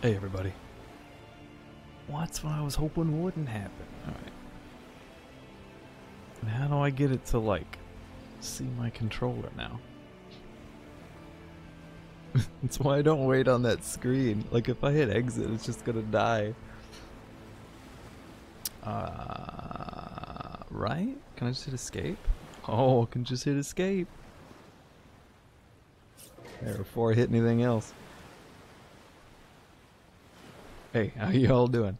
Hey everybody. Well, that's what I was hoping wouldn't happen. Alright. And how do I get it to, like, see my controller now? That's why I don't wait on that screen. Like, if I hit exit, it's just gonna die. Right? Can I just hit escape? Oh, I can just hit escape. There, before I hit anything else. Hey, how y'all doing?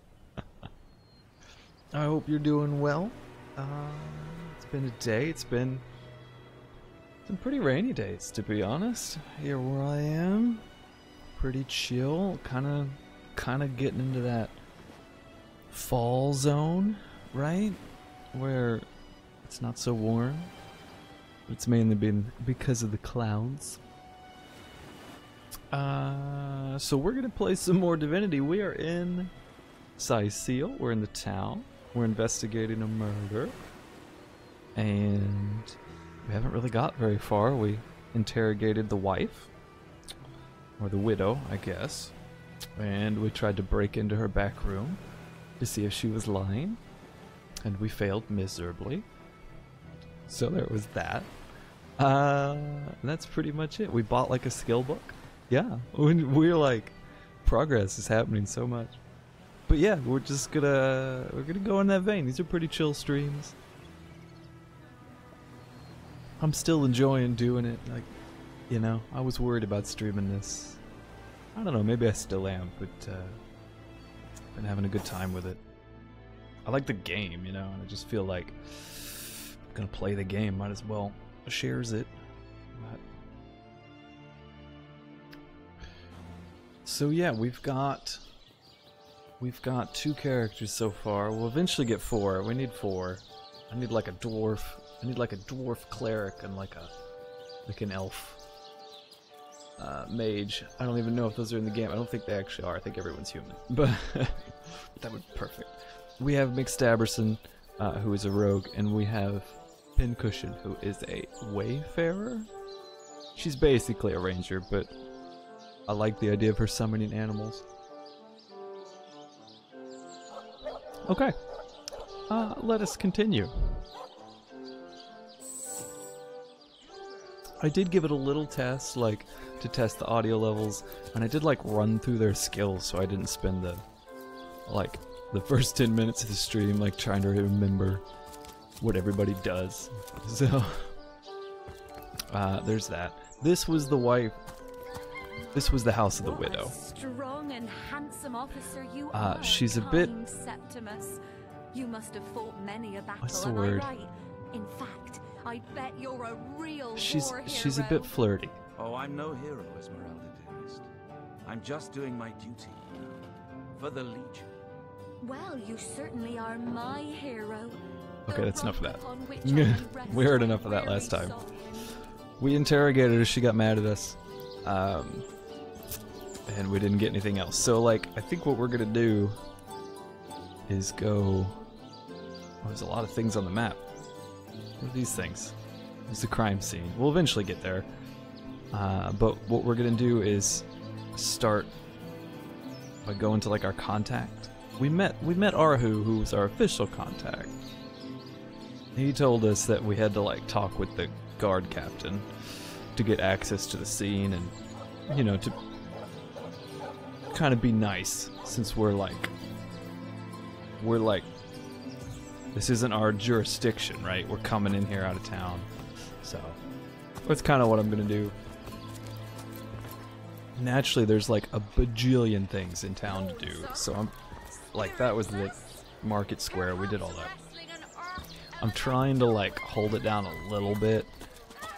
I hope you're doing well. It's been a day. It's been some pretty rainy days, to be honest. Here where I am, pretty chill. Kind of getting into that fall zone, right? Where it's not so warm. It's mainly been because of the clouds. So we're gonna play some more Divinity. We are in Cyseal. We're in the town. We're investigating a murder. And we haven't really got very far. We interrogated the wife. Or the widow, I guess. And we tried to break into her back room to see if she was lying. And we failed miserably. So there was that. That's pretty much it. We bought like a skill book. Yeah, we're like, progress is happening so much. But yeah, we're gonna go in that vein. These are pretty chill streams. I'm still enjoying doing it. Like, you know, I was worried about streaming this. I don't know, maybe I still am, but been having a good time with it. I like the game, you know, and I just feel like I'm gonna play the game. Might as well shares it. But so yeah, we've got 2 characters so far. We'll eventually get 4. We need 4. I need like a dwarf. I need like a dwarf cleric and like an elf mage. I don't even know if those are in the game. I don't think they actually are. I think everyone's human. But that would be perfect. We have Mick Stabberson, who is a rogue, and we have Pincushion, who is a wayfarer. She's basically a ranger, but I like the idea of her summoning animals. Okay, let us continue. I did give it a little test, like, to test the audio levels, and I did, like, run through their skills, so I didn't spend the first 10 minutes of the stream, like, trying to remember what everybody does. So, there's that. This was the wife. This was the house of the widow. Strong and handsome officer you are, she's a bit. Septimus. You must have fought many a battle. What's the word? Am I right? In fact, I bet you're a real war hero. She's a bit flirty. Oh, I'm no hero, Esmeralda dearest. I'm just doing my duty for the Legion. Well, you certainly are my hero. Okay, that's enough of that. We heard enough of that last time. We interrogated her. She got mad at us. And we didn't get anything else. So, like, I think what we're gonna do is go... Oh, there's a lot of things on the map. What are these things? It's a crime scene. We'll eventually get there. But what we're gonna do is start by going to, like, our contact. We met Arhu, who was our official contact. He told us that we had to, like, talk with the guard captain to get access to the scene and, you know, to kind of be nice, since we're like, this isn't our jurisdiction, right? We're coming in here out of town. So that's kind of what I'm gonna do. Naturally, there's like a bajillion things in town to do, so I'm like, that was the market square. We did all that. I'm trying to like hold it down a little bit,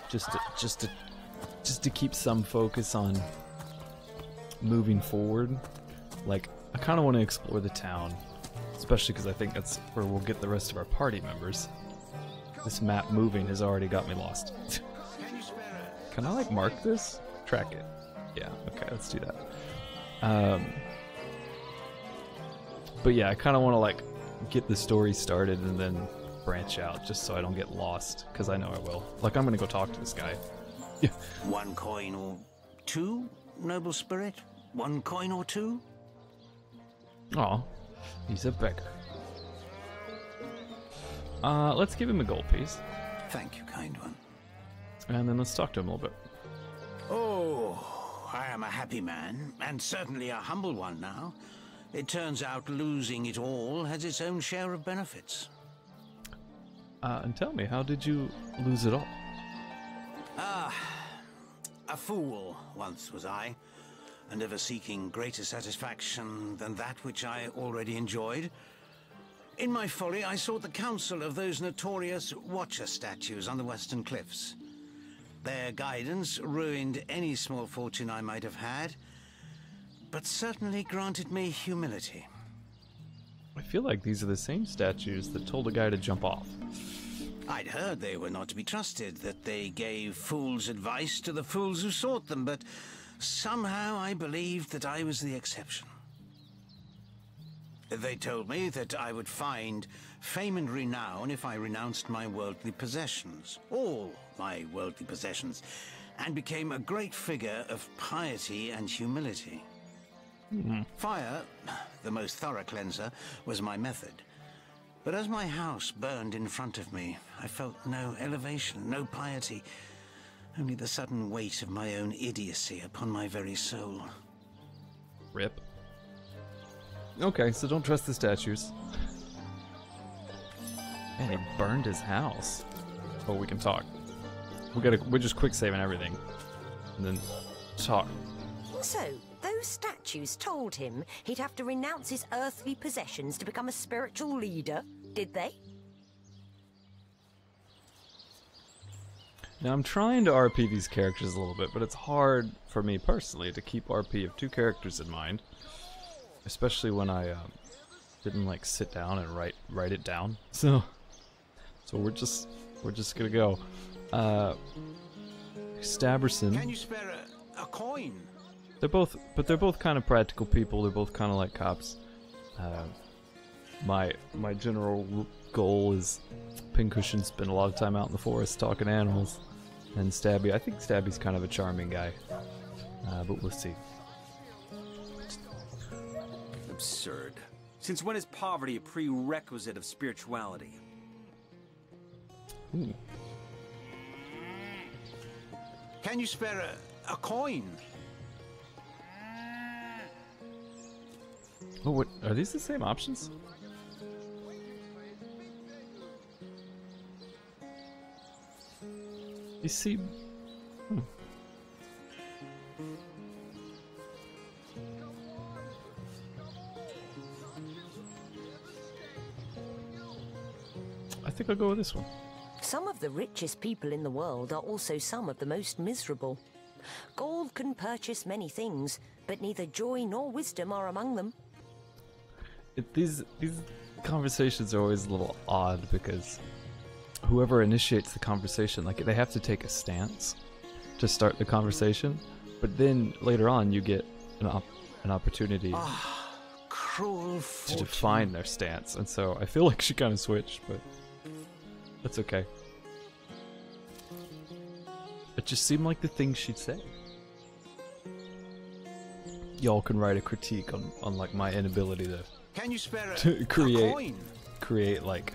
just to keep some focus on moving forward. Like, I kind of want to explore the town, especially because I think that's where we'll get the rest of our party members. This map moving has already got me lost. Can I like mark this? Track it. Yeah, okay, let's do that. But yeah, I kind of want to like get the story started and then branch out, just so I don't get lost, because I know I will. Like, I'm gonna go talk to this guy. Yeah. 1 coin or 2, noble spirit? 1 coin or 2? Oh, he's a beggar. Let's give him a gold piece. Thank you, kind one. And then let's talk to him a little bit. Oh, I am a happy man, and certainly a humble one now. It turns out losing it all has its own share of benefits. And tell me, how did you lose it all? A fool once was I, and ever seeking greater satisfaction than that which I already enjoyed. In my folly, I sought the counsel of those notorious Watcher statues on the western cliffs. Their guidance ruined any small fortune I might have had, but certainly granted me humility. I feel like these are the same statues that told a guy to jump off. I'd heard they were not to be trusted, that they gave fools advice to the fools who sought them, but somehow I believed that I was the exception. They told me that I would find fame and renown if I renounced my worldly possessions, all my worldly possessions, and became a great figure of piety and humility. Fire, the most thorough cleanser, was my method. But as my house burned in front of me, I felt no elevation, no piety, only the sudden weight of my own idiocy upon my very soul. Rip. Okay, so don't trust the statues. Man, he burned his house. Oh, we can talk. We're just quick saving everything. And then talk. So, those statues told him he'd have to renounce his earthly possessions to become a spiritual leader, did they? Now, I'm trying to RP these characters a little bit, but it's hard for me personally to keep RP of two characters in mind. Especially when I didn't like sit down and write it down. So we're just gonna go. Stabberson. Can you spare a coin? They're both kind of practical people. They're both kind of like cops. My general goal is Pincushion spend a lot of time out in the forest talking to animals, and Stabby. I think Stabby's kind of a charming guy, but we'll see. Absurd. Since when is poverty a prerequisite of spirituality? Ooh. Can you spare a coin? Oh, what are these the same options? You see, I think I'll go with this one. Some of the richest people in the world are also some of the most miserable. Gold can purchase many things, but neither joy nor wisdom are among them. These conversations are always a little odd because whoever initiates the conversation, like they have to take a stance to start the conversation, but then later on you get an opportunity Cruel to fortune. define their stance, and so I feel like she kind of switched, but that's okay. It just seemed like the thing she'd say. Y'all can write a critique on like my inability Can you spare to a create coin? like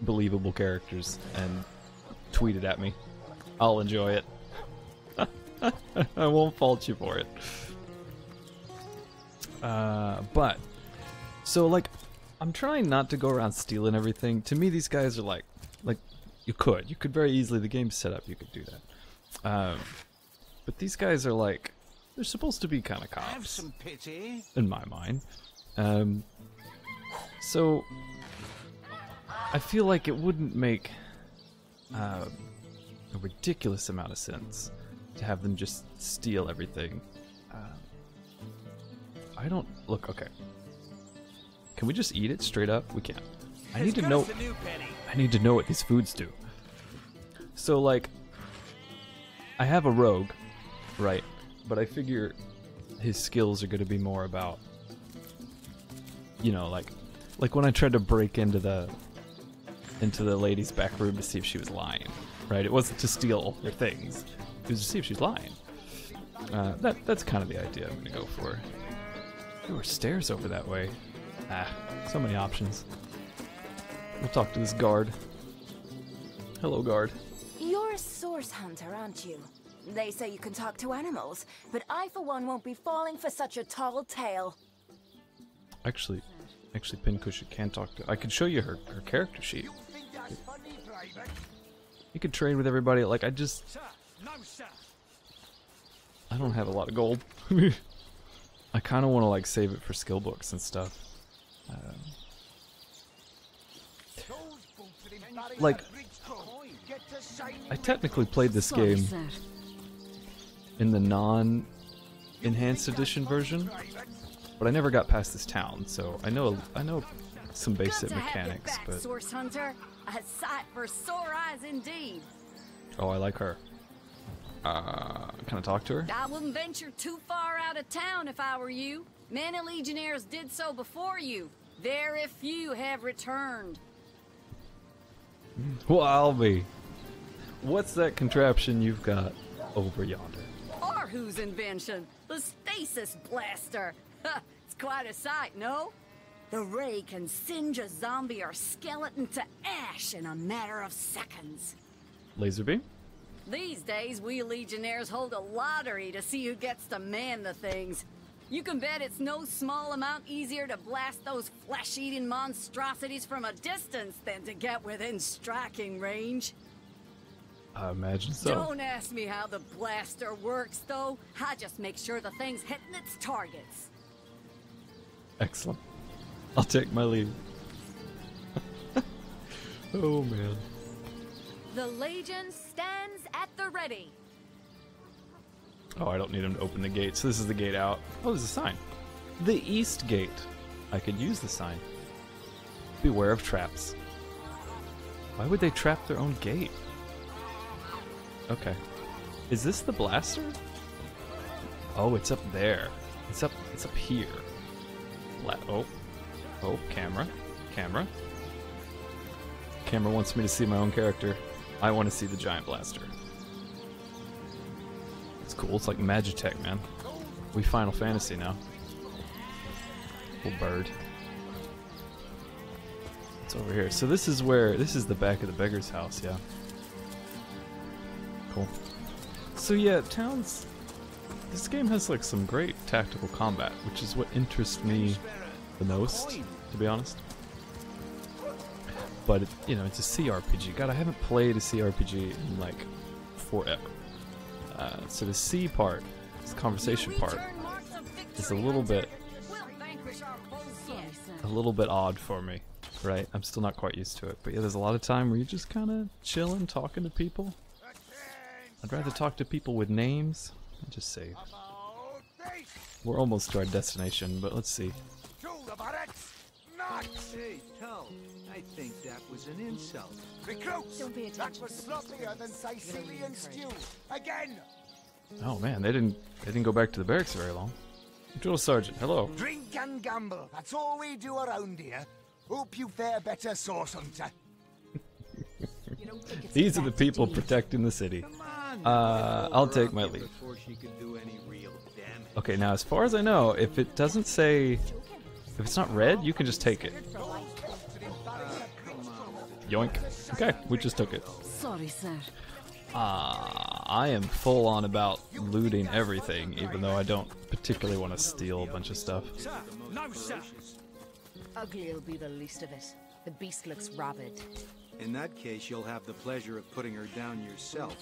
believable characters and tweet it at me. I'll enjoy it. I won't fault you for it. But so like I'm trying not to go around stealing everything. To me, these guys are like you could very easily, the game's set up, you could do that. But these guys are like, they're supposed to be kind of cops. Have some pity. In my mind. So I feel like it wouldn't make a ridiculous amount of sense to have them just steal everything. I don't look okay. Can we just eat it straight up? We can't. I need to know. I need to know what these foods do. So like, I have a rogue, right? But I figure his skills are going to be more about, you know, like when I tried to break into the lady's back room to see if she was lying, right? It wasn't to steal her things; it was to see if she's lying. That's kind of the idea I'm going to go for. There were stairs over that way. Ah, so many options. We'll talk to this guard. Hello, guard. You're a source hunter, aren't you? They say you can talk to animals, but I for one won't be falling for such a tall tale. Actually, Pinkusha can talk to. I could show you her character sheet. You could trade with everybody. Like I don't have a lot of gold. I kind of want to like save it for skill books and stuff. Like, I technically played this game in the non-enhanced edition version, but I never got past this town, so I know some basic mechanics. But Source hunter, a sight for sore eyes indeed. oh, I like her. Can I talk to her? I wouldn't venture too far out of town if I were you. Many legionnaires did so before you. Very few have returned. Well, I'll be. What's that contraption you've got over yonder? Or whose invention? The stasis blaster. It's quite a sight, no? The ray can singe a zombie or skeleton to ash in a matter of seconds. Laser beam? These days, we legionnaires hold a lottery to see who gets to man the things. You can bet it's no small amount easier to blast those flesh-eating monstrosities from a distance than to get within striking range. I imagine so. Don't ask me how the blaster works, though. I just make sure the thing's hitting its targets. Excellent. I'll take my leave. Oh, man. The Legion stands at the ready. Oh, I don't need him to open the gate, so this is the gate out. Oh, there's a sign. The East Gate. I could use the sign. Beware of traps. Why would they trap their own gate? Okay. Is this the blaster? Oh, it's up there. It's up here. Oh, camera. Camera wants me to see my own character. I want to see the giant blaster. It's cool. It's like Magitech, man. We Final Fantasy now. Little bird. It's over here. So this is the back of the beggar's house, yeah. Cool. So yeah, this game has like some great tactical combat, which is what interests me the most, to be honest. But you know, it's a CRPG. God, I haven't played a CRPG in like forever. So the C part, this conversation part, is a little bit odd for me, right? I'm still not quite used to it. But yeah, there's a lot of time where you're just kind of chilling, talking to people. I'd rather talk to people with names and just save. We're almost to our destination, but let's see. Hey, tell. I think that was an insult. Recruits! Don't pay attention. That was sloppier than Cysealian stew. Again! Oh man, they didn't go back to the barracks very long. Drill Sergeant, hello. Drink and gamble. That's all we do around here. Hope you fare better, Source Hunter. These are the people protecting the city. I'll take my leave. Before she could do any real damage. Okay, now as far as I know, if it doesn't say, if it's not red, you can just take it. Yoink. Okay, we just took it. Sorry, sir. I am full on about looting everything, even though I don't particularly want to steal a bunch of stuff. Ugly'll be the least of it. The beast looks rabid. In that case, you'll have the pleasure of putting her down yourself.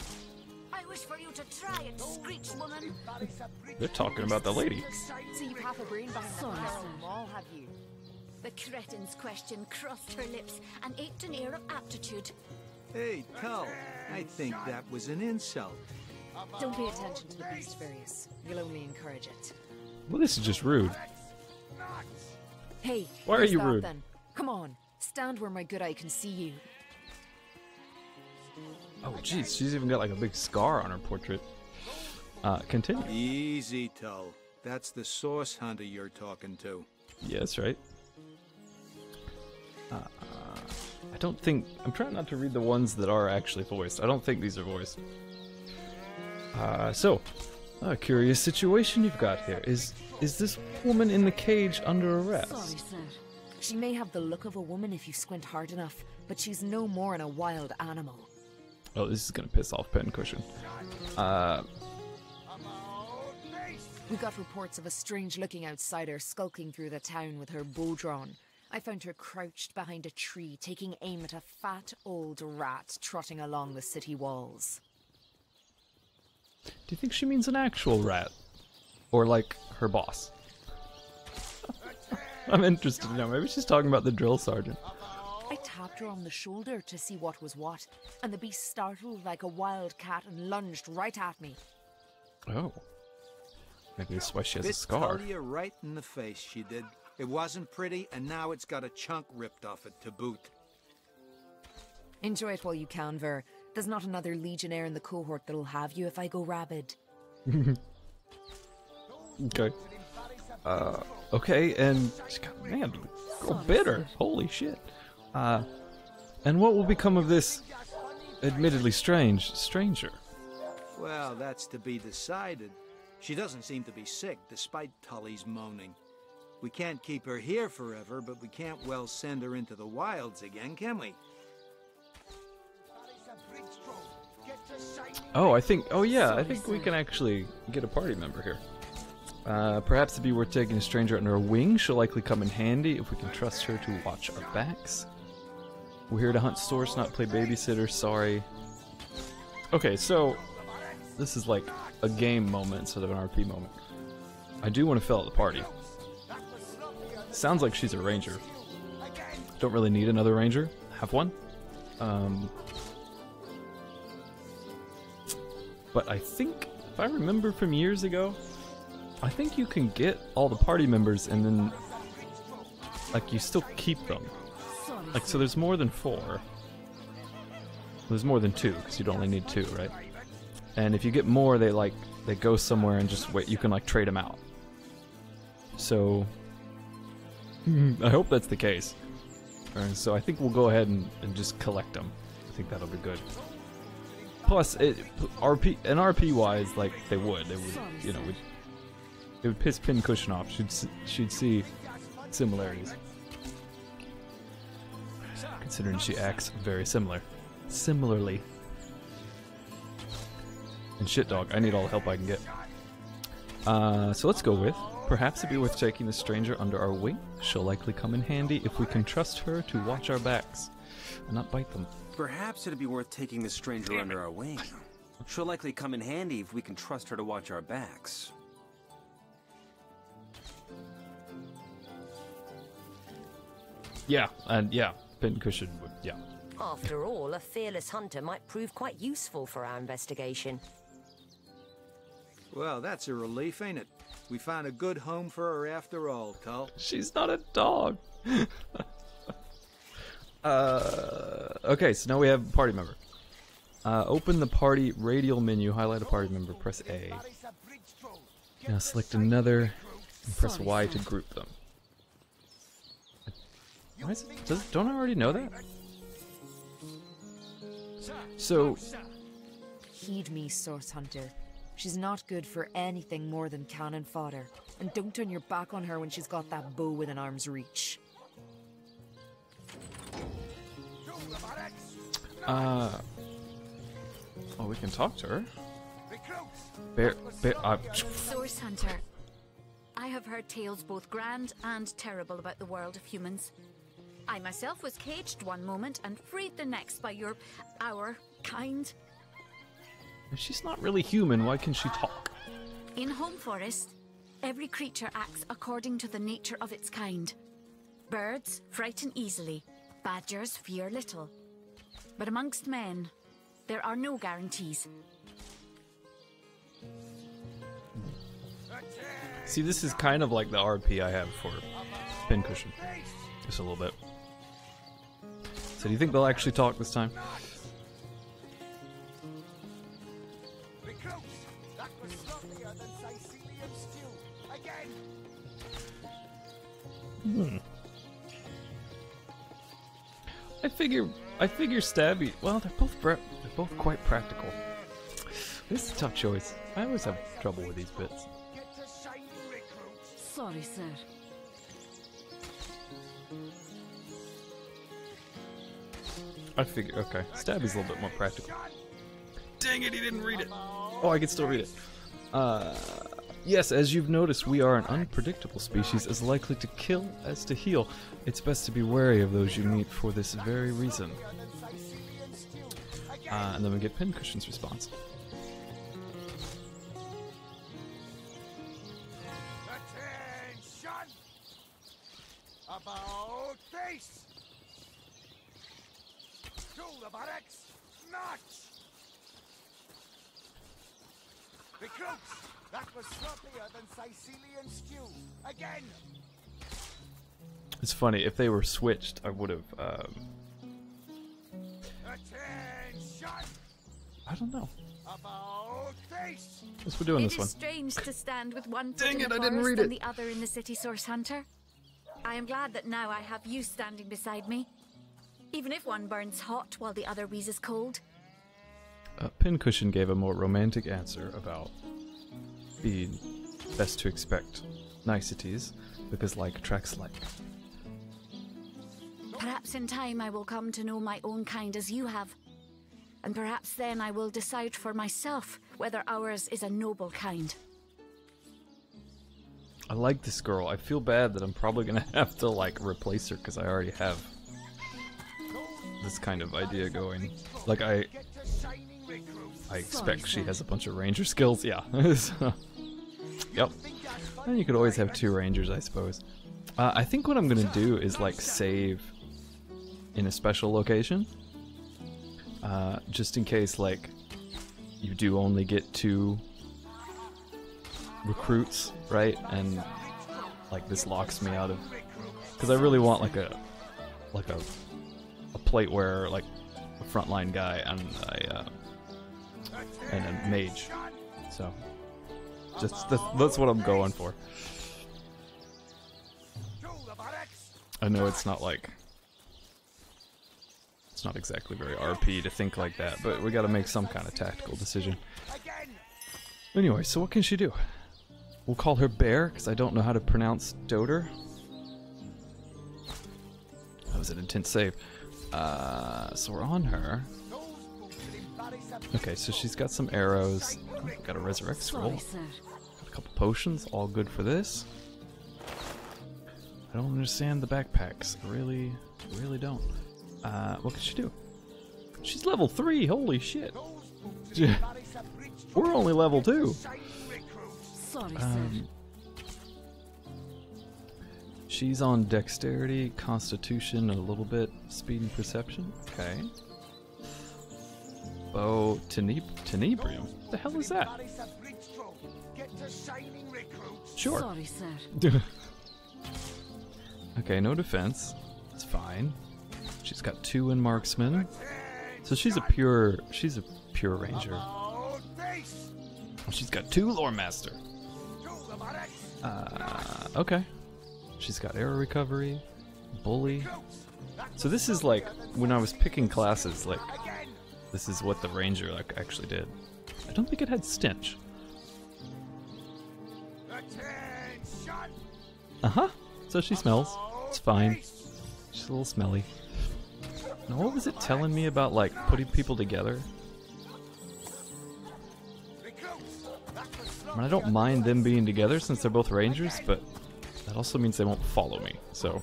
I wish for you to try it, screech woman. They're talking about the lady. So you've half a brain behind the barrel wall, have you? The cretin's question crossed her lips and aped an air of aptitude. Hey, tell. I think that was an insult. Don't pay attention to the beast, Various. You'll only encourage it. Well, this is just rude. Hey, Why are where's you that, rude? Then? Come on, stand where my good eye can see you. Oh, jeez, she's even got like a big scar on her portrait. Continue. Easy, Tull. That's the source hunter you're talking to. Yeah, that's right. I don't think... I'm trying not to read the ones that are actually voiced. I don't think these are voiced. So, a curious situation you've got here. Is this woman in the cage under arrest? Sorry, sir. She may have the look of a woman if you squint hard enough, but she's no more than a wild animal. Oh, this is gonna piss off Pincushion. We got reports of a strange-looking outsider skulking through the town with her bow drawn. I found her crouched behind a tree, taking aim at a fat old rat trotting along the city walls. Do you think she means an actual rat? Or like her boss? I'm interested to know. Maybe she's talking about the drill sergeant. I tapped her on the shoulder to see what was what, and the beast startled like a wild cat and lunged right at me. Oh. Maybe that's why she has a scar. Bit Talia right in the face, she did. It wasn't pretty, and now it's got a chunk ripped off it to boot. Enjoy it while you can, Ver. There's not another legionnaire in the cohort that'll have you if I go rabid. Okay. Okay, and man, girl bitter. Holy shit. And what will become of this admittedly stranger? Well, that's to be decided. She doesn't seem to be sick, despite Tully's moaning. We can't keep her here forever, but we can't well send her into the wilds again, can we? Oh, I think we can actually get a party member here. Perhaps it'd be worth taking a stranger under our wing. She'll likely come in handy if we can trust her to watch our backs. We're here to hunt source, not play babysitter, sorry. Okay, so this is like a game moment instead of an RP moment. I do want to fill out the party. Sounds like she's a ranger. Don't really need another ranger. Have one. But I think, if I remember from years ago, I think you can get all the party members and then, like, you still keep them. Like, so there's more than 4. There's more than 2, because you'd only need 2, right? And if you get more, they go somewhere and just wait. You can, like, trade them out. So, I hope that's the case. So I think we'll go ahead and just collect them. I think that'll be good. Plus, RP-wise, like, they would, you know, it would piss Pincushion off. She'd see similarities. Considering she acts very similarly. And shit, dog, I need all the help I can get. So let's go with, perhaps it'd be worth taking the stranger under our wing. She'll likely come in handy if we can trust her to watch our backs and not bite them. Perhaps it'd be worth taking the stranger under our wing. She'll likely come in handy if we can trust her to watch our backs. Yeah, and yeah, Pincushion would, yeah. After all, a fearless hunter might prove quite useful for our investigation. Well, that's a relief, ain't it? We found a good home for her after all, Tull. She's not a dog. Okay, so now we have a party member. Open the party radial menu, highlight a party member, press A. Now select another, and press Y to group them. Why is it, don't I already know that? So... Heed me, Source Hunter. She's not good for anything more than cannon fodder. And don't turn your back on her when she's got that bow within arm's reach. Oh, we can talk to her. Source Hunter. I have heard tales both grand and terrible about the world of humans. I myself was caged one moment and freed the next by our kind. If she's not really human, why can she talk? In Home Forest, every creature acts according to the nature of its kind. Birds frighten easily, badgers fear little. But amongst men, there are no guarantees. See, this is kind of like the RP I have for Pincushion. Just a little bit. So do you think they'll actually talk this time? I figure Stabby. Well, they're both quite practical. This is a tough choice. I always have trouble with these bits. Sorry, sir. I figure, okay. Stabby's a little bit more practical. Dang it, he didn't read it. Oh, I can still read it. Yes, as you've noticed, we are an unpredictable species, as likely to kill as to heal. It's best to be wary of those you meet for this very reason. And then we get Pincushion's response. Attention! About face! To the barracks! March! Recruits! That was sloppier than Cysealian stew. Again! It's funny, if they were switched, I would have, Attention! I don't know. About face! Guess we're doing this It one. is strange to stand with one foot Dang in it, the I didn't forest read and it. the other in the city, Source Hunter. I am glad that now I have you standing beside me. Even if one burns hot while the other wheezes cold. Pincushion gave a more romantic answer about being best to expect niceties, because like attracts like. Perhaps in time I will come to know my own kind as you have. And perhaps then I will decide for myself whether ours is a noble kind. I like this girl. I feel bad that I'm probably gonna have to like replace her because I already have this kind of idea going. Like I expect she has a bunch of ranger skills. Yeah. So, yep. And you could always have 2 rangers, I suppose. I think what I'm gonna do is like save in a special location, just in case like you do only get 2 recruits, right? And like this locks me out of, because I really want like a plate wearer, like a frontline guy and a mage. So just that's what I'm going for. I know it's not like, it's not exactly very RP to think like that, but we gotta make some kind of tactical decision. Anyway, so what can she do? We'll call her Bear, because I don't know how to pronounce Doter. That was an intense save. So we're on her. Okay, so she's got some arrows. Got a resurrect scroll. Got a couple potions, all good for this. I don't understand the backpacks. I really don't. What can she do? She's level 3, holy shit. We're only level 2. She's on dexterity, constitution, a little bit, speed and perception. Okay. Bow tenebrium. What the hell is that? Sure. Sorry, sir. Okay, no defense. It's fine. She's got 2 in marksman. So she's a pure ranger. Oh, she's got 2 lore master. Okay. She's got arrow recovery, bully. So this is like when I was picking classes, like this is what the ranger like actually did. I don't think it had stench. Uh-huh. So she smells. It's fine. She's a little smelly. Now what was it telling me about like putting people together? I mean, I don't mind them being together since they're both rangers, but that also means they won't follow me, so.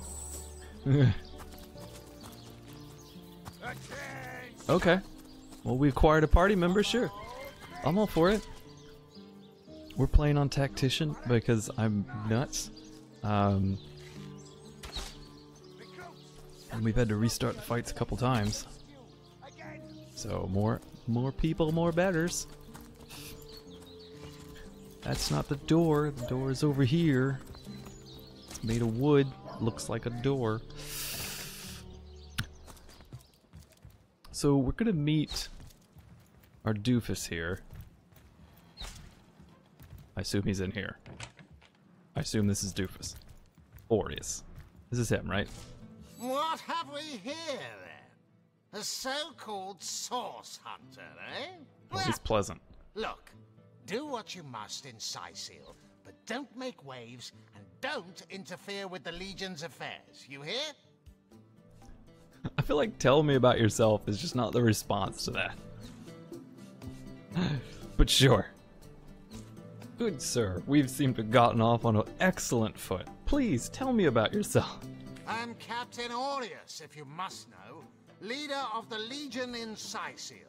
Okay. Well, we acquired a party member, sure. I'm all for it. We're playing on Tactician because I'm nuts. And we've had to restart the fights a couple times. So more people, more betters. That's not the door. The door is over here. It's made of wood. Looks like a door. So we're gonna meet our doofus here. I assume he's in here. I assume this is doofus. Orius. This is him, right? What have we here, then? A so-called source hunter, eh? Oh, he's pleasant. Look, do what you must in Cyseal, but don't make waves and don't interfere with the Legion's affairs. You hear? I feel like tell me about yourself is just not the response to that. But sure. Good sir, we've seemed to have gotten off on an excellent foot. Please tell me about yourself. I'm Captain Aureus, if you must know, leader of the Legion in Cyseal.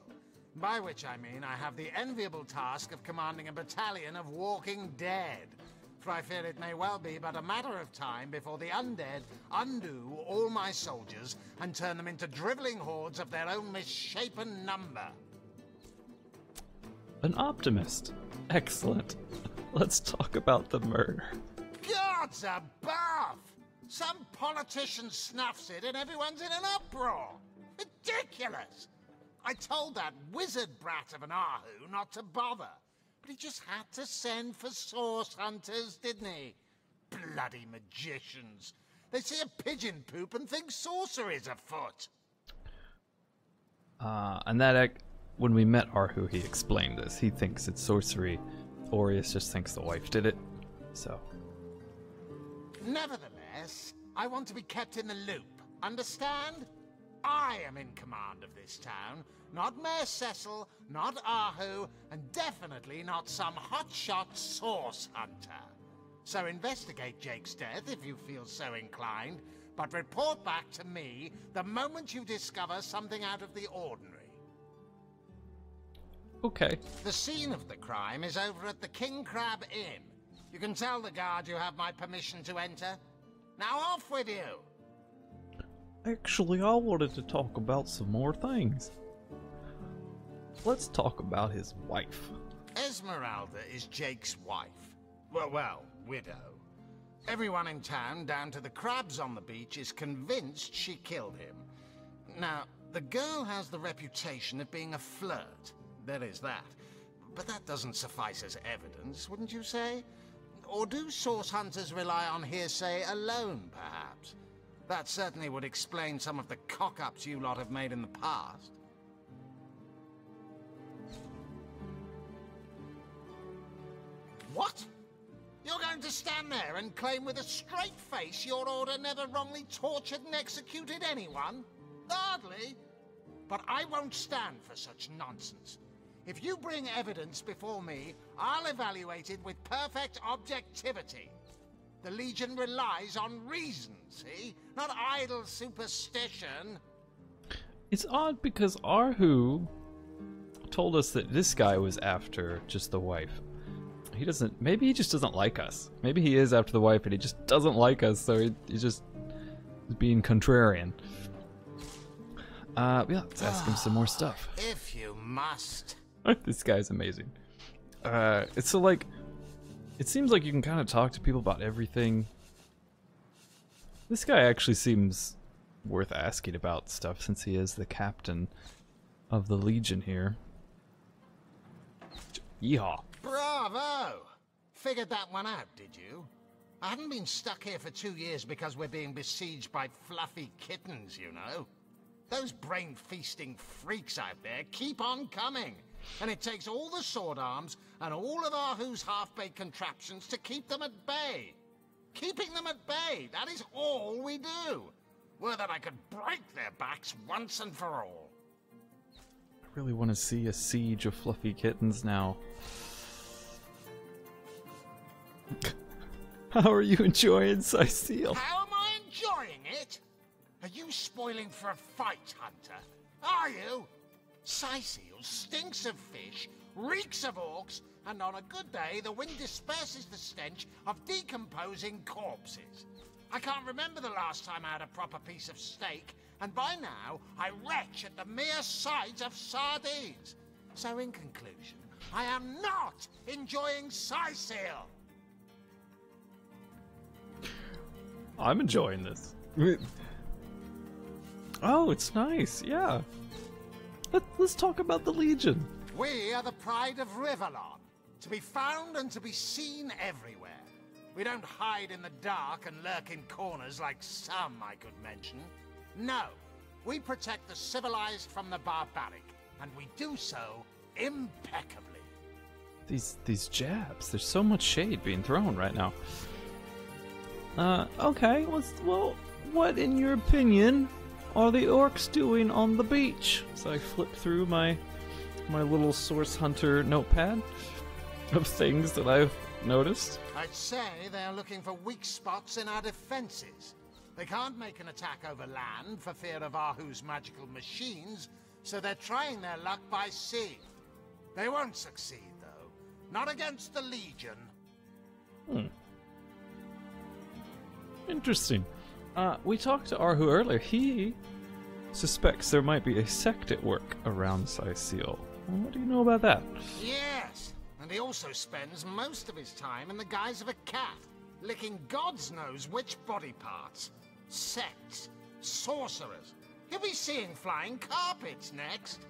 By which I mean I have the enviable task of commanding a battalion of walking dead. For I fear it may well be but a matter of time before the undead undo all my soldiers and turn them into driveling hordes of their own misshapen number. An optimist. Excellent. Let's talk about the murder. Gods above! Some politician snuffs it and everyone's in an uproar. Ridiculous! I told that wizard brat of an Ahu not to bother. But he just had to send for source hunters, didn't he? Bloody magicians. They see a pigeon poop and think sorcery's afoot. And that when we met Arhu, he explained this. He thinks it's sorcery. Aureus just thinks the wife did it. So. Nevertheless, I want to be kept in the loop. Understand? I am in command of this town, not Mayor Cecil, not Ahu, and definitely not some hotshot source hunter. So investigate Jake's death if you feel so inclined, but report back to me the moment you discover something out of the ordinary. Okay. The scene of the crime is over at the King Crab Inn. You can tell the guard you have my permission to enter. Now off with you! Actually, I wanted to talk about some more things. Let's talk about his wife. Esmeralda is Jake's wife. Well, widow. Everyone in town, down to the crabs on the beach, is convinced she killed him. Now, the girl has the reputation of being a flirt. There is that. But that doesn't suffice as evidence, wouldn't you say? Or do source hunters rely on hearsay alone, perhaps? That certainly would explain some of the cock-ups you lot have made in the past. What? You're going to stand there and claim with a straight face your order never wrongly tortured and executed anyone? Hardly. But I won't stand for such nonsense. If you bring evidence before me, I'll evaluate it with perfect objectivity. The Legion relies on reason, see? Not idle superstition. It's odd because Arhu told us that this guy was after just the wife. He doesn't, maybe he just doesn't like us. Maybe he is after the wife and he just doesn't like us, so he's just being contrarian. Yeah, let's ask him some more stuff. If you must. This guy's amazing. It's so like, it seems like you can kind of talk to people about everything. This guy actually seems worth asking about stuff since he is the captain of the Legion here. Yeehaw. Bravo! Figured that one out, did you? I haven't been stuck here for 2 years because we're being besieged by fluffy kittens, you know. Those brain-feasting freaks out there keep on coming. And it takes all the sword arms and all of Ahu's half-baked contraptions to keep them at bay. Keeping them at bay, that is all we do. Were that I could break their backs once and for all. I really want to see a siege of fluffy kittens now. How are you enjoying Cyseal? How am I enjoying it? Are you spoiling for a fight, Hunter? Are you? Cyseal stinks of fish, reeks of orcs, and on a good day the wind disperses the stench of decomposing corpses. I can't remember the last time I had a proper piece of steak, and by now I retch at the mere sight of sardines. So in conclusion, I am not enjoying Cyseal. I'm enjoying this. Oh, it's nice, yeah. Let's talk about the Legion. We are the pride of Rivellon, to be found and to be seen everywhere. We don't hide in the dark and lurk in corners like some I could mention. No, we protect the civilized from the barbaric, and we do so impeccably. These jabs, there's so much shade being thrown right now. Okay, well, what in your opinion are the orcs doing on the beach? So I flip through my little source hunter notepad of things that I've noticed. I'd say they're looking for weak spots in our defenses. They can't make an attack over land for fear of Ahu's magical machines, so they're trying their luck by sea. They won't succeed, though. Not against the Legion. Interesting. We talked to Arhu earlier. He suspects there might be a sect at work around Cyseal. What do you know about that? Yes, and he also spends most of his time in the guise of a cat, licking God's knows which body parts. Sects, sorcerers. He'll be seeing flying carpets next.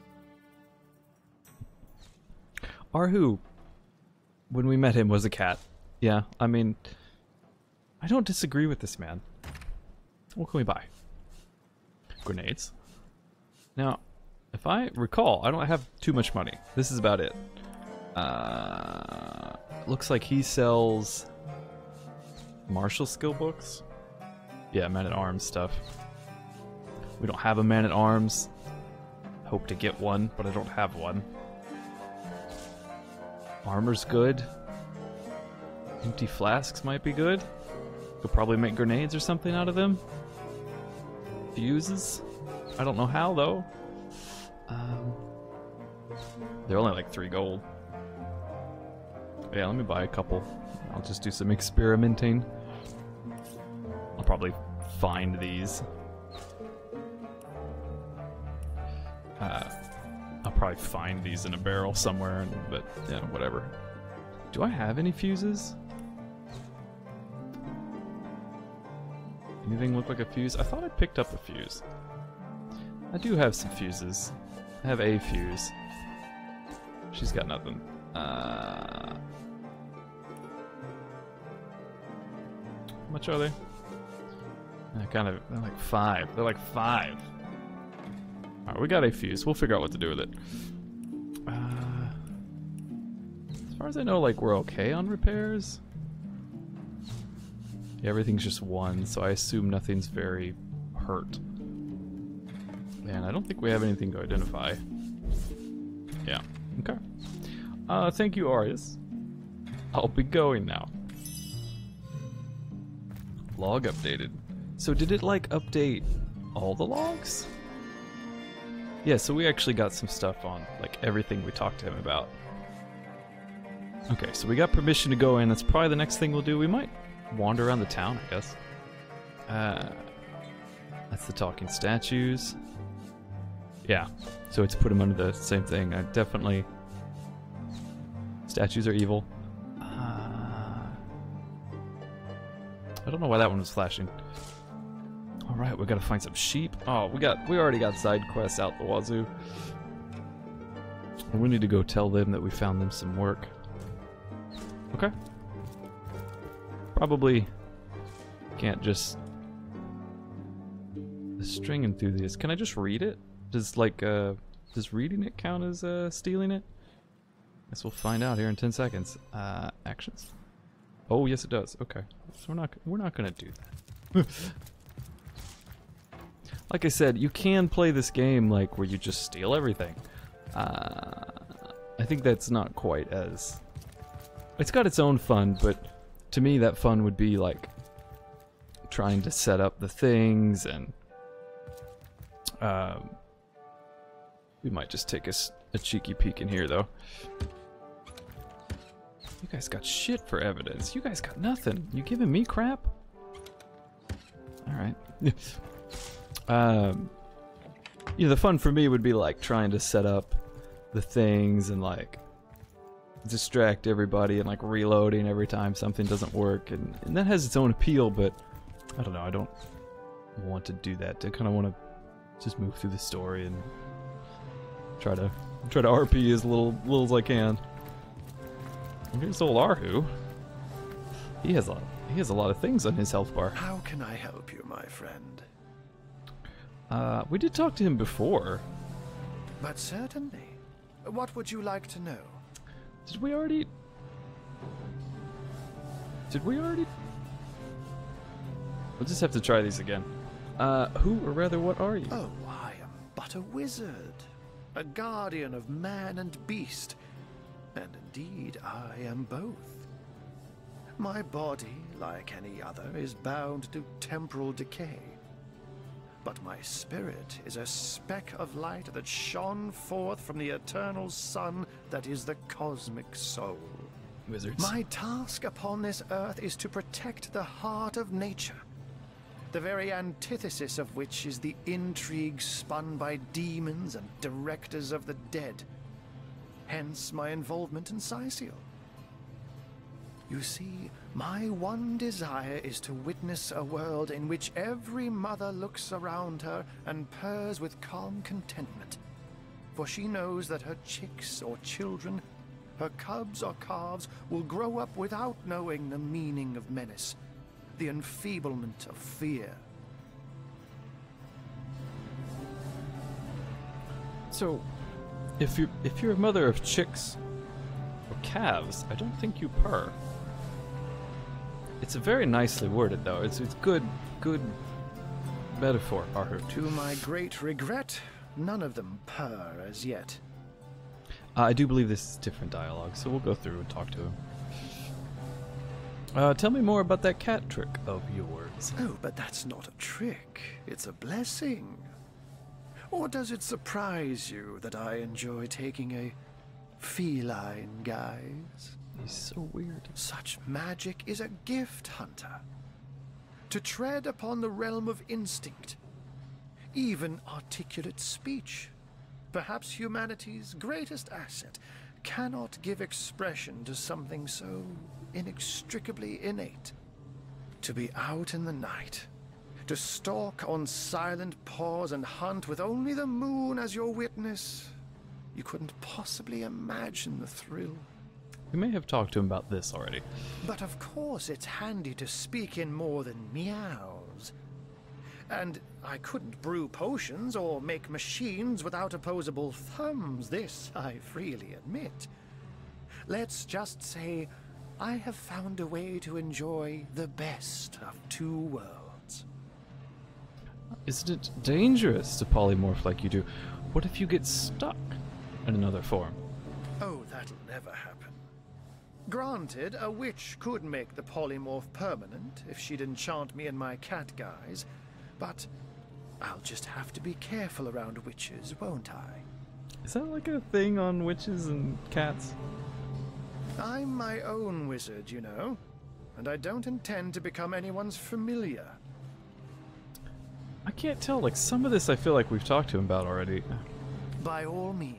Arhu, when we met him, was a cat. Yeah, I mean, I don't disagree with this man. What can we buy? Grenades. Now, if I recall, I don't have too much money. This is about it. Looks like he sells martial skill books. Yeah, man-at-arms stuff. We don't have a man-at-arms. Hope to get one, but I don't have one. Armor's good. Empty flasks might be good. Could probably make grenades or something out of them. Fuses. I don't know how, though. They're only like 3 gold. Yeah, let me buy a couple. I'll just do some experimenting. I'll probably find these. I'll probably find these in a barrel somewhere, but yeah, whatever. Do I have any fuses? Anything look like a fuse? I thought I picked up a fuse. I do have some fuses. I have a fuse. She's got nothing. How much are they? They're like 5. They're like 5. Alright, we got a fuse. We'll figure out what to do with it. As far as I know, like, we're okay on repairs. Yeah, everything's just 1, so I assume nothing's very hurt. Man, I don't think we have anything to identify. Yeah, okay. Thank you, Arius. I'll be going now. Log updated. So did it, like, update all the logs? Yeah, so we actually got some stuff on, like, everything we talked to him about. Okay, so we got permission to go in. That's probably the next thing we'll do. We might wander around the town, I guess. That's the talking statues. Yeah, so it's put them under the same thing. I definitely... Statues are evil. I don't know why that one was flashing. Alright, we gotta find some sheep. Oh, we already got side quests out the wazoo. We need to go tell them that we found them some work. Okay. Probably can't just... The string enthusiast. Can I just read it? Does reading it count as stealing it? Guess we'll find out here in 10 seconds. Actions. Oh, yes it does. Okay. So we're not gonna do that. Like I said, you can play this game like where you just steal everything. I think that's not quite as... It's got its own fun, but to me that fun would be like trying to set up the things and we might just take a cheeky peek in here though. You guys got shit for evidence. You guys got nothing. You giving me crap? Alright. Yeah, the fun for me would be like trying to set up the things and like distract everybody and like reloading every time something doesn't work, and that has its own appeal, but I don't know, I don't want to do that. I kind of want to just move through the story and try to RP as little as I can. And here's old Arhu. He has a lot of things on his health bar. How can I help you, my friend? We did talk to him before. But certainly. What would you like to know? Did we already... We'll just have to try these again. Who, or rather, what are you? Oh, I am but a wizard, a guardian of man and beast, and indeed I am both. My body, like any other, is bound to temporal decay. But my spirit is a speck of light that shone forth from the eternal sun that is the cosmic soul. Wizards. My task upon this earth is to protect the heart of nature, the very antithesis of which is the intrigue spun by demons and directors of the dead. Hence my involvement in Cyseal. You see, my one desire is to witness a world in which every mother looks around her and purrs with calm contentment, for she knows that her chicks or children, her cubs or calves, will grow up without knowing the meaning of menace, the enfeeblement of fear. So, if you're a mother of chicks or calves, I don't think you purr. It's very nicely worded, though. It's good metaphor, Arthur. To my great regret, none of them purr as yet. I do believe this is different dialogue, so we'll go through and talk to him. Tell me more about that cat trick of yours. Oh, but that's not a trick. It's a blessing. Or does it surprise you that I enjoy taking a feline guise? He's so weird. Such magic is a gift, Hunter. To tread upon the realm of instinct, even articulate speech, perhaps humanity's greatest asset, cannot give expression to something so inextricably innate. To be out in the night, to stalk on silent paws and hunt with only the moon as your witness, you couldn't possibly imagine the thrill. We may have talked to him about this already. But of course it's handy to speak in more than meows. And I couldn't brew potions or make machines without opposable thumbs, this I freely admit. Let's just say I have found a way to enjoy the best of two worlds. Isn't it dangerous to polymorph like you do? What if you get stuck in another form? Oh, that'll never happen. Granted, a witch could make the polymorph permanent if she'd enchant me in my cat guise, but I'll just have to be careful around witches, won't I? Is that like a thing on witches and cats? I'm my own wizard, you know, and I don't intend to become anyone's familiar. I can't tell, like some of this I feel like we've talked to him about already. By all means.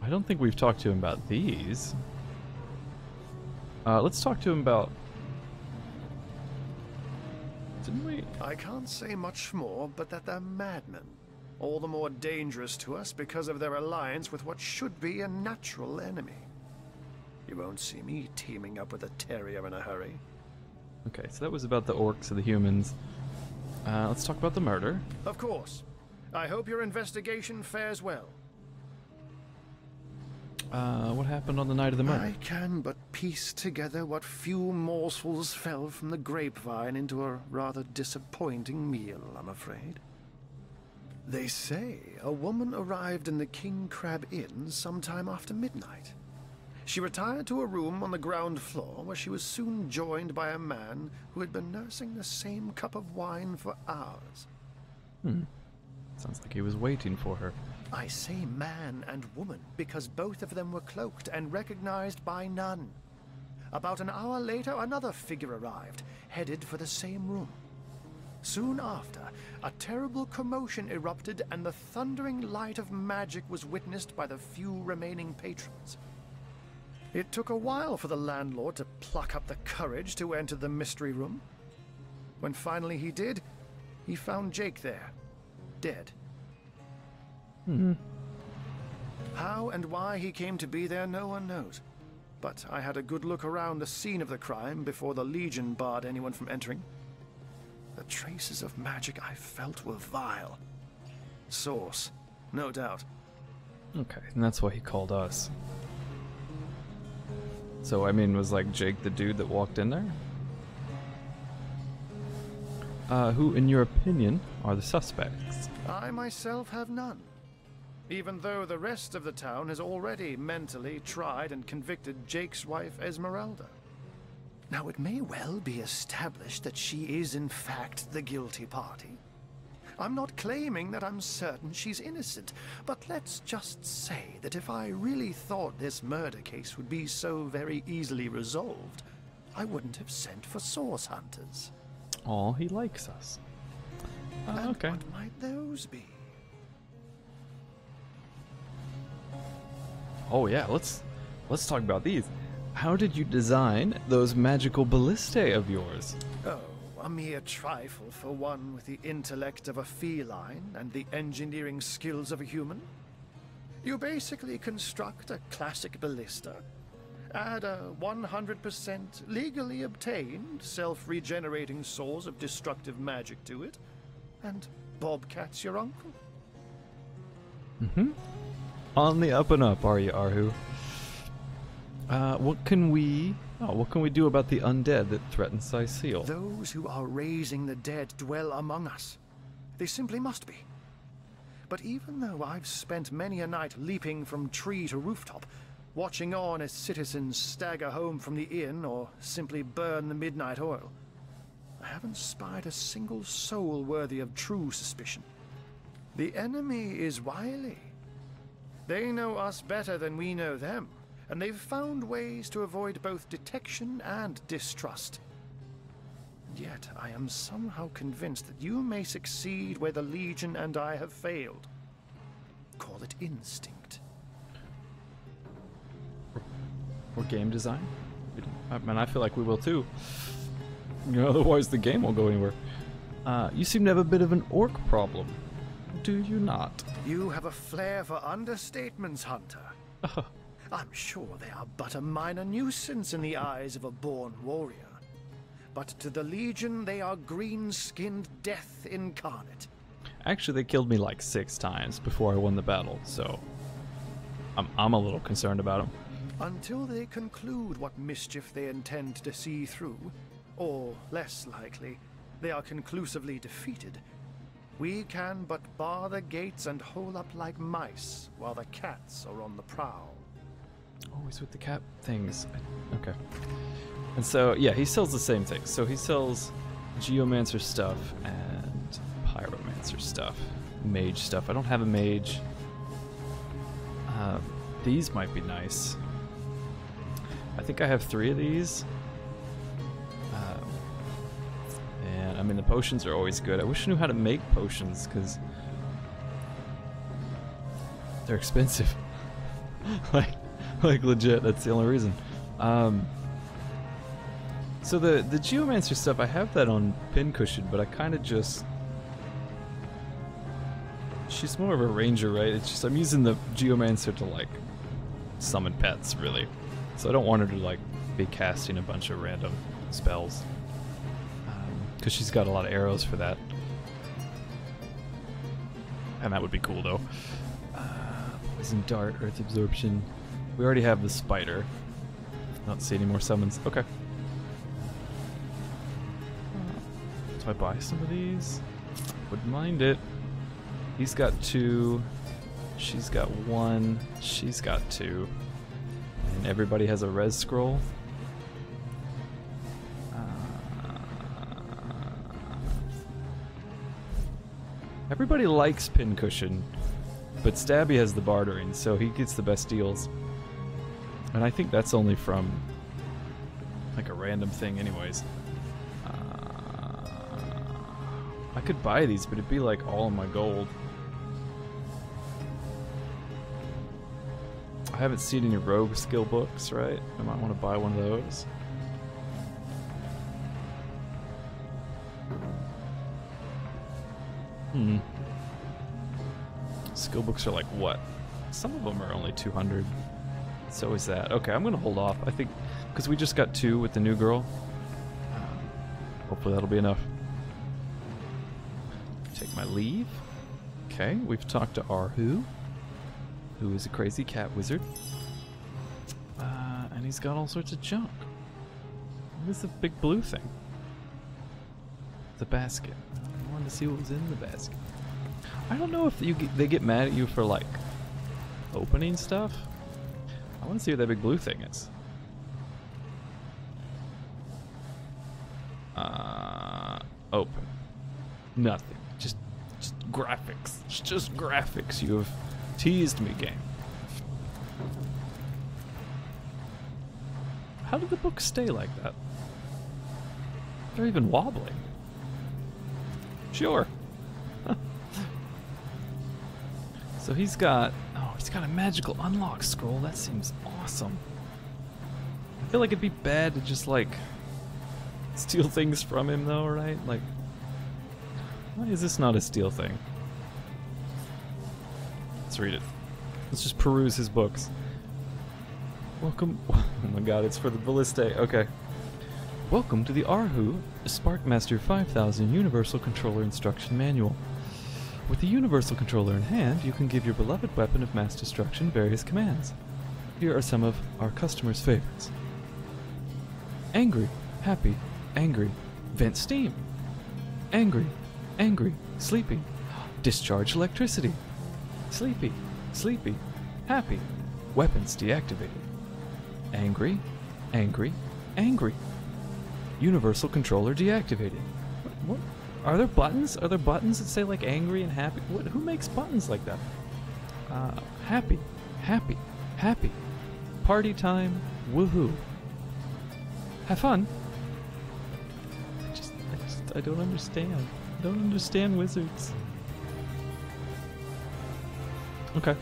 I don't think we've talked to him about these. Let's talk to him about... Didn't we? I can't say much more, but that they're madmen. All the more dangerous to us because of their alliance with what should be a natural enemy. You won't see me teaming up with a terrier in a hurry. Okay, so that was about the orcs and the humans. Let's talk about the murder. Of course. I hope your investigation fares well. What happened on the night of the murder? I can but piece together what few morsels fell from the grapevine into a rather disappointing meal, I'm afraid. They say a woman arrived in the King Crab Inn sometime after midnight. She retired to a room on the ground floor where she was soon joined by a man who had been nursing the same cup of wine for hours. Sounds like he was waiting for her. I say man and woman because both of them were cloaked and recognized by none. About an hour later, another figure arrived, headed for the same room. Soon after, a terrible commotion erupted and the thundering light of magic was witnessed by the few remaining patrons. It took a while for the landlord to pluck up the courage to enter the mystery room. When finally he did, he found Jake there, dead. How and why he came to be there, no one knows. But I had a good look around the scene of the crime before the Legion barred anyone from entering. The traces of magic I felt were vile. Source, no doubt. Okay, and that's why he called us. So, I mean, was like Jake the dude that walked in there? who, in your opinion, are the suspects? I myself have none. Even though the rest of the town has already mentally tried and convicted Jake's wife, Esmeralda. Now, it may well be established that she is, in fact, the guilty party. I'm not claiming that I'm certain she's innocent, but let's just say that if I really thought this murder case would be so very easily resolved, I wouldn't have sent for source hunters. Oh, he likes us. Okay. What might those be? Oh yeah, let's talk about these. How did you design those magical ballistae of yours? Oh, a mere trifle for one with the intellect of a feline and the engineering skills of a human. You basically construct a classic ballista, add a 100% legally obtained self-regenerating source of destructive magic to it, and Bobcat's your uncle. Mm-hmm. On the up and up, are you, Arhu? What can we do about the undead that threaten Cyseal? Those who are raising the dead dwell among us. They simply must be. But even though I've spent many a night leaping from tree to rooftop, watching on as citizens stagger home from the inn or simply burn the midnight oil, I haven't spied a single soul worthy of true suspicion. The enemy is wily. They know us better than we know them, and they've found ways to avoid both detection and distrust. Yet I am somehow convinced that you may succeed where the Legion and I have failed. Call it instinct. Or game design? I mean, I feel like we will too. You know, otherwise the game won't go anywhere. You seem to have a bit of an orc problem. Do you not? You have a flair for understatements, Hunter. I'm sure they are but a minor nuisance in the eyes of a born warrior. But to the Legion, they are green-skinned death incarnate. Actually, they killed me like 6 times before I won the battle, so I'm a little concerned about them. Until they conclude what mischief they intend to see through, or, less likely, they are conclusively defeated, we can but bar the gates and hole up like mice while the cats are on the prowl. Always with the cat things. Okay. And so, yeah, he sells the same thing. So he sells Geomancer stuff and Pyromancer stuff. Mage stuff. I don't have a mage. These might be nice. I think I have 3 of these. And, I mean, the potions are always good. I wish I knew how to make potions, because they're expensive. Like legit, that's the only reason. So the Geomancer stuff, I have that on Pincushion, but I kind of just... She's more of a ranger, right? It's just I'm using the Geomancer to, like, summon pets, really. So I don't want her to, like, be casting a bunch of random spells. Because she's got a lot of arrows for that. And that would be cool, though. Poison Dart, Earth Absorption. We already have the Spider. I don't see any more summons. Okay. Do I buy some of these? Wouldn't mind it. He's got 2. She's got 1. She's got 2. And everybody has a res scroll. Everybody likes Pincushion, but Stabby has the bartering, so he gets the best deals. And I think that's only from, like, a random thing anyways. I could buy these, but it'd be, like, all in my gold. I haven't seen any rogue skill books, right? I might want to buy one of those. Skill books are like what? Some of them are only 200. So is that. Okay, I'm gonna hold off. I think because we just got 2 with the new girl. Hopefully that'll be enough. Take my leave. Okay, we've talked to Arhu, who is a crazy cat wizard. And he's got all sorts of junk. What is the big blue thing? The basket. I wanted to see what was in the basket. I don't know if they get mad at you for like opening stuff. I want to see what that big blue thing is. Open. Nothing. Just graphics. It's just graphics. You have teased me, game. How did the book stay like that? They're even wobbling. Sure. So he's got a magical unlock scroll. That seems awesome. I feel like it'd be bad to just like steal things from him though, right? Like, why is this not a steal thing? Let's read it. Let's just peruse his books. Welcome. Oh my god, it's for the Balliste. Okay. Welcome to the Arhu Sparkmaster 5000 Universal Controller Instruction Manual. With the Universal Controller in hand, you can give your beloved weapon of mass destruction various commands. Here are some of our customers' favorites. Angry, happy, angry, vent steam. Angry, angry, sleepy, discharge electricity. Sleepy, sleepy, happy, weapons deactivated. Angry, angry, angry. Universal controller deactivated. What? Are there buttons? Are there buttons that say like angry and happy? What? Who makes buttons like that? Happy, happy, happy. Party time, woohoo. Have fun. I don't understand. I don't understand wizards. Okay.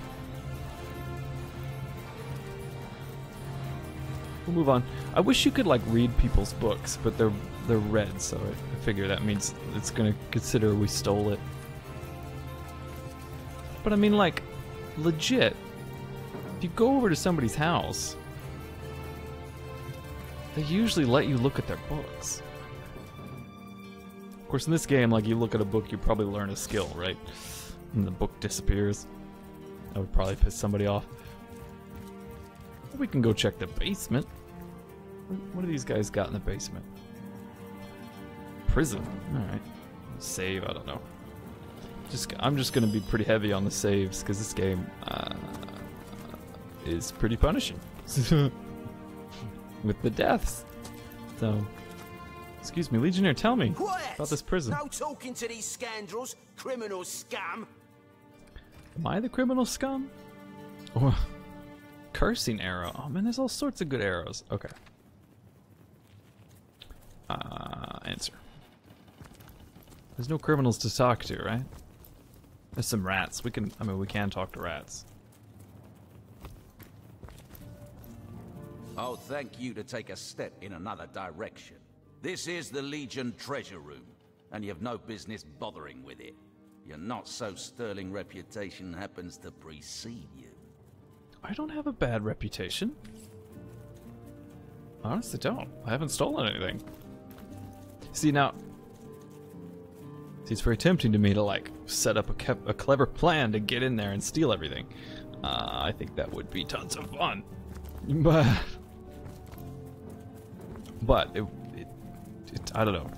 We'll move on. I wish you could like read people's books, but they're red, so I figure that means it's gonna consider we stole it. But I mean, like, legit, if you go over to somebody's house, they usually let you look at their books. Of course, in this game, like, you look at a book, you probably learn a skill, right? And the book disappears. That would probably piss somebody off. We can go check the basement. What do these guys got in the basement? Prison. Alright. Save, I don't know. I'm just gonna be pretty heavy on the saves, because this game is pretty punishing. With the deaths. So, excuse me, Legionnaire, tell me about this prison. No talking to these scoundrels, criminal scum. Am I the criminal scum? Oh, cursing arrow. Oh man, there's all sorts of good arrows. Okay. Answer. There's no criminals to talk to, right? There's some rats. We can talk to rats. I'll thank you to take a step in another direction. This is the Legion treasure room, and you have no business bothering with it. Your not so sterling reputation happens to precede you. I don't have a bad reputation. I honestly don't. I haven't stolen anything. See, now, it's very tempting to me to like set up a clever plan to get in there and steal everything. I think that would be tons of fun, but it I don't know.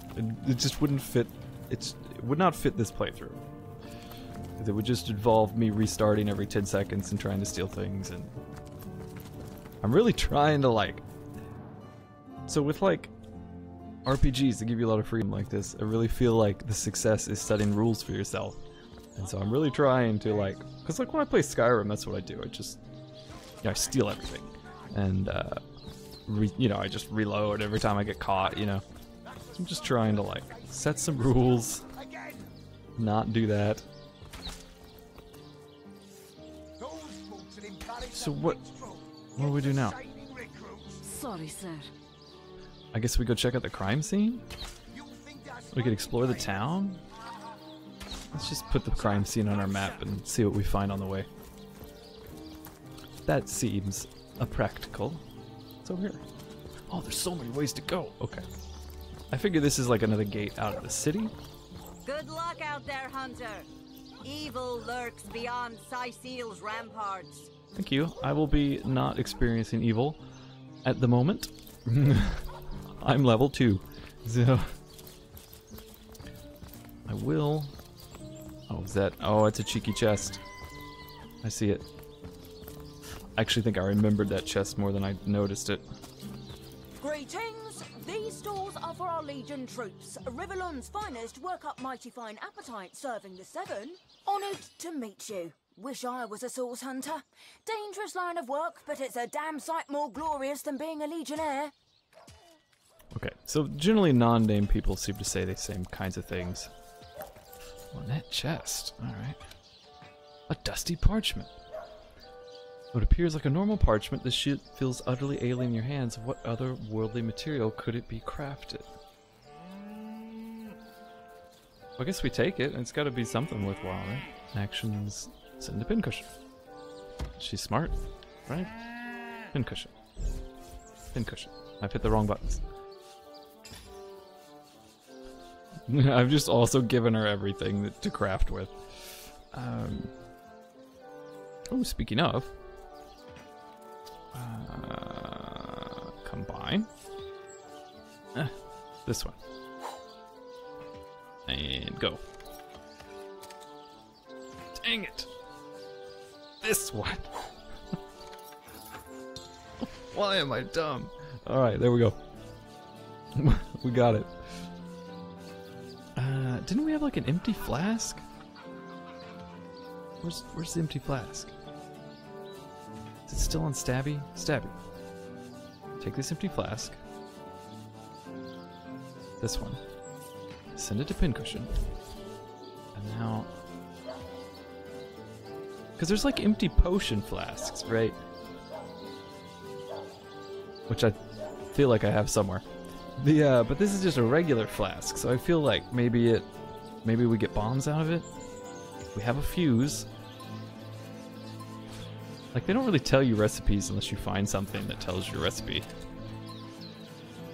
It just wouldn't fit. It would not fit this playthrough. It would just involve me restarting every 10 seconds and trying to steal things, and I'm really trying to like. So with like RPGs that give you a lot of freedom like this, I really feel like the success is setting rules for yourself. And so I'm really trying to like, because like when I play Skyrim, that's what I do. I steal everything, and I just reload every time I get caught. So I'm just trying to like set some rules, not do that. So what do we do now? Sorry, sir. I guess we go check out the crime scene? We could explore the town? Let's just put the crime scene on our map and see what we find on the way. That seems practical. It's over here. Oh, there's so many ways to go. Okay. I figure this is like another gate out of the city. Good luck out there, Hunter. Evil lurks beyond Cyseal's ramparts. Thank you. I will be not experiencing evil at the moment. I'm level 2. So I will. Oh, is that? Oh, it's a cheeky chest. I see it. I actually think I remembered that chest more than I noticed it. Greetings! These stores are for our Legion troops. Rivellon's finest work up mighty fine appetite serving the Seven. Honoured to meet you. Wish I was a source hunter. Dangerous line of work, but it's a damn sight more glorious than being a Legionnaire. Okay, so generally non-named people seem to say the same kinds of things. Oh, that chest. Alright. A dusty parchment. What appears like a normal parchment, this shit feels utterly alien in your hands. What other worldly material could it be crafted? Well, I guess we take it, and it's gotta be something worthwhile, right? Actions, send a pincushion. She's smart, right? Pincushion. Pincushion. I've hit the wrong buttons. I've just also given her everything to craft with. Oh, speaking of... combine. This one. And go. Dang it! This one! Why am I dumb? Alright, there we go. We got it. Didn't we have like an empty flask? Where's the empty flask? Is it still on Stabby? Stabby. Take this empty flask. This one. Send it to Pincushion. And now... Because there's like empty potion flasks, right? Which I feel like I have somewhere. But this is just a regular flask, so I feel like maybe we get bombs out of it. We have a fuse. Like, they don't really tell you recipes unless you find something that tells you a recipe.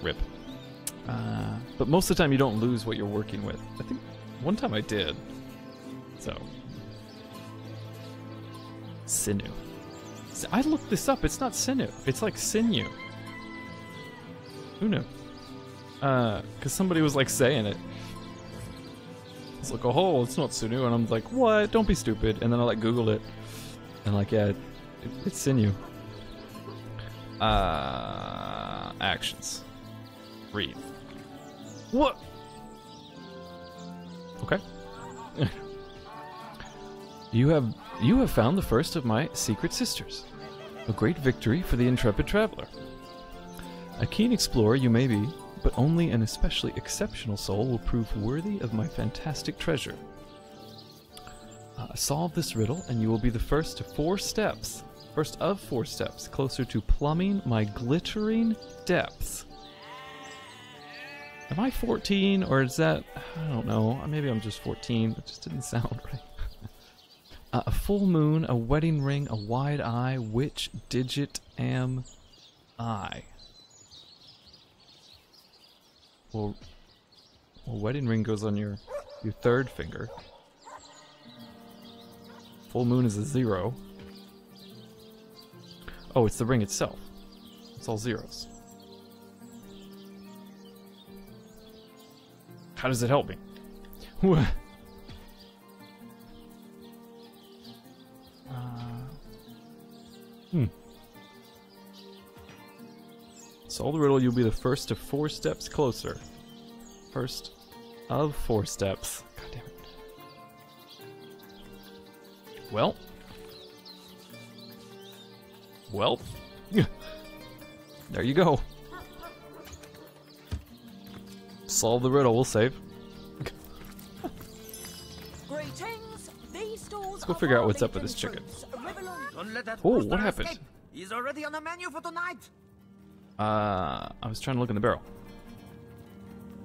Rip. But most of the time you don't lose what you're working with. I think one time I did. So. Sinew. I looked this up. It's not sinew. It's like sinew. Who knew? Because somebody was like saying it. It's like, oh, it's not sinew. And I'm like, what? Don't be stupid. And then I like Googled it. And like, yeah, it's sinew. Actions. Read. What? Okay. You have found the first of my secret sisters. A great victory for the intrepid traveler. A keen explorer you may be, but only an especially exceptional soul will prove worthy of my fantastic treasure. Solve this riddle, and you will be the first of 4 steps closer to plumbing my glittering depths. Am I 14, or is that... I don't know. Maybe I'm just 14. That just didn't sound right. A full moon, a wedding ring, a wide eye. Which digit am I? Well, wedding ring goes on your 3rd finger. Full moon is a 0. Oh, it's the ring itself. It's all zeros. How does it help me? Solve the riddle, you'll be the first of 4 steps closer. First of 4 steps. God damn it. Well. There you go. Solve the riddle, we'll save. Greetings. These stores Let's go figure out what's up with this chicken. Oh, what happened? He's already on the menu for tonight. I was trying to look in the barrel.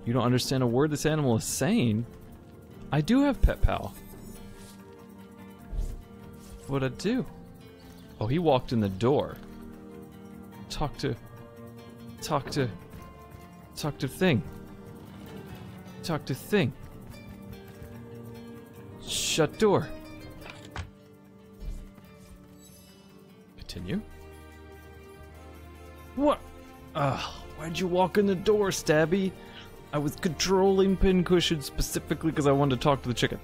You don't understand a word this animal is saying? I do have Pet Pal. What'd I do? Oh, he walked in the door. Talk to thing. Talk to thing. Shut door. Continue. What? Why'd you walk in the door, Stabby? I was controlling pincushion specifically because I wanted to talk to the chicken.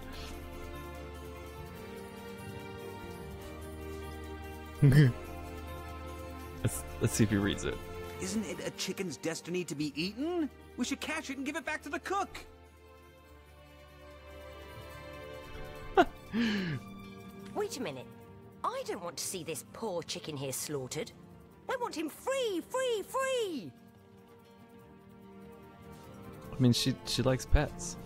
Let's see if he reads it. Isn't it a chicken's destiny to be eaten? We should catch it and give it back to the cook. Wait a minute. I don't want to see this poor chicken here slaughtered. I want him free, free, free! I mean, she likes pets.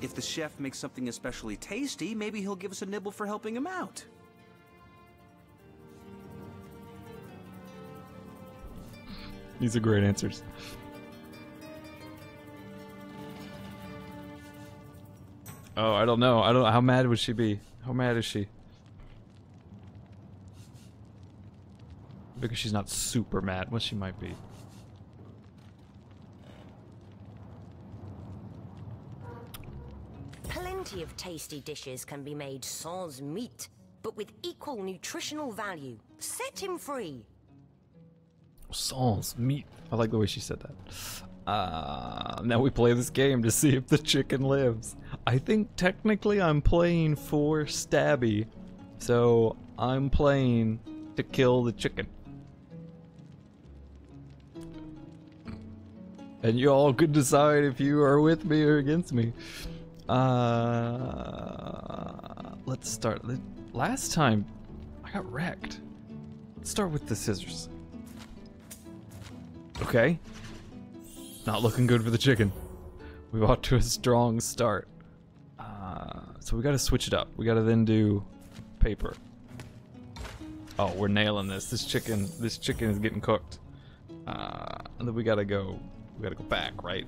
If the chef makes something especially tasty, maybe he'll give us a nibble for helping him out. These are great answers. Oh, I don't know. I don't know. How mad would she be? How mad is she? Because she's not super mad. Well, she might be. Plenty of tasty dishes can be made sans meat, but with equal nutritional value. Set him free. Sans meat. I like the way she said that. Now we play this game to see if the chicken lives. I think technically I'm playing for Stabby, so I'm playing to kill the chicken. And you all could decide if you are with me or against me. Let's start. Last time I got wrecked. Let's start with the scissors. Okay. Not looking good for the chicken. We've off to a strong start. So we gotta switch it up. We gotta then do paper. Oh, we're nailing this. This chicken is getting cooked. And then we gotta go back, right?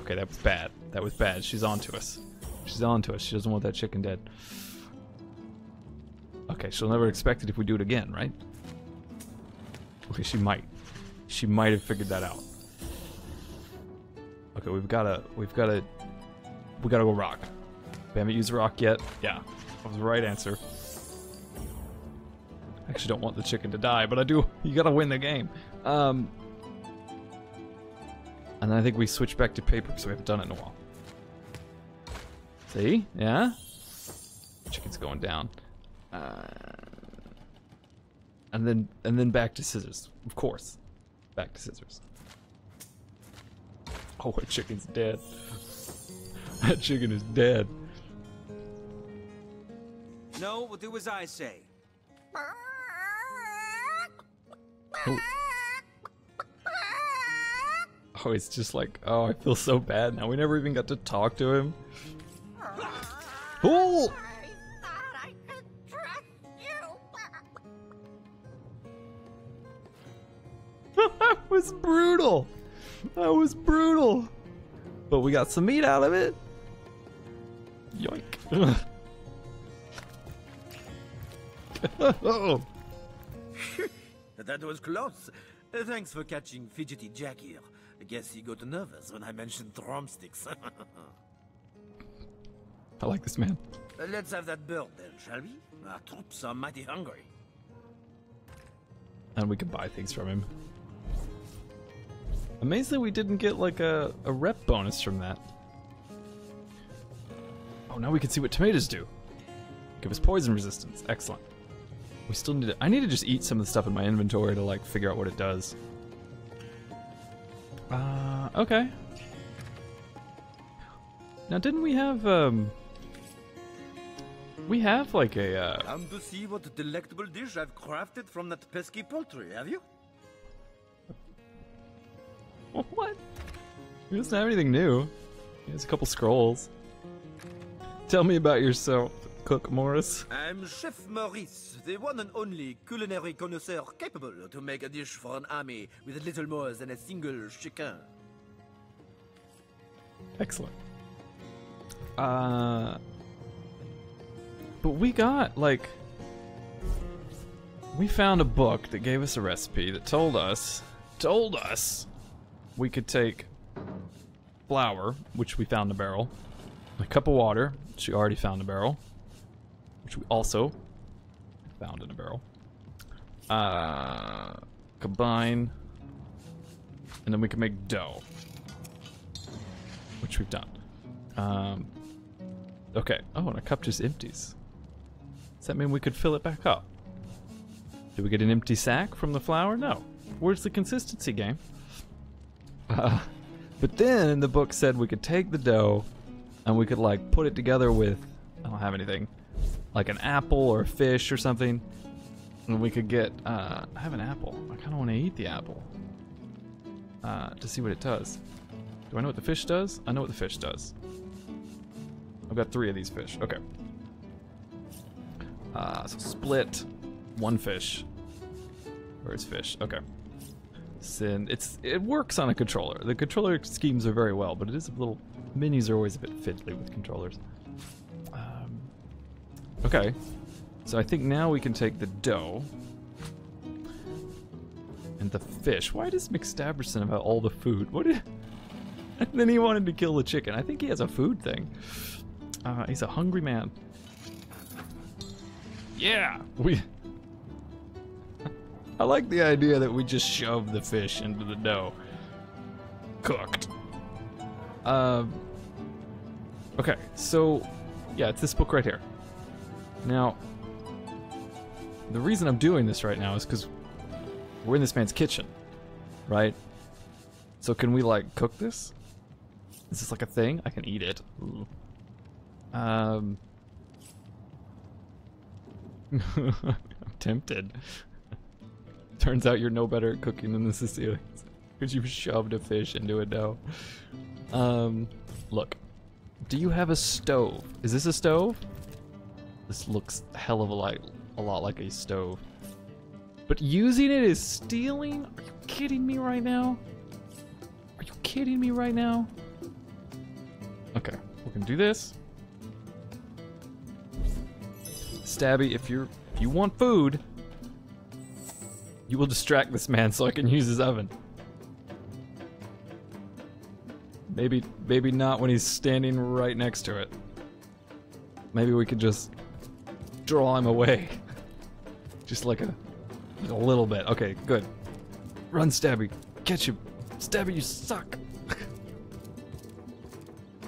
Okay, that was bad. That was bad. She's on to us. She's on to us. She doesn't want that chicken dead. Okay, she'll never expect it if we do it again, right? Okay, she might. She might have figured that out. Okay, we gotta go rock. We haven't used rock yet. Yeah, that was the right answer. I actually don't want the chicken to die, but I do. You gotta win the game. And then I think we switch back to paper because we haven't done it in a while. See? Yeah? Chicken's going down. And then back to scissors. Of course. Back to scissors. Oh, our chicken's dead. That chicken is dead. No, we'll do as I say. Oh. Oh, it's just like, oh, I feel so bad now. We never even got to talk to him. Oh! That was brutal. That was brutal. But we got some meat out of it. Yoink. Oh. That was close. Thanks for catching Fidgety Jack here. I guess he got nervous when I mentioned drumsticks. I like this man. Let's have that bird then, shall we? Our troops are mighty hungry. And we can buy things from him. Amazing we didn't get like a rep bonus from that. Oh, now we can see what tomatoes do. Give us poison resistance. Excellent. We still need to, I need to just eat some of the stuff in my inventory to like figure out what it does. Okay. Now didn't we have like a Come to see what delectable dish I've crafted from that pesky poultry, have you? What? He doesn't have anything new. He has a couple scrolls. Tell me about yourself, Cook Morris. I'm Chef Maurice, the one and only culinary connoisseur capable to make a dish for an army with little more than a single chicken. Excellent. But we got, like... We found a book that gave us a recipe that told us we could take flour, which we found in a barrel, A cup of water, which we already found in a barrel. Which we also found in a barrel. Combine. And then we can make dough. Which we've done. Okay. Oh, and a cup just empties. Does that mean we could fill it back up? Do we get an empty sack from the flour? No. Where's the consistency, game? But then the book said we could take the dough and we could like put it together with, I don't have anything, like an apple or a fish or something. And we could get, I have an apple. I kind of want to eat the apple to see what it does. Do I know what the fish does? I know what the fish does. I've got 3 of these fish. Okay. So split 1 fish. Where's fish? Okay. Send. It works on a controller. The controller schemes are very well, but it is a little. Minis are always a bit fiddly with controllers. Okay. So I think now we can take the dough and the fish. Why does McStabberson have all the food? What did? And then he wanted to kill the chicken. I think he has a food thing. He's a hungry man. Yeah, I like the idea that we just shove the fish into the dough. Cooked. Okay, so yeah, it's this book right here. Now, the reason I'm doing this right now is because we're in this man's kitchen, right? So can we like cook this? Is this like a thing? I can eat it. Ooh. I'm tempted. Turns out you're no better at cooking than the Cysealians because you shoved a fish into a dough. Look, do you have a stove? Is this a stove? This looks a hell of a lot like a stove. But using it is stealing? Are you kidding me right now? Are you kidding me right now? Okay, we can do this. Stabby, if you want food, you will distract this man so I can use his oven. Maybe not when he's standing right next to it. Maybe we could just draw him away. Just like a little bit. Okay, good. Run, Stabby. Catch him. Stabby, you suck.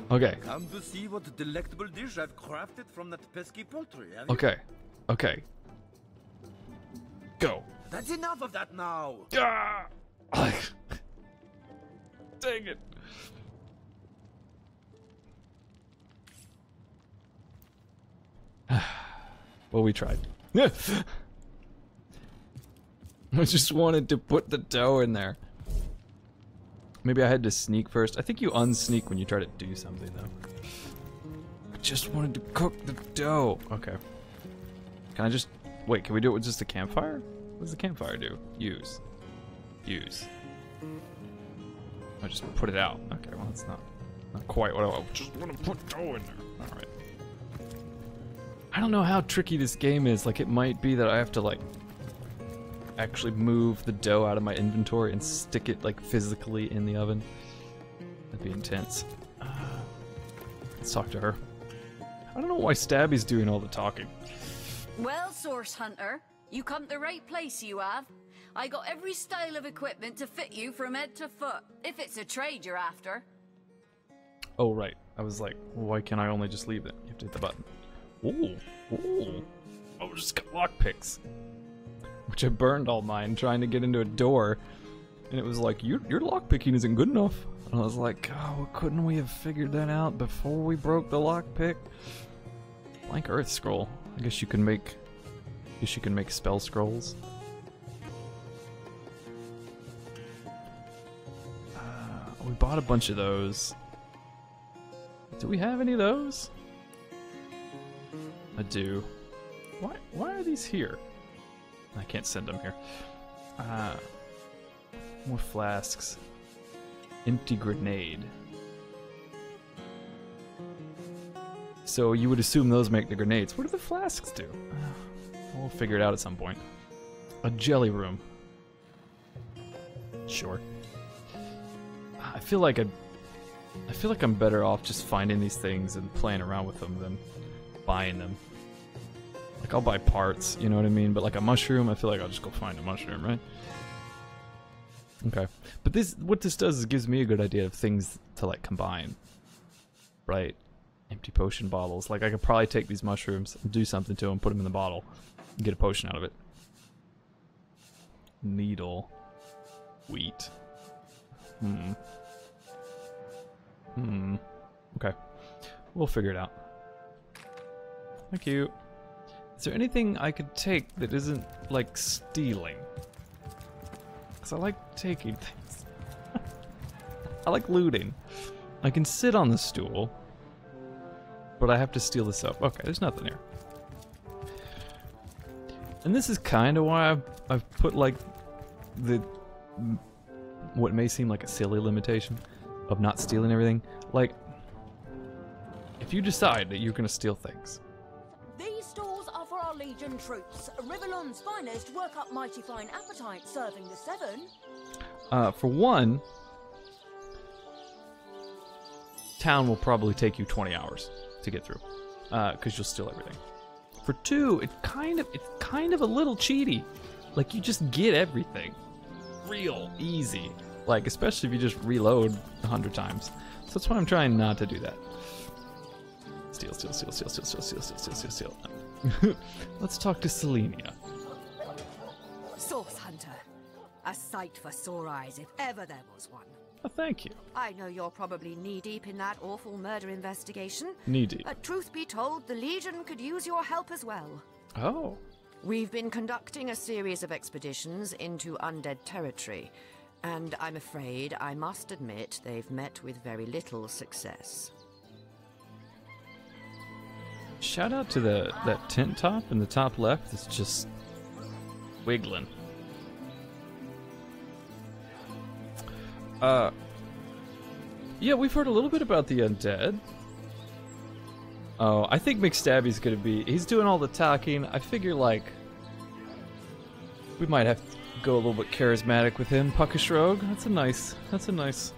Okay. Come to see what delectable dish I've crafted from that pesky poultry, have you? Okay. Okay. Go. That's enough of that now. Ah! Dang it. Well, we tried. I just wanted to put the dough in there. Maybe I had to sneak first. I think you unsneak when you try to do something, though. I just wanted to cook the dough. Okay. Can I just... Wait, can we do it with just a campfire? What does the campfire do? Use. Use. I just put it out. Okay, well, that's not quite what I just want to put dough in there. Alright. I don't know how tricky this game is. Like, it might be that I have to, like, actually move the dough out of my inventory and stick it like physically in the oven. That'd be intense. Let's talk to her. I don't know why Stabby's doing all the talking. Well, Source Hunter, you come to the right place, you have. I got every style of equipment to fit you from head to foot, if it's a trade you're after. Oh, right. I was like, well, why can't I only just leave it? You have to hit the button. Ooh. Ooh. Oh, just got lockpicks. Which I burned all mine trying to get into a door. And it was like, your lockpicking isn't good enough. And I was like, oh, couldn't we have figured that out before we broke the lockpick? Blank Earth Scroll. I guess you can make spell scrolls. We bought a bunch of those. Do we have any of those? I do. Why are these here? I can't send them here. More flasks. Empty grenade. So you would assume those make the grenades. What do the flasks do? We'll figure it out at some point. A jelly room. Sure. I feel like I feel like I'm better off just finding these things and playing around with them than buying them. Like, I'll buy parts, you know what I mean? But like a mushroom, I feel like I'll just go find a mushroom, right? Okay. But what this does is it gives me a good idea of things to like combine. Right? Empty potion bottles. Like, I could probably take these mushrooms and do something to them, put them in the bottle, and get a potion out of it. Needle. Wheat. Okay. We'll figure it out. Thank you. Is there anything I could take that isn't, like, stealing? Because I like taking things. I like looting. I can sit on the stool, but I have to steal this up. Okay, there's nothing here. And this is kind of why I've put, like, what may seem like a silly limitation of not stealing everything. Like, if you decide that you're going to steal things. These stores are for our Legion troops. Rivellon's finest work up mighty fine appetite serving the 7. For one, town will probably take you 20 hours to get through, because you'll steal everything. For 2, it's kind of a little cheaty. Like, you just get everything real easy. Like, especially if you just reload 100 times. So that's why I'm trying not to do that. Steal. Let's talk to Selenia. Source Hunter. A sight for sore eyes if ever there was one. Oh, thank you. I know you're probably knee-deep in that awful murder investigation. Knee-deep. But truth be told, the Legion could use your help as well. Oh. We've been conducting a series of expeditions into Undead territory, and I'm afraid I must admit they've met with very little success. Shout out to that tent top in the top left that's just wiggling. Yeah, we've heard a little bit about the Undead. Oh, I think McStabby's gonna be... He's doing all the talking. I figure, like... We might have to go a little bit charismatic with him. Puckish Rogue. That's a nice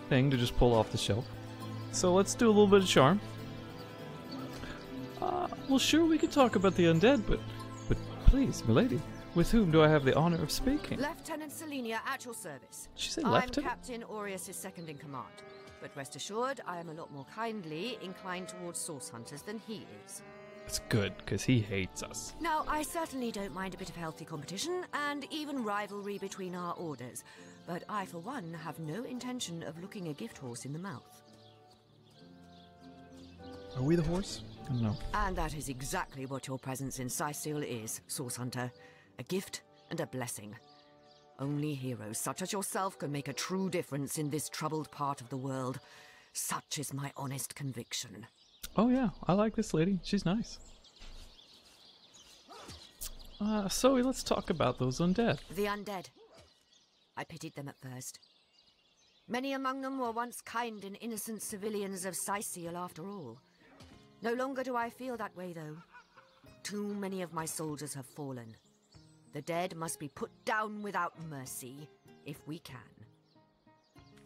thing to just pull off the shelf. So let's do a little bit of charm. Well, sure, we can talk about the Undead, but please, milady, with whom do I have the honor of speaking? Lieutenant Selenia at your service. Did she say Lieutenant? I'm Captain Aureus' second in command. But rest assured, I am a lot more kindly inclined towards source hunters than he is. That's good, because he hates us. Now, I certainly don't mind a bit of healthy competition, and even rivalry between our orders. But I, for one, have no intention of looking a gift horse in the mouth. Are we the horse? I don't know. And that is exactly what your presence in Cyseal is, source hunter. A gift and a blessing. Only heroes such as yourself can make a true difference in this troubled part of the world. Such is my honest conviction. Oh yeah, I like this lady. She's nice. So let's talk about those undead. The undead. I pitied them at first. Many among them were once kind and innocent civilians of Cyseal after all. No longer do I feel that way, though. Too many of my soldiers have fallen. The dead must be put down without mercy, if we can.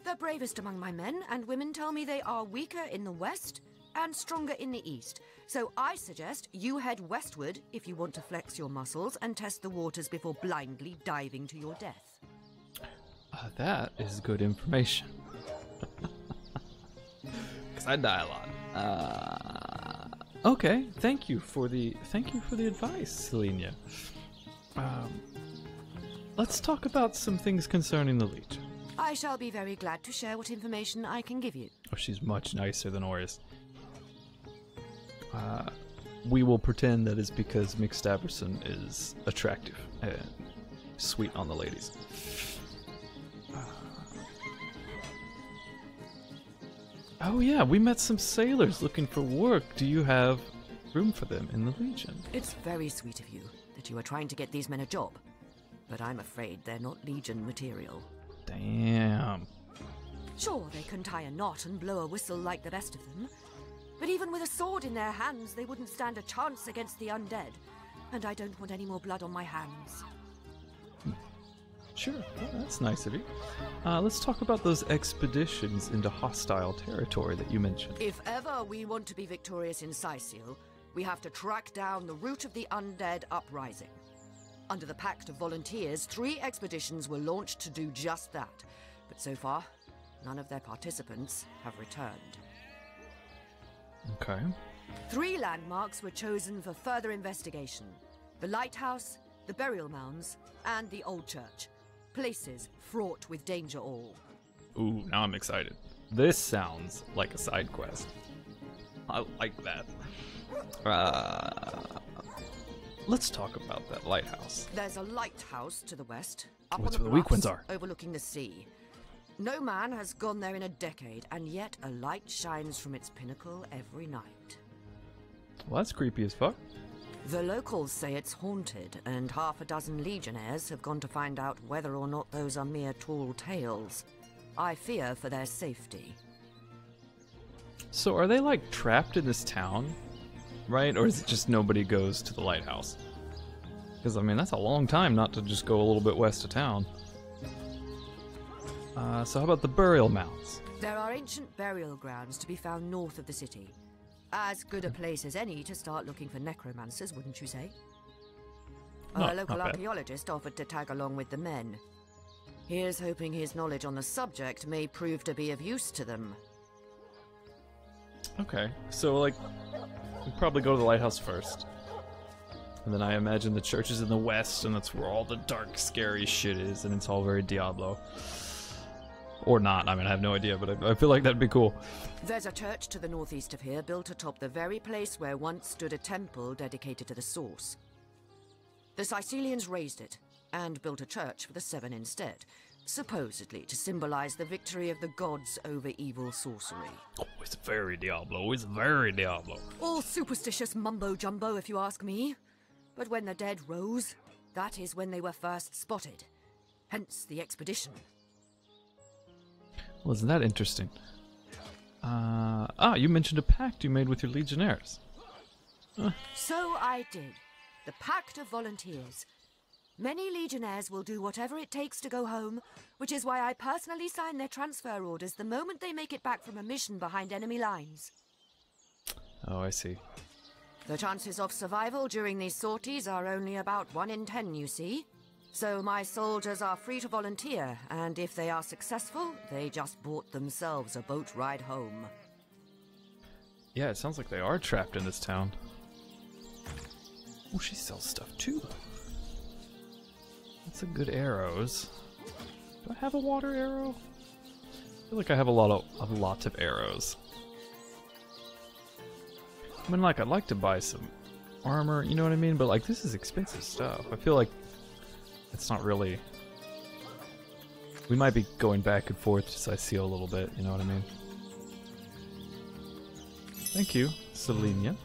The bravest among my men and women tell me they are weaker in the west and stronger in the east. So I suggest you head westward if you want to flex your muscles and test the waters before blindly diving to your death. That is good information. Because I die a lot. Okay, thank you for the advice, Selenia. Let's talk about some things concerning the Legion. I shall be very glad to share what information I can give you. Oh, she's much nicer than Aureus. We will pretend that is because Mick Staverson is attractive and sweet on the ladies. Oh yeah, we met some sailors looking for work. Do you have room for them in the Legion? It's very sweet of you that you are trying to get these men a job, but I'm afraid they're not Legion material. Damn. Sure, they can tie a knot and blow a whistle like the best of them, but even with a sword in their hands, they wouldn't stand a chance against the undead, and I don't want any more blood on my hands. Sure, well, that's nice of you. Let's talk about those expeditions into hostile territory that you mentioned. If ever we want to be victorious in Cyseal, we have to track down the root of the Undead uprising. Under the Pact of Volunteers, 3 expeditions were launched to do just that. But so far, none of their participants have returned. Okay. 3 landmarks were chosen for further investigation. The lighthouse, the burial mounds, and the old church. Places fraught with danger all. Ooh, now I'm excited. This sounds like a side quest. I like that. Let's talk about that lighthouse. There's a lighthouse to the west, up What's on the where the weak ones bluffs, are. overlooking the sea. No man has gone there in a decade, and yet a light shines from its pinnacle every night. Well, that's creepy as fuck. The locals say it's haunted, and half a dozen legionnaires have gone to find out whether or not those are mere tall tales. I fear for their safety. So are they like trapped in this town, right? Or is it just nobody goes to the lighthouse? Because I mean, that's a long time not to just go a little bit west of town. So how about the burial mounds? There are ancient burial grounds to be found north of the city. As good a place as any to start looking for necromancers, wouldn't you say? A local archaeologist offered to tag along with the men. Here's hoping his knowledge on the subject may prove to be of use to them. Okay, so like, we'd probably go to the lighthouse first. And then I imagine the church is in the west, and that's where all the dark, scary shit is, and it's all very Diablo. Or not, I mean, I have no idea, but I feel like that'd be cool. There's a church to the northeast of here, built atop the very place where once stood a temple dedicated to the Source. The Cysealians razed it, and built a church for the Seven instead, supposedly to symbolize the victory of the gods over evil sorcery. Oh, it's very Diablo, it's very Diablo. All superstitious mumbo-jumbo, if you ask me. But when the dead rose, that is when they were first spotted. Hence the expedition. Well, isn't that interesting? You mentioned a pact you made with your legionnaires. So I did. The Pact of Volunteers. Many legionnaires will do whatever it takes to go home, which is why I personally sign their transfer orders the moment they make it back from a mission behind enemy lines. Oh, I see. The chances of survival during these sorties are only about 1 in 10, you see. So my soldiers are free to volunteer, and if they are successful, they just bought themselves a boat ride home. Yeah, it sounds like they are trapped in this town. Oh, she sells stuff too. That's a good arrows. Do I have a water arrow? I feel like I have a lot of arrows. I mean, like, I'd like to buy some armor, you know what I mean? But like, this is expensive stuff. I feel like it's not really... We might be going back and forth to Cyseal a little bit, you know what I mean? Thank you, Selenia.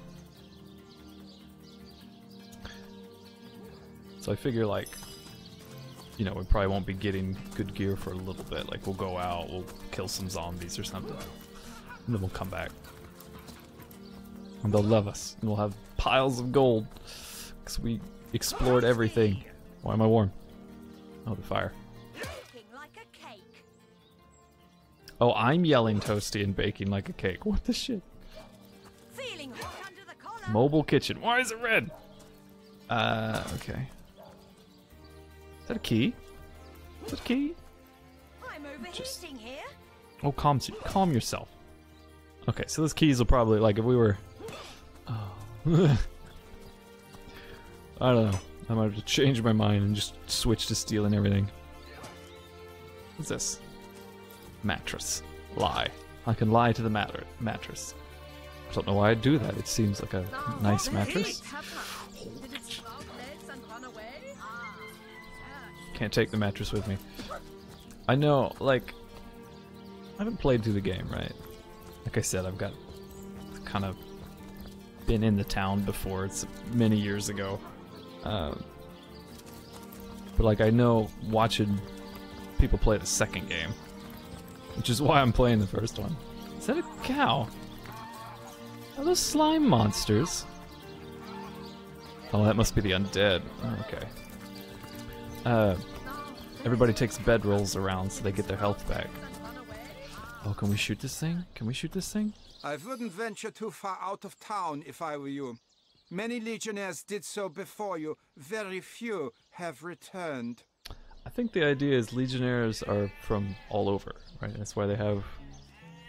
So I figure, like, you know, we probably won't be getting good gear for a little bit. Like, we'll go out, we'll kill some zombies or something, and then we'll come back. And they'll love us, and we'll have piles of gold, because we explored everything. Why am I warm? Oh, the fire. Oh, I'm yelling toasty and baking like a cake. What the shit? Mobile kitchen. Why is it red? Okay. Is that a key? Is that a key? I'm overheating here. Oh, calm yourself. Okay, so those keys will probably, like, if we were... Oh. I don't know. I might have to change my mind and just switch to stealing everything. What's this? Mattress. Lie. I can lie to the mattress. I don't know why I'd do that. It seems like a nice mattress. Can't take the mattress with me. I know, like, I haven't played through the game, right? Like I said, I've got kind of been in the town before. It's many years ago. But like, I know watching people play the second game, which is why I'm playing the first one. Is that a cow? Are those slime monsters? Oh, that must be the undead. Oh, okay. everybody takes bedrolls around so they get their health back. Oh, can we shoot this thing? Can we shoot this thing? I wouldn't venture too far out of town if I were you. Many legionnaires did so before you. Very few have returned. I think the idea is legionnaires are from all over, right? That's why they have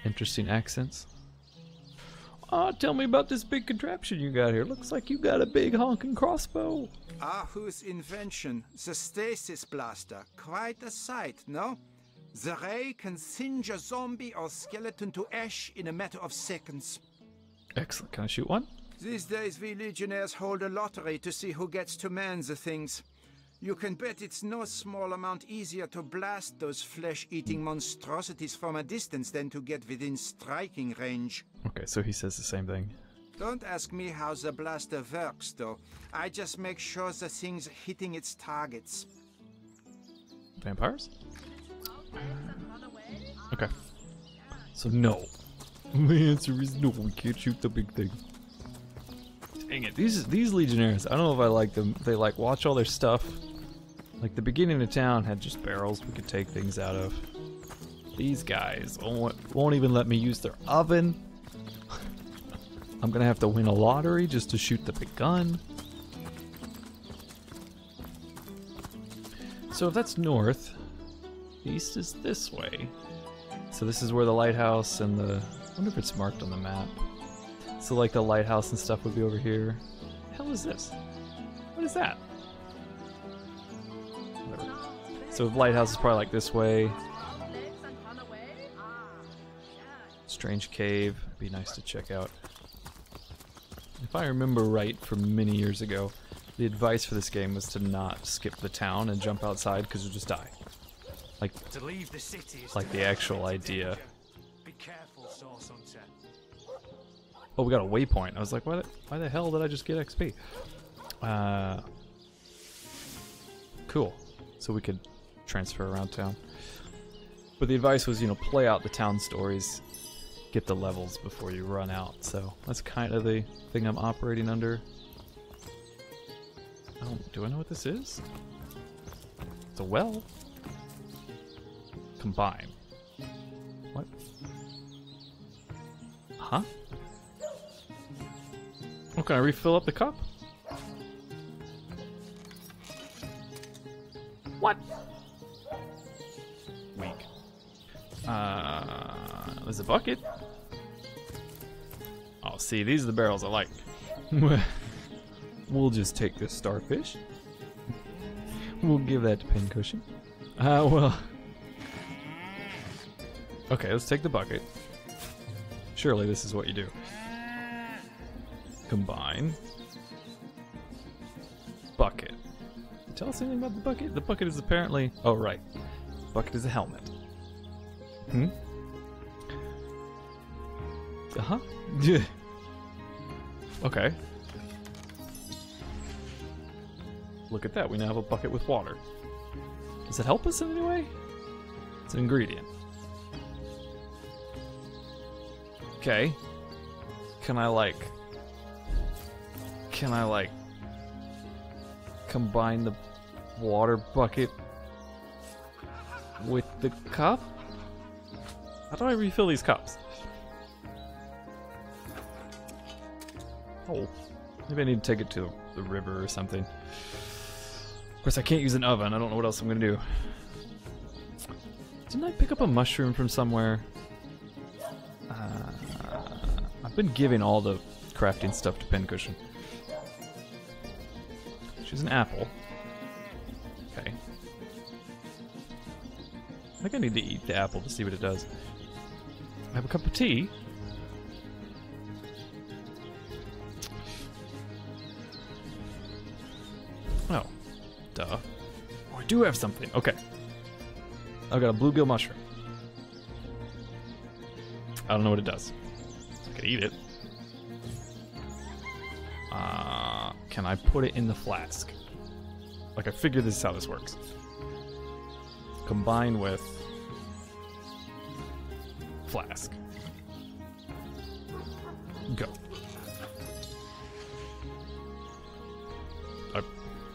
interesting accents. Tell me about this big contraption you got here. Looks like you got a big honking crossbow. Whose invention? The stasis blaster. Quite a sight, no? The ray can singe a zombie or skeleton to ash in a matter of seconds. Excellent. Can I shoot one? These days we legionnaires hold a lottery to see who gets to man the things. You can bet it's no small amount easier to blast those flesh-eating monstrosities from a distance than to get within striking range. Okay, so he says the same thing. Don't ask me how the blaster works, though. I just make sure the thing's hitting its targets. Vampires? Okay. So no. The answer is no, we can't shoot the big thing. Dang it, these legionnaires, I don't know if I like them. They like watch all their stuff. Like the beginning of town had just barrels we could take things out of. These guys won't even let me use their oven. I'm gonna have to win a lottery just to shoot the big gun. So if that's north, east is this way. So this is where the lighthouse and the... I wonder if it's marked on the map. So like the lighthouse and stuff would be over here. The hell is this? What is that? Whatever. So the lighthouse is probably like this way. Strange cave. It'd be nice to check out. If I remember right from many years ago, the advice for this game was to not skip the town and jump outside because you'll just die. Like, to leave the city is like the actual idea. Be careful, Source Hunter. Oh, we got a waypoint. I was like, why the hell did I just get XP? Cool. So we could transfer around town. But the advice was, you know, play out the town stories, get the levels before you run out. So that's kind of the thing I'm operating under. Oh, do I know what this is? It's a well. Combine. What? Huh? Oh, can I refill up the cup? What? Weak. There's a bucket. Oh, see, these are the barrels I like. We'll just take this starfish. We'll give that to Pincushion. Well. Okay, let's take the bucket. Surely this is what you do. Combine. Bucket. Tell us anything about the bucket? The bucket is apparently... Oh, right. Bucket is a helmet. Hmm? Uh-huh. Yeah. Okay. Look at that. We now have a bucket with water. Does it help us in any way? It's an ingredient. Okay. Can I like combine the water bucket with the cup? How do I refill these cups? Oh, maybe I need to take it to the river or something. Of course, I can't use an oven. I don't know what else I'm gonna do. Didn't I pick up a mushroom from somewhere? I've been giving all the crafting stuff to Pincushion. She's an apple. Okay. I think I need to eat the apple to see what it does. I have a cup of tea. Oh. Duh. Oh, I do have something. Okay. I've got a bluegill mushroom. I don't know what it does. I could eat it. Can I put it in the flask? Like, I figured this is how this works. Combine with flask. Go.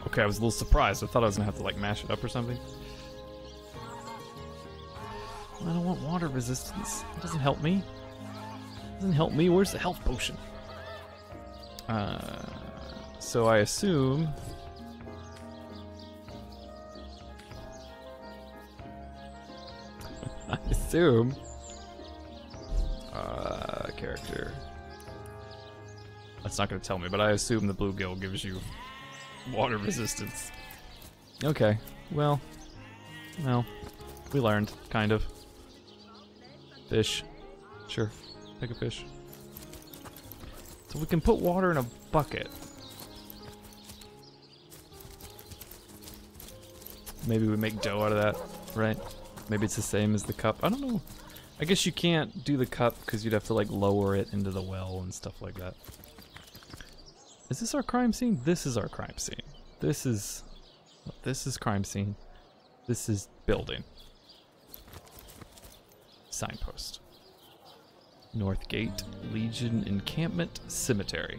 Okay, I was a little surprised. I thought I was gonna have to like mash it up or something. I don't want water resistance. It doesn't help me. It doesn't help me. Where's the health potion? So I assume... character. That's not going to tell me, but I assume the bluegill gives you water resistance. Okay, well, we learned, kind of. Fish. Sure, take a fish. So we can put water in a bucket. Maybe we make dough out of that, right? Maybe it's the same as the cup. I don't know. I guess you can't do the cup because you'd have to like lower it into the well and stuff like that. Is this our crime scene? This is our crime scene. This is crime scene. This is building. Signpost. North Gate, Legion Encampment, Cemetery.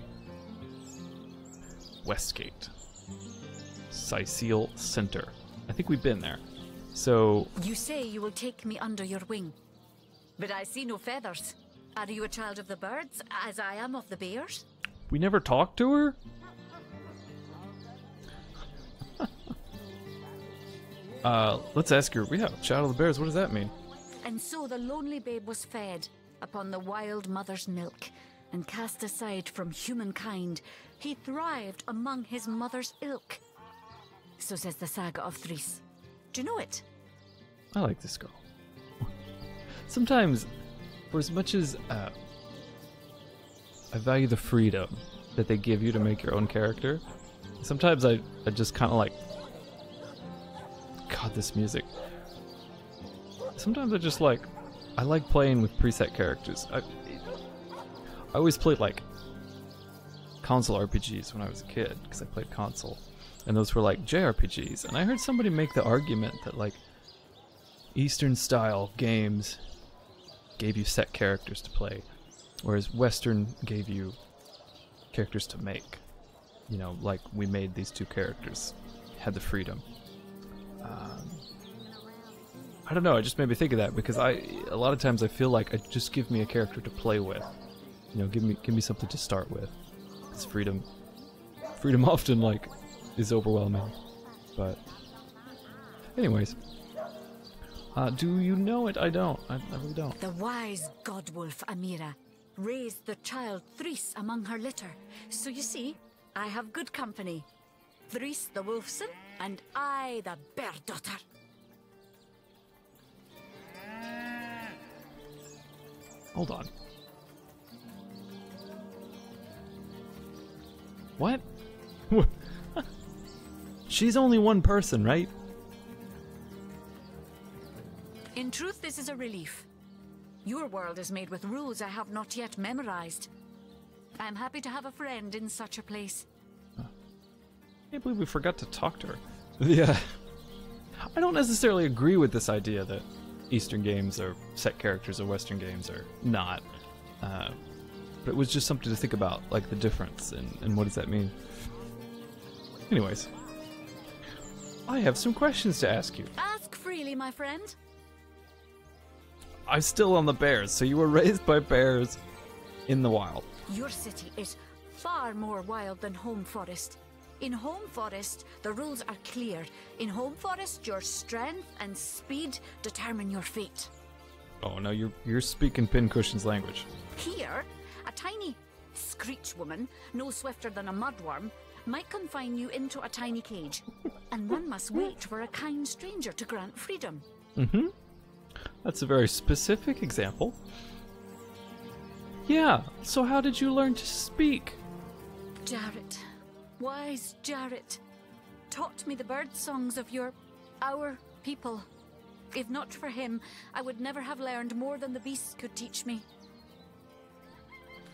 West Gate. Cyseal Center. I think we've been there. So... You say you will take me under your wing. But I see no feathers. Are you a child of the birds, as I am of the bears? We never talked to her? Let's ask her. Yeah, child of the bears, what does that mean? And so the lonely babe was fed upon the wild mother's milk, and cast aside from humankind, he thrived among his mother's ilk. So says the saga of Threes. Do you know it? I like this girl. Sometimes, for as much as I value the freedom that they give you to make your own character, sometimes I just kind of like... God, this music. Sometimes I like playing with preset characters. I always played like console RPGs when I was a kid, because I played console. And those were like JRPGs. And I heard somebody make the argument that like Eastern style games gave you set characters to play, whereas Western gave you characters to make. You know, like we made these two characters, had the freedom. I don't know, it just made me think of that, because a lot of times I feel like just give me a character to play with. You know, give me something to start with. Because freedom often like is overwhelming. But anyways. Do you know it? I don't. I really don't. The wise godwolf Amira raised the child Threes among her litter. So you see, I have good company. Threes the wolfson, and I the bear daughter. Hold on. What? She's only one person, right? In truth, this is a relief. Your world is made with rules I have not yet memorized. I am happy to have a friend in such a place. I can't believe we forgot to talk to her. Yeah. I don't necessarily agree with this idea that Eastern games are set characters or Western games are not. But it was just something to think about, like the difference and what does that mean. Anyways. I have some questions to ask you. Ask freely, my friend. I'm still on the bears, so you were raised by bears in the wild. Your city is far more wild than Home Forest. In Home Forest, the rules are clear. In Home Forest, your strength and speed determine your fate. Oh no, you're speaking Pincushion's language. Here, a tiny screech woman, no swifter than a mudworm, might confine you into a tiny cage, and one must wait for a kind stranger to grant freedom. Mm-hmm. That's a very specific example. Yeah, so how did you learn to speak? Jarrett, wise Jarrett, taught me the bird songs of our people. If not for him, I would never have learned more than the beasts could teach me.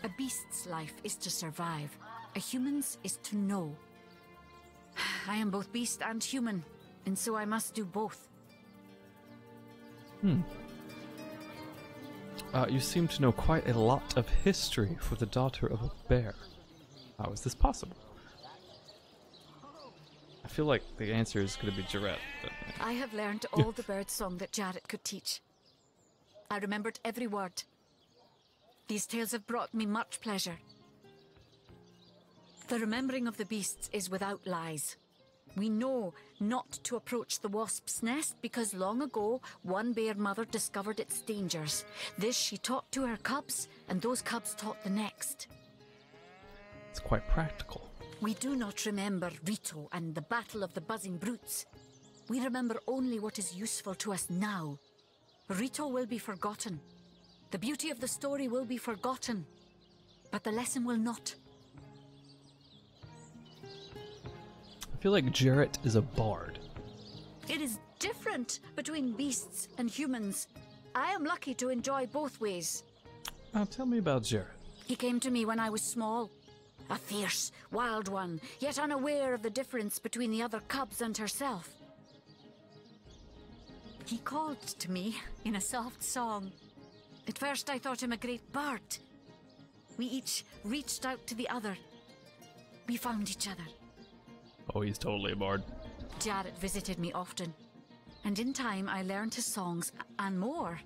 A beast's life is to survive. A human's is to know. I am both beast and human, and so I must do both. You seem to know quite a lot of history for the daughter of a bear. How is this possible? I feel like the answer is going to be Jarrett. But... I have learned all the bird song that Jarrett could teach. I remembered every word. These tales have brought me much pleasure. The remembering of the beasts is without lies. We know not to approach the wasp's nest because long ago one bear mother discovered its dangers. This she taught to her cubs, and those cubs taught the next. It's quite practical. We do not remember Rito and the battle of the buzzing brutes. We remember only what is useful to us now. Rito will be forgotten. The beauty of the story will be forgotten, but the lesson will not. I feel like Jarrett is a bard. It is different between beasts and humans. I am lucky to enjoy both ways. Now tell me about Jarrett. He came to me when I was small. A fierce, wild one, yet unaware of the difference between the other cubs and herself. He called to me in a soft song. At first I thought him a great bird. We each reached out to the other. We found each other. Oh, he's totally a bard. Jarrett visited me often, and in time I learned his songs and more.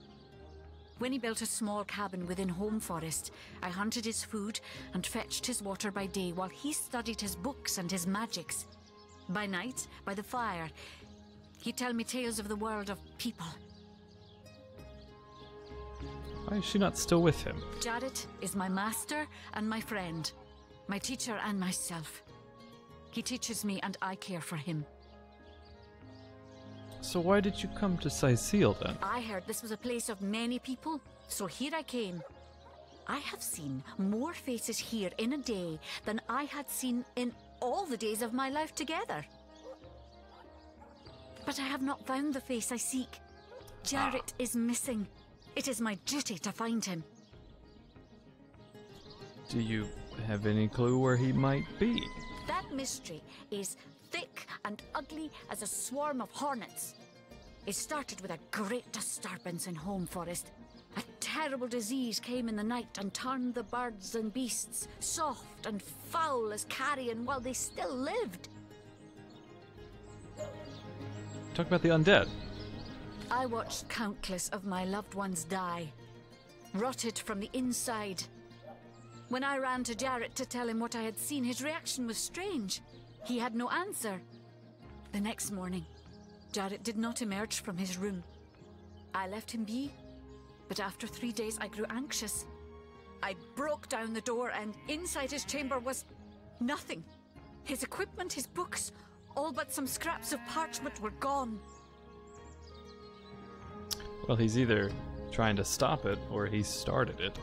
When he built a small cabin within Home Forest, I hunted his food and fetched his water by day while he studied his books and his magics. By night, by the fire, he'd tell me tales of the world of people. Why is she not still with him? Jarrett is my master and my friend, my teacher and myself. He teaches me and I care for him. So why did you come to Cyseal then? I heard this was a place of many people, so here I came. I have seen more faces here in a day than I had seen in all the days of my life together. But I have not found the face I seek. Jarrett is missing. It is my duty to find him. Do you have any clue where he might be? That mystery is thick and ugly as a swarm of hornets. It started with a great disturbance in Home Forest. A terrible disease came in the night and turned the birds and beasts soft and foul as carrion while they still lived. Talk about the undead. I watched countless of my loved ones die, rotted from the inside. When I ran to Jarrett to tell him what I had seen, his reaction was strange. He had no answer. The next morning, Jarrett did not emerge from his room. I left him be, but after 3 days I grew anxious. I broke down the door and inside his chamber was nothing. His equipment, his books, all but some scraps of parchment were gone. Well, he's either trying to stop it or he started it.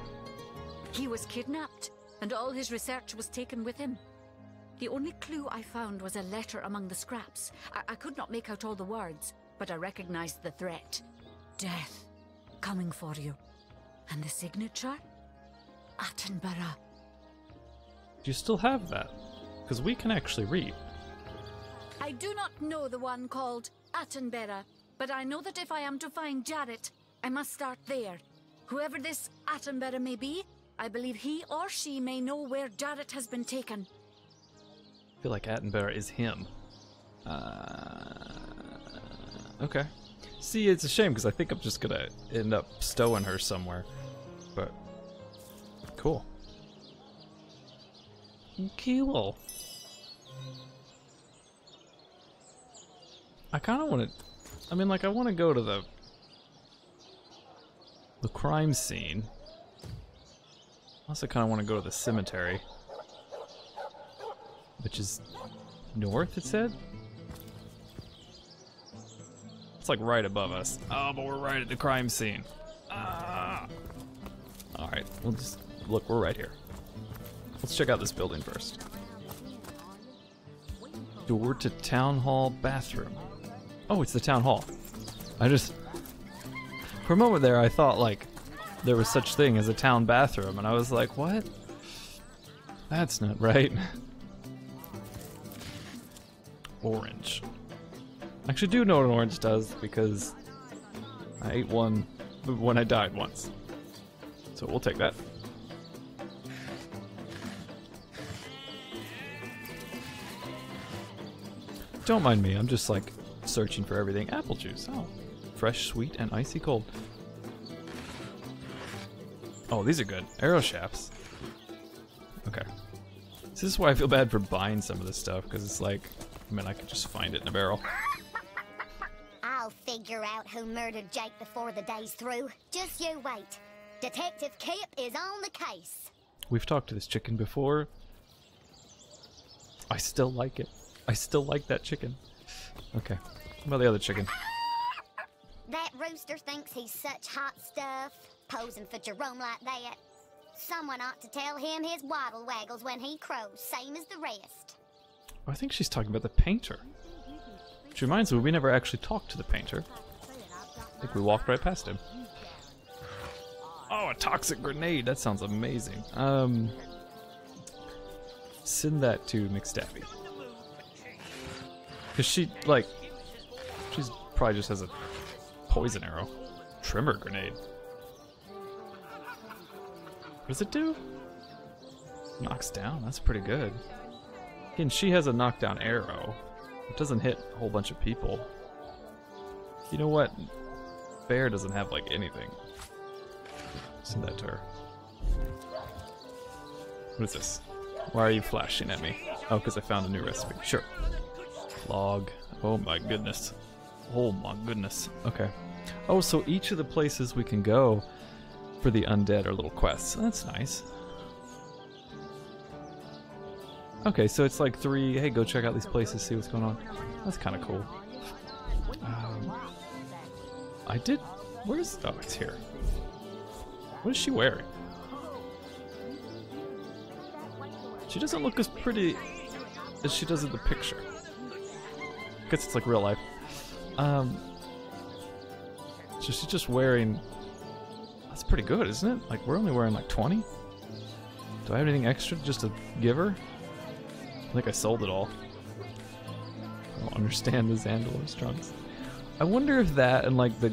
He was kidnapped, and all his research was taken with him. The only clue I found was a letter among the scraps. I could not make out all the words, but I recognized the threat. Death, coming for you. And the signature? Attenborough. Do you still have that? Because we can actually read. I do not know the one called Attenborough, but I know that if I am to find Jarrett, I must start there. Whoever this Attenborough may be, I believe he or she may know where Jarrett has been taken. I feel like Attenborough is him. Okay. See, it's a shame because I think I'm just gonna end up stowing her somewhere. But cool. Cool. I kind of want to. I mean, like, I want to go to the crime scene. I also kind of want to go to the cemetery, which is north, it said? It's like right above us. Oh, but we're right at the crime scene. Ah. Alright, we'll just, look, we're right here. Let's check out this building first. Door to Town Hall bathroom. Oh, it's the Town Hall. For a moment there, I thought, like, there was such thing as a town bathroom, and I was like, what? That's not right. Orange. I actually do know what an orange does, because I ate one when I died once. So we'll take that. Don't mind me, I'm just like searching for everything. Apple juice, oh. Fresh, sweet, and icy cold. Oh, these are good. Arrow shafts. Okay. This is why I feel bad for buying some of this stuff, because it's like, I mean, I could just find it in a barrel. I'll figure out who murdered Jake before the day's through. Just you wait. Detective Kip is on the case. We've talked to this chicken before. I still like it. I still like that chicken. Okay. What about the other chicken? That rooster thinks he's such hot stuff, posing for Jerome like that. Someone ought to tell him his waddle waggles when he crows, same as the rest. Oh, I think she's talking about the painter. Which reminds me, we never actually talked to the painter. I think we walked right past him. Oh, a toxic grenade! That sounds amazing. Send that to McStaffy. Because she's probably just has a poison arrow. Trimmer grenade. What does it do? Knocks down. That's pretty good. Again, she has a knockdown arrow. It doesn't hit a whole bunch of people. You know what? Bear doesn't have like anything. Send that to her. What is this? Why are you flashing at me? Oh, because I found a new recipe. Sure. Log. Oh my goodness. Oh my goodness. Okay. Oh, so each of the places we can go for the undead are little quests. That's nice. Okay, so it's like 3, hey, go check out these places, see what's going on. That's kind of cool. I did... Where's... Oh, it's here. What is she wearing? She doesn't look as pretty as she does in the picture. I guess it's like real life. So she's just wearing... That's pretty good, isn't it? Like, we're only wearing like 20? Do I have anything extra just to give her? I think I sold it all. I don't understand the Zandalos trunks. I wonder if that and like the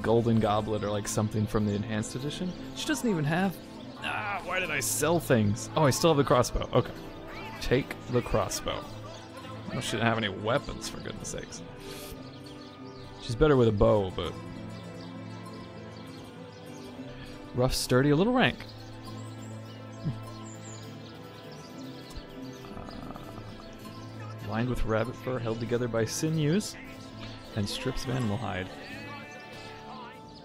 golden goblet are like something from the enhanced edition. She doesn't even have... Ah, why did I sell things? Oh, I still have the crossbow. Okay. Take the crossbow. Oh, she didn't have any weapons, for goodness sakes. She's better with a bow, but... Rough, sturdy, a little rank. Lined with rabbit fur, held together by sinews and strips of animal hide.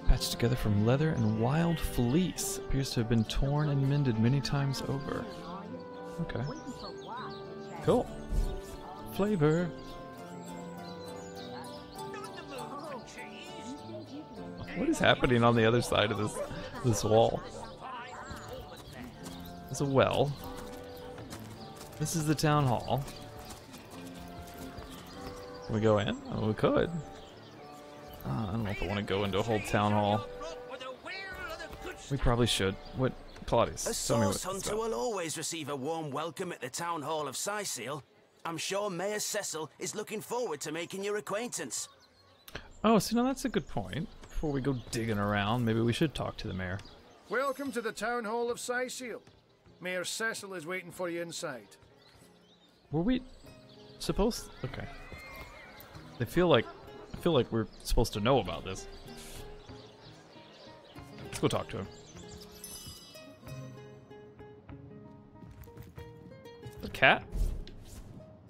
Patched together from leather and wild fleece. Appears to have been torn and mended many times over. Okay. Cool. Flavor. What is happening on the other side of this wall? There's a well. This is the town hall. Can we go in? Oh, we could. I don't know if I want to go into a whole town hall. We probably should. What, Claudius? A source hunter will always receive a warm welcome at the town hall of Cyseal. I'm sure Mayor Cecil is looking forward to making your acquaintance. Oh, so no, that's a good point. Before we go digging around, maybe we should talk to the mayor. Welcome to the town hall of Cyseal. Mayor Cecil is waiting for you inside. Were we supposed? Okay. I feel like we're supposed to know about this. Let's go talk to him. The cat?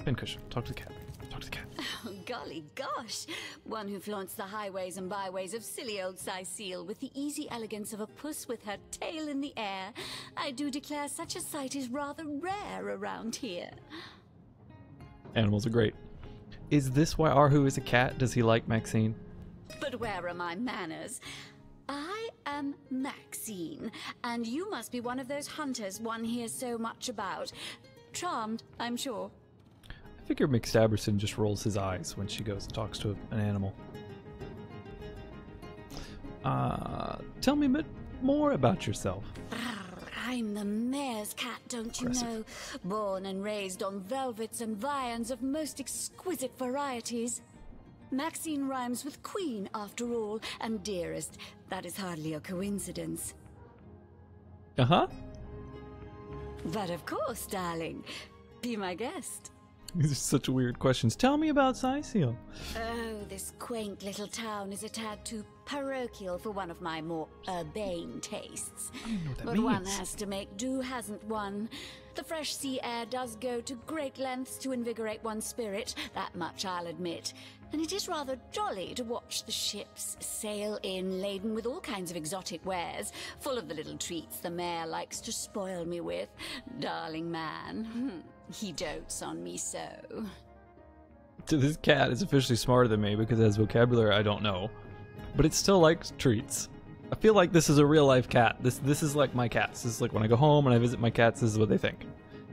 Pincushion. Talk to the cat. Talk to the cat. Oh, golly gosh. One who flaunts the highways and byways of silly old Cyseal with the easy elegance of a puss with her tail in the air. I do declare such a sight is rather rare around here. Animals are great. Is this why Arhu is a cat? Does he like Maxine? But where are my manners? I am Maxine, and you must be one of those hunters one hears so much about. Charmed, I'm sure. I figure McStabberson just rolls his eyes when she goes and talks to an animal. Tell me a bit more about yourself. I'm the mayor's cat, don't you know? Born and raised on velvets and viands of most exquisite varieties. Maxine rhymes with queen, after all, and dearest. That is hardly a coincidence. Uh-huh. But of course, darling. Be my guest. These are such weird questions. Tell me about Cyseal. Oh, this quaint little town is a tad too parochial for one of my more urbane tastes. I don't even know what that But means. one has to make do, hasn't one? The fresh sea air does go to great lengths to invigorate one's spirit, that much I'll admit. And it is rather jolly to watch the ships sail in laden with all kinds of exotic wares, full of the little treats the mayor likes to spoil me with. Darling man, he dotes on me so. This cat is officially smarter than me because it has vocabulary I don't know. But it still likes treats. I feel like this is a real life cat. This is like my cats. This is like when I go home and I visit my cats, this is what they think.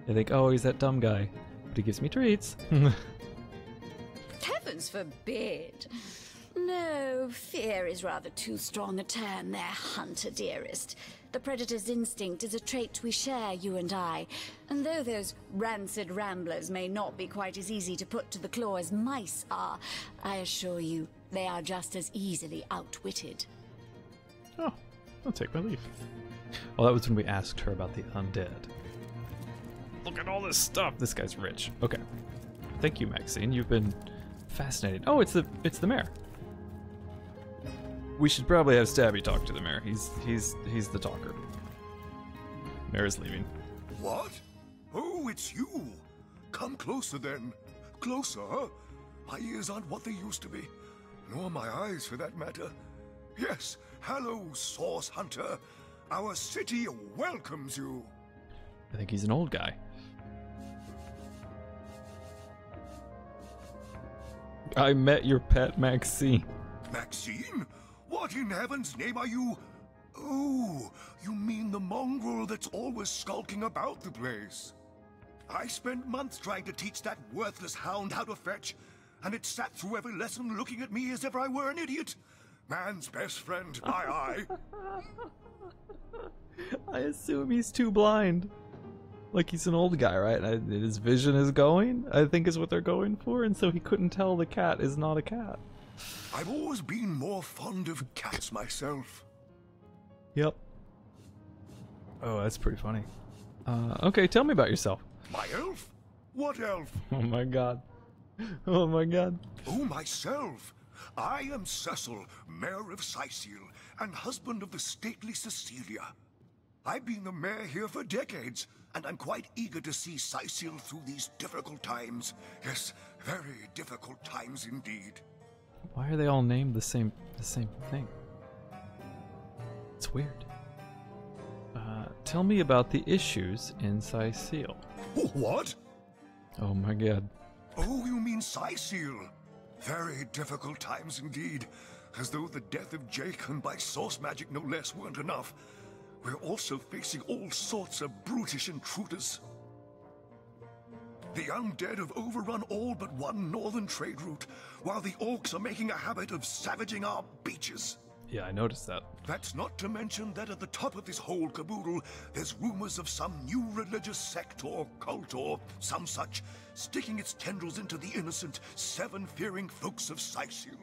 They think, oh, he's that dumb guy. But he gives me treats. Heavens forbid. No, fear is rather too strong a term there, Hunter dearest. The predator's instinct is a trait we share, you and I. And though those rancid ramblers may not be quite as easy to put to the claw as mice are, I assure you, they are just as easily outwitted. Oh, I'll take my leave. Well, that was when we asked her about the undead. Look at all this stuff. This guy's rich. Okay. Thank you, Maxine. You've been fascinated. Oh, it's the mayor. We should probably have Stabby talk to the mayor. He's the talker. Mayor's leaving. What? Oh, it's you. Come closer then. Closer, huh? My ears aren't what they used to be. Nor my eyes, for that matter. Yes, hello, Source Hunter. Our city welcomes you. I think he's an old guy. I met your pet, Maxine. Maxine? What in heaven's name are you? Oh, you mean the mongrel that's always skulking about the place. I spent months trying to teach that worthless hound how to fetch, and it sat through every lesson looking at me as if I were an idiot. Man's best friend, my eye. I assume he's too blind. Like he's an old guy, right? His vision is going, I think is what they're going for, and so he couldn't tell the cat is not a cat. I've always been more fond of cats myself. Yep. Oh, that's pretty funny. Okay, tell me about yourself. My elf? What elf? Oh my god. Oh my god. Oh, myself. I am Cecil, Mayor of Cyseal, and husband of the stately Cecilia. I've been the mayor here for decades, and I'm quite eager to see Cyseal through these difficult times. Yes, very difficult times indeed. Why are they all named the same thing? It's weird. Tell me about the issues in Cyseal. What? Oh my god. Oh, you mean Cyseal? Very difficult times indeed. As though the death of Jake, and by source magic no less, weren't enough. We're also facing all sorts of brutish intruders. The undead have overrun all but one northern trade route, while the orcs are making a habit of savaging our beaches. Yeah, I noticed that. That's not to mention that at the top of this whole caboodle, there's rumors of some new religious sect or cult or some such, sticking its tendrils into the innocent, seven-fearing folks of Cyseal.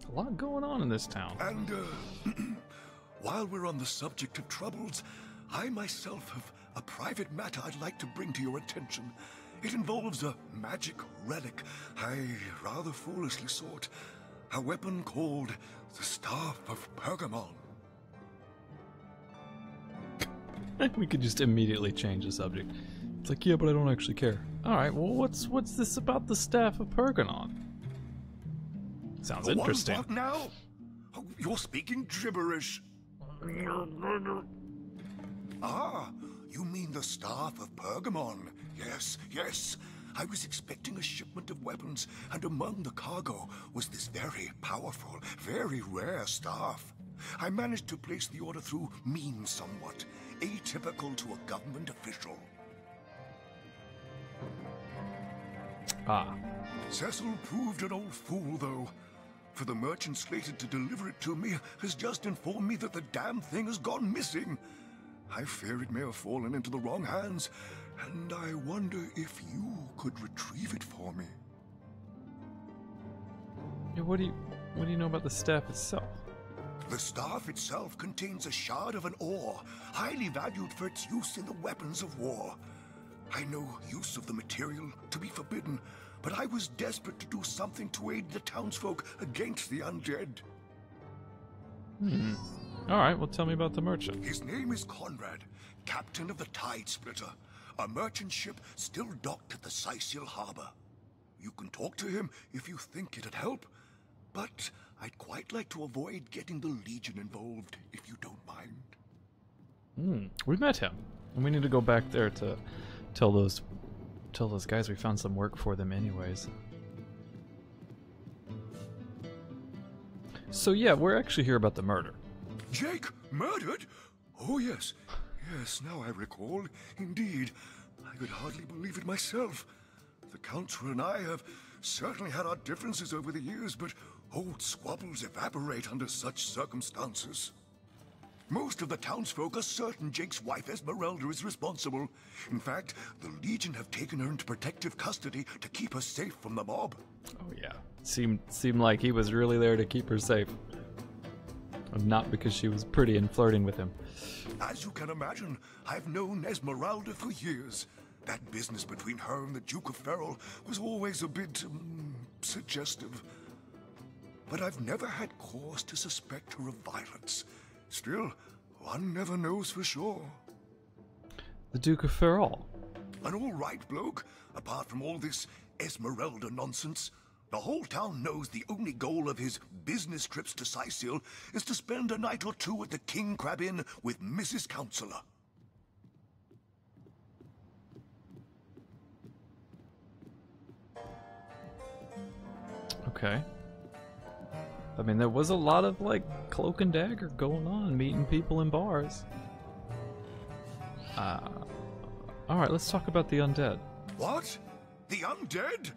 A lot going on in this town. And, while we're on the subject of troubles, I myself have a private matter I'd like to bring to your attention. It involves a magic relic I rather foolishly sought. A weapon called the Staff of Pergamon. We could just immediately change the subject. It's like, yeah, but I don't actually care. Alright, well, what's this about the Staff of Pergamon? Sounds interesting. What now? Oh, you're speaking gibberish. Ah, you mean the Staff of Pergamon? Yes, yes. I was expecting a shipment of weapons, and among the cargo was this very powerful, very rare staff. I managed to place the order through means somewhat, atypical to a government official. Ah. Cecil proved an old fool, though. For the merchant slated to deliver it to me has just informed me that the damn thing has gone missing. I fear it may have fallen into the wrong hands, and I wonder if you could retrieve it for me. Yeah, what do you know about the staff itself? The staff itself contains a shard of an ore, highly valued for its use in the weapons of war. I know use of the material to be forbidden, but I was desperate to do something to aid the townsfolk against the undead. Alright, well tell me about the merchant. His name is Conrad, captain of the Tide Splitter, a merchant ship still docked at the Cyseal harbor. You can talk to him if you think it'd help, but I'd quite like to avoid getting the Legion involved, if you don't mind. We met him, and we need to go back there to tell those guys we found some work for them anyways. So yeah, we're actually here about the murder. Jake, murdered? Oh yes, yes, now I recall. Indeed, I could hardly believe it myself. The Council and I have certainly had our differences over the years, but old squabbles evaporate under such circumstances. Most of the townsfolk are certain Jake's wife Esmeralda is responsible. In fact, the Legion have taken her into protective custody to keep her safe from the mob. Oh yeah, seemed like he was really there to keep her safe. And not because she was pretty and flirting with him. As you can imagine, I've known Esmeralda for years. That business between her and the Duke of Ferrol was always a bit suggestive. But I've never had cause to suspect her of violence. Still, one never knows for sure. The Duke of Ferrol? An all-right bloke, apart from all this Esmeralda nonsense. The whole town knows the only goal of his business trips to Cyseal is to spend a night or two at the King Crab Inn with Mrs. Counselor. Okay. I mean, there was a lot of, like, cloak and dagger going on, meeting people in bars. Alright, let's talk about the undead. What? The undead?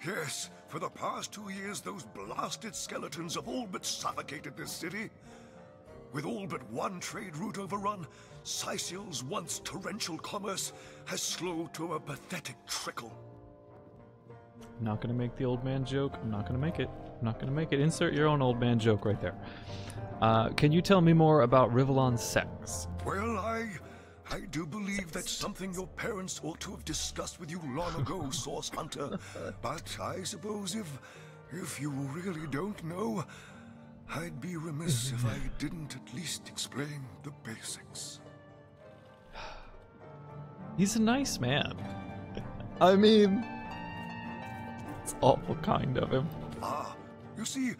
Yes, for the past 2 years, those blasted skeletons have all but suffocated this city. With all but one trade route overrun, Cyseal's once torrential commerce has slowed to a pathetic trickle. I'm not gonna make the old man joke. I'm not gonna make it. I'm not gonna make it. Insert your own old man joke right there. Can you tell me more about Rivellon's sex? Well, I do believe that's something your parents ought to have discussed with you long ago, Source Hunter. But I suppose if you really don't know, I'd be remiss if I didn't at least explain the basics. He's a nice man. I mean, it's awful kind of him. You see,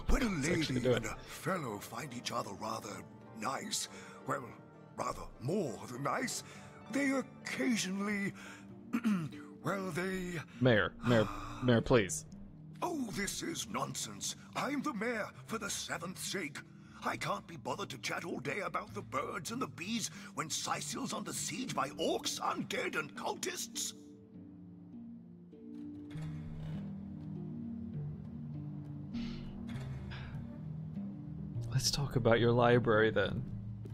when a lady and a fellow find each other rather nice, well, rather more than nice, they occasionally, well, they... Mayor, please. Oh, this is nonsense. I'm the mayor for the 7th sake. I can't be bothered to chat all day about the birds and the bees when Cyseal's under siege by orcs, undead, and cultists. Let's talk about your library then.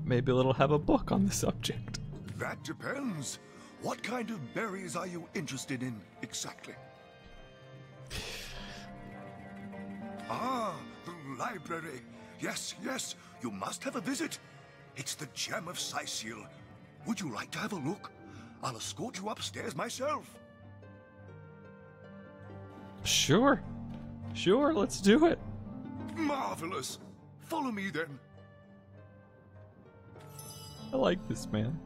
Maybe it'll have a book on the subject. That depends. What kind of berries are you interested in exactly? The library. Yes, you must have a visit. It's the gem of Cyseal. Would you like to have a look? I'll escort you upstairs myself. Sure, let's do it. Marvelous. Follow me then. I like this man.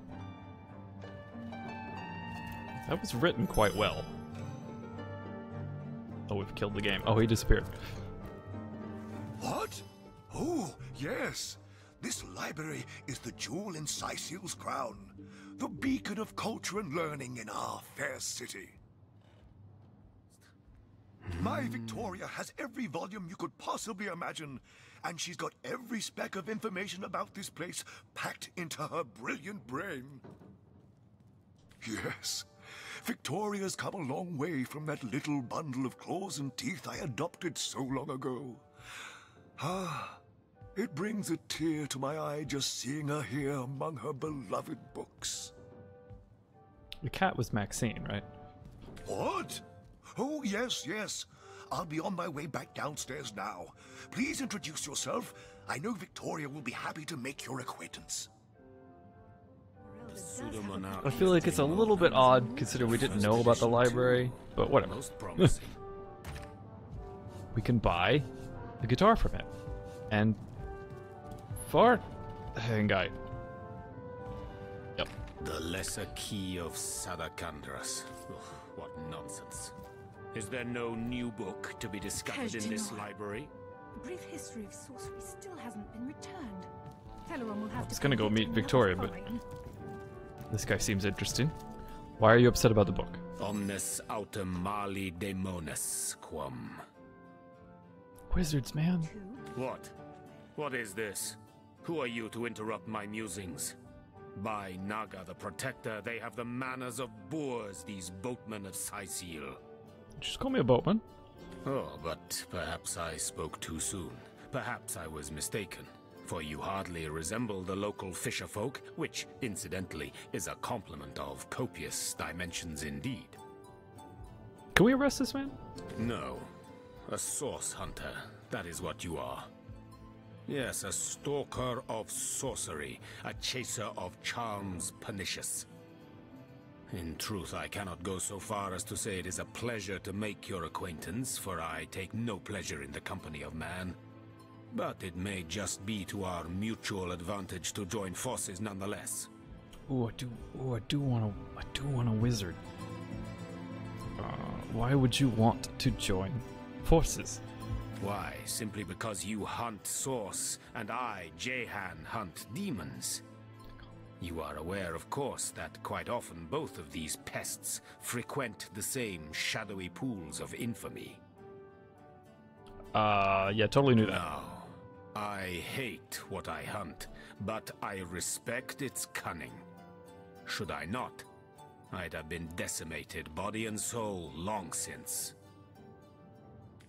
That was written quite well. Oh, we've killed the game. Oh, he disappeared. What? Oh, yes. This library is the jewel in Cyseal's crown. The beacon of culture and learning in our fair city. My Victoria has every volume you could possibly imagine, and she's got every speck of information about this place packed into her brilliant brain. Yes, Victoria's come a long way from that little bundle of claws and teeth I adopted so long ago. It brings a tear to my eye just seeing her here among her beloved books. The cat was Maxine, right? What? Oh, yes. I'll be on my way back downstairs now. Please introduce yourself. I know Victoria will be happy to make your acquaintance. I feel like it's a little bit odd considering we didn't know about the library, but whatever. We can buy the guitar from him. And hang on. Yep. The lesser key of Sadakandras. What nonsense. Is there no new book to be discovered in this library? The brief history of sorcery still hasn't been returned. Teleron will have I was gonna go meet Victoria, but this guy seems interesting. Why are you upset about the book? Omnes autem mali demonis quam. Wizards, man. What? What is this? Who are you to interrupt my musings? By Naga the Protector, they have the manners of boors, these boatmen of Cyseal. Just call me a boatman. Oh, but perhaps I spoke too soon. Perhaps I was mistaken, for you hardly resemble the local fisherfolk, which, incidentally, is a compliment of copious dimensions indeed. Can we arrest this man? No. A source hunter, that is what you are. Yes, a stalker of sorcery, a chaser of charms pernicious. In truth, I cannot go so far as to say it is a pleasure to make your acquaintance, for I take no pleasure in the company of man. But it may just be to our mutual advantage to join forces nonetheless. I do want a wizard. Why would you want to join forces? Why, simply because you hunt source, and I, Jehan, hunt demons. You are aware, of course, that quite often both of these pests frequent the same shadowy pools of infamy. Yeah, totally knew that. Now, I hate what I hunt, but I respect its cunning. Should I not, I'd have been decimated, body and soul, long since.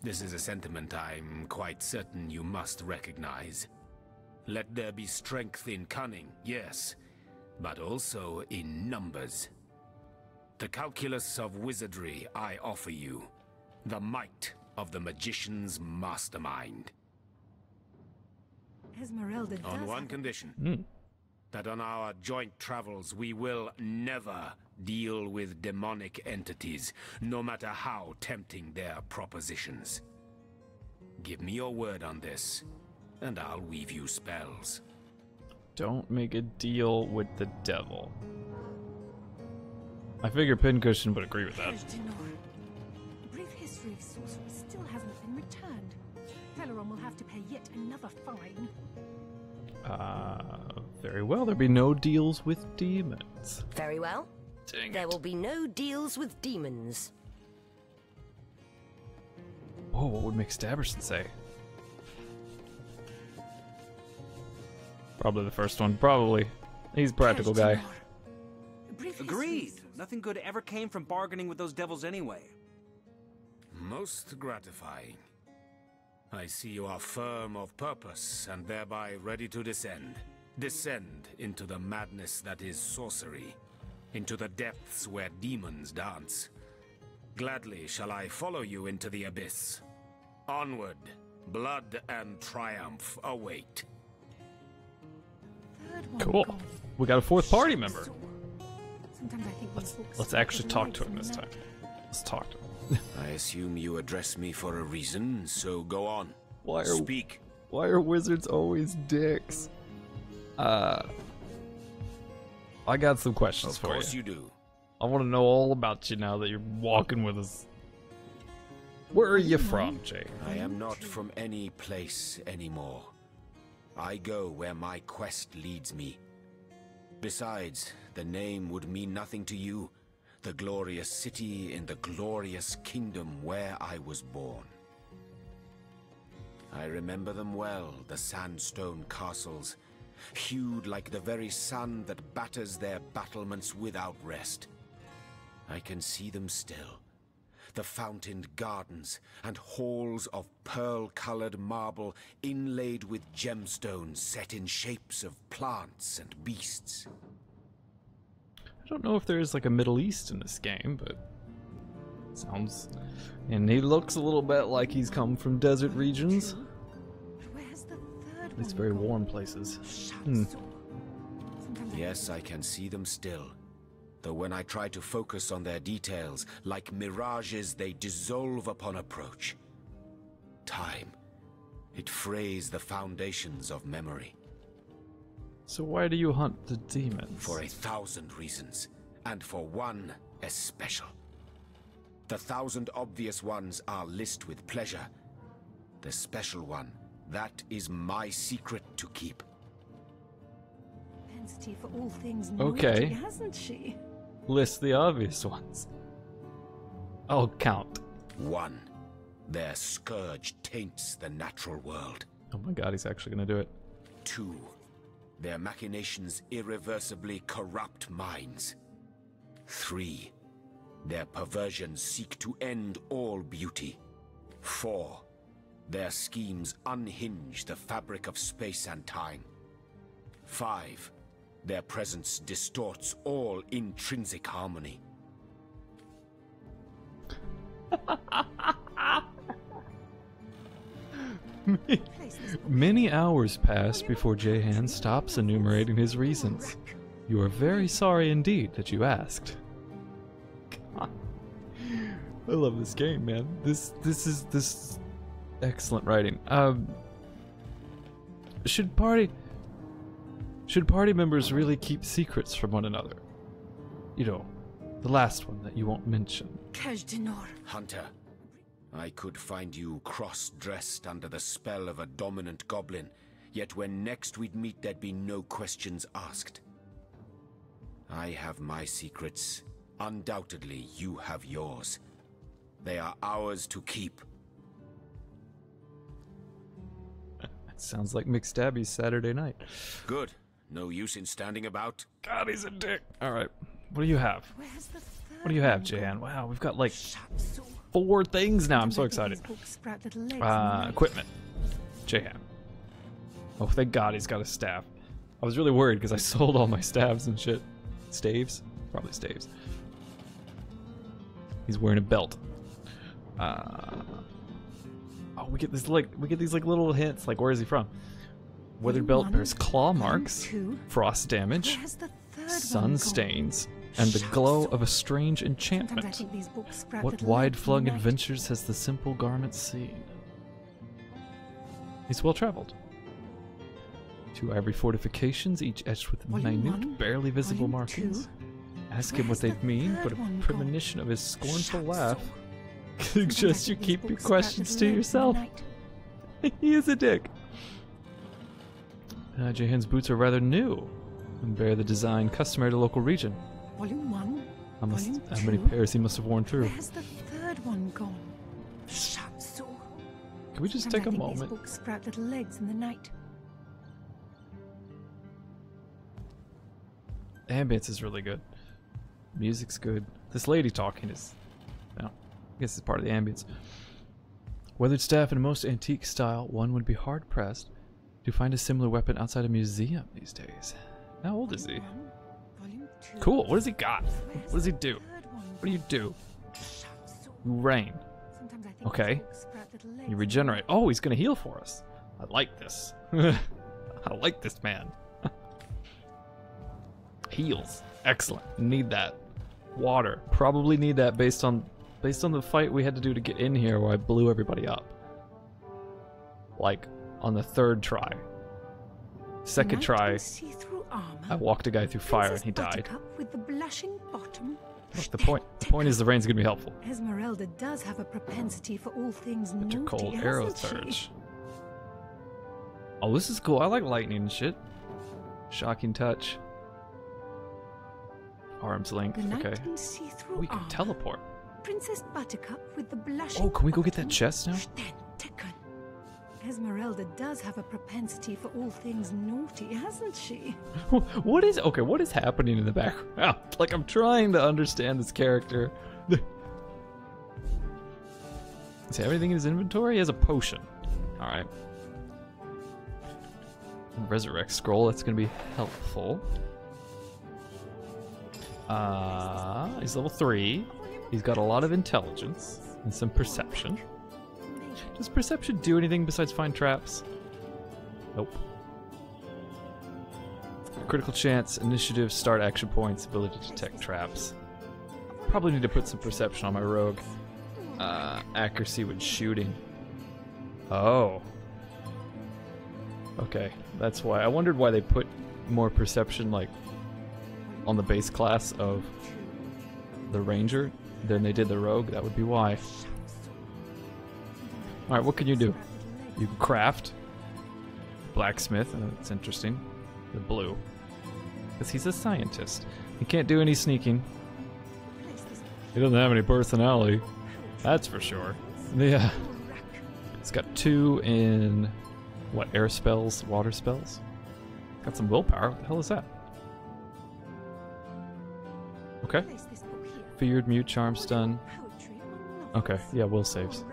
This is a sentiment I'm quite certain you must recognize. Let there be strength in cunning, yes, but also in numbers. The calculus of wizardry I offer you, the might of the magician's mastermind. Esmeralda does On one condition, that on our joint travels we will never deal with demonic entities, no matter how tempting their propositions. Give me your word on this, and I'll weave you spells. Don't make a deal with the devil. I figure Pincushion would agree with that. The brief history of sorcery still hasn't been returned. Teleron will have to pay yet another fine. Very well. There'll be no deals with demons. Very well. Dang it. There will be no deals with demons. Oh, what would Mick Staberson say? Probably the first one. Probably. He's a practical guy. Agreed. Nothing good ever came from bargaining with those devils anyway. Most gratifying. I see you are firm of purpose, and thereby ready to descend. Descend into the madness that is sorcery, into the depths where demons dance. Gladly shall I follow you into the abyss. Onward, blood and triumph await. Cool. We got a fourth party member. Sometimes I think Let's actually talk to him this time. Let's talk to him. I assume you address me for a reason, so go on. Speak. Why are wizards always dicks? I got some questions for you. Of course you do. I want to know all about you now that you're walking with us. Where are you from, Jay? I am not from any place anymore. I go where my quest leads me. Besides, the name would mean nothing to you. The glorious city in the glorious kingdom where I was born. I remember them well, the sandstone castles, hued like the very sun that batters their battlements without rest. I can see them still. The fountained gardens and halls of pearl-colored marble inlaid with gemstones set in shapes of plants and beasts. I don't know if there's like a Middle East in this game, but sounds... And he looks a little bit like he's come from desert regions. Where's the third At least very warm places. Sometimes Yes, I can see them still. Though when I try to focus on their details, like mirages, they dissolve upon approach. Time. It frays the foundations of memory. So why do you hunt the demons? For 1,000 reasons, and for one especial. The 1,000 obvious ones are list with pleasure. The special one, that is my secret to keep. Propensity for all things Okay. naughty, hasn't she? List the obvious ones. I'll count. 1. Their scourge taints the natural world. Oh my god, he's actually gonna do it. 2. Their machinations irreversibly corrupt minds. 3. Their perversions seek to end all beauty. 4. Their schemes unhinge the fabric of space and time. 5. Their presence distorts all intrinsic harmony. Many hours pass before Jehan stops enumerating his reasons. You are very sorry indeed that you asked. God. I love this game, man. This is excellent writing. Should party members really keep secrets from one another? You know, the last one that you won't mention. Hunter, I could find you cross-dressed under the spell of a dominant goblin, yet when next we'd meet there'd be no questions asked. I have my secrets. Undoubtedly, you have yours. They are ours to keep. Sounds like McStabby's Saturday night. Good. No use in standing about. God, he's a dick. Alright, what do you have? What do you have, Jehan? Wow, we've got like 4 things now. I'm so excited. Equipment. Jehan. Oh, thank God he's got a staff. I was really worried because I sold all my staves and shit. Staves? Probably staves. He's wearing a belt. Oh, we get these like little hints. Like, where is he from? Weathered belt bears claw marks, frost damage, sun stains, and the glow of a strange enchantment. What wide-flung adventures has the simple garment seen? He's well-traveled. 2 ivory fortifications, each etched with minute, barely visible markings. Ask him what they mean, but a premonition of his scornful laugh suggests you keep your questions to yourself. He is a dick. Jehan's boots are rather new and bear the design customary to local region. Volume 1. How many pairs he must have worn through? Where's the 3rd one gone? Can we just take a moment? These books sprout little legs in the night. The ambience is really good. Music's good. This lady talking is, well, I guess it's part of the ambience. Weathered staff in a most antique style, one would be hard-pressed to find a similar weapon outside a museum these days. How old is he? Cool, what does he got? What does he do? What do you do? You rain. Okay. You regenerate. Oh, he's gonna heal for us. I like this. I like this man. Heals. Excellent. Need that. Water. Probably need that based on the fight we had to do to get in here where I blew everybody up. Like, on the 3rd try. 2nd try, I walked a guy through fire and he died. With the blushing bottom. Look, the point is the rain's gonna be helpful. Esmeralda does have a propensity for all things naughty, Cold arrow surge. Oh, this is cool. I like lightning and shit. Shocking touch. Arm's length. Okay. We can teleport. Princess Buttercup with the blushing. Oh, can we go get that chest now? Esmeralda does have a propensity for all things naughty, hasn't she? What is happening in the background? Like, I'm trying to understand this character. Does he have anything in his inventory? He has a potion. Alright. Resurrect scroll, that's gonna be helpful. He's level 3. He's got a lot of intelligence and some perception. Does perception do anything besides find traps? Nope. Critical chance, initiative, start action points, ability to detect traps. Probably need to put some perception on my rogue. Accuracy with shooting. Oh. Okay, that's why. I wondered why they put more perception, like, on the base class of the ranger than they did the rogue. That would be why. Alright, what can you do? You can craft. Blacksmith, that's interesting. The blue. Because he's a scientist. He can't do any sneaking. He doesn't have any personality. That's for sure. Yeah. He's got 2 in... what, air spells, water spells? Got some willpower. What the hell is that? Okay. Feared, mute, charm, stun. Okay, yeah, will saves.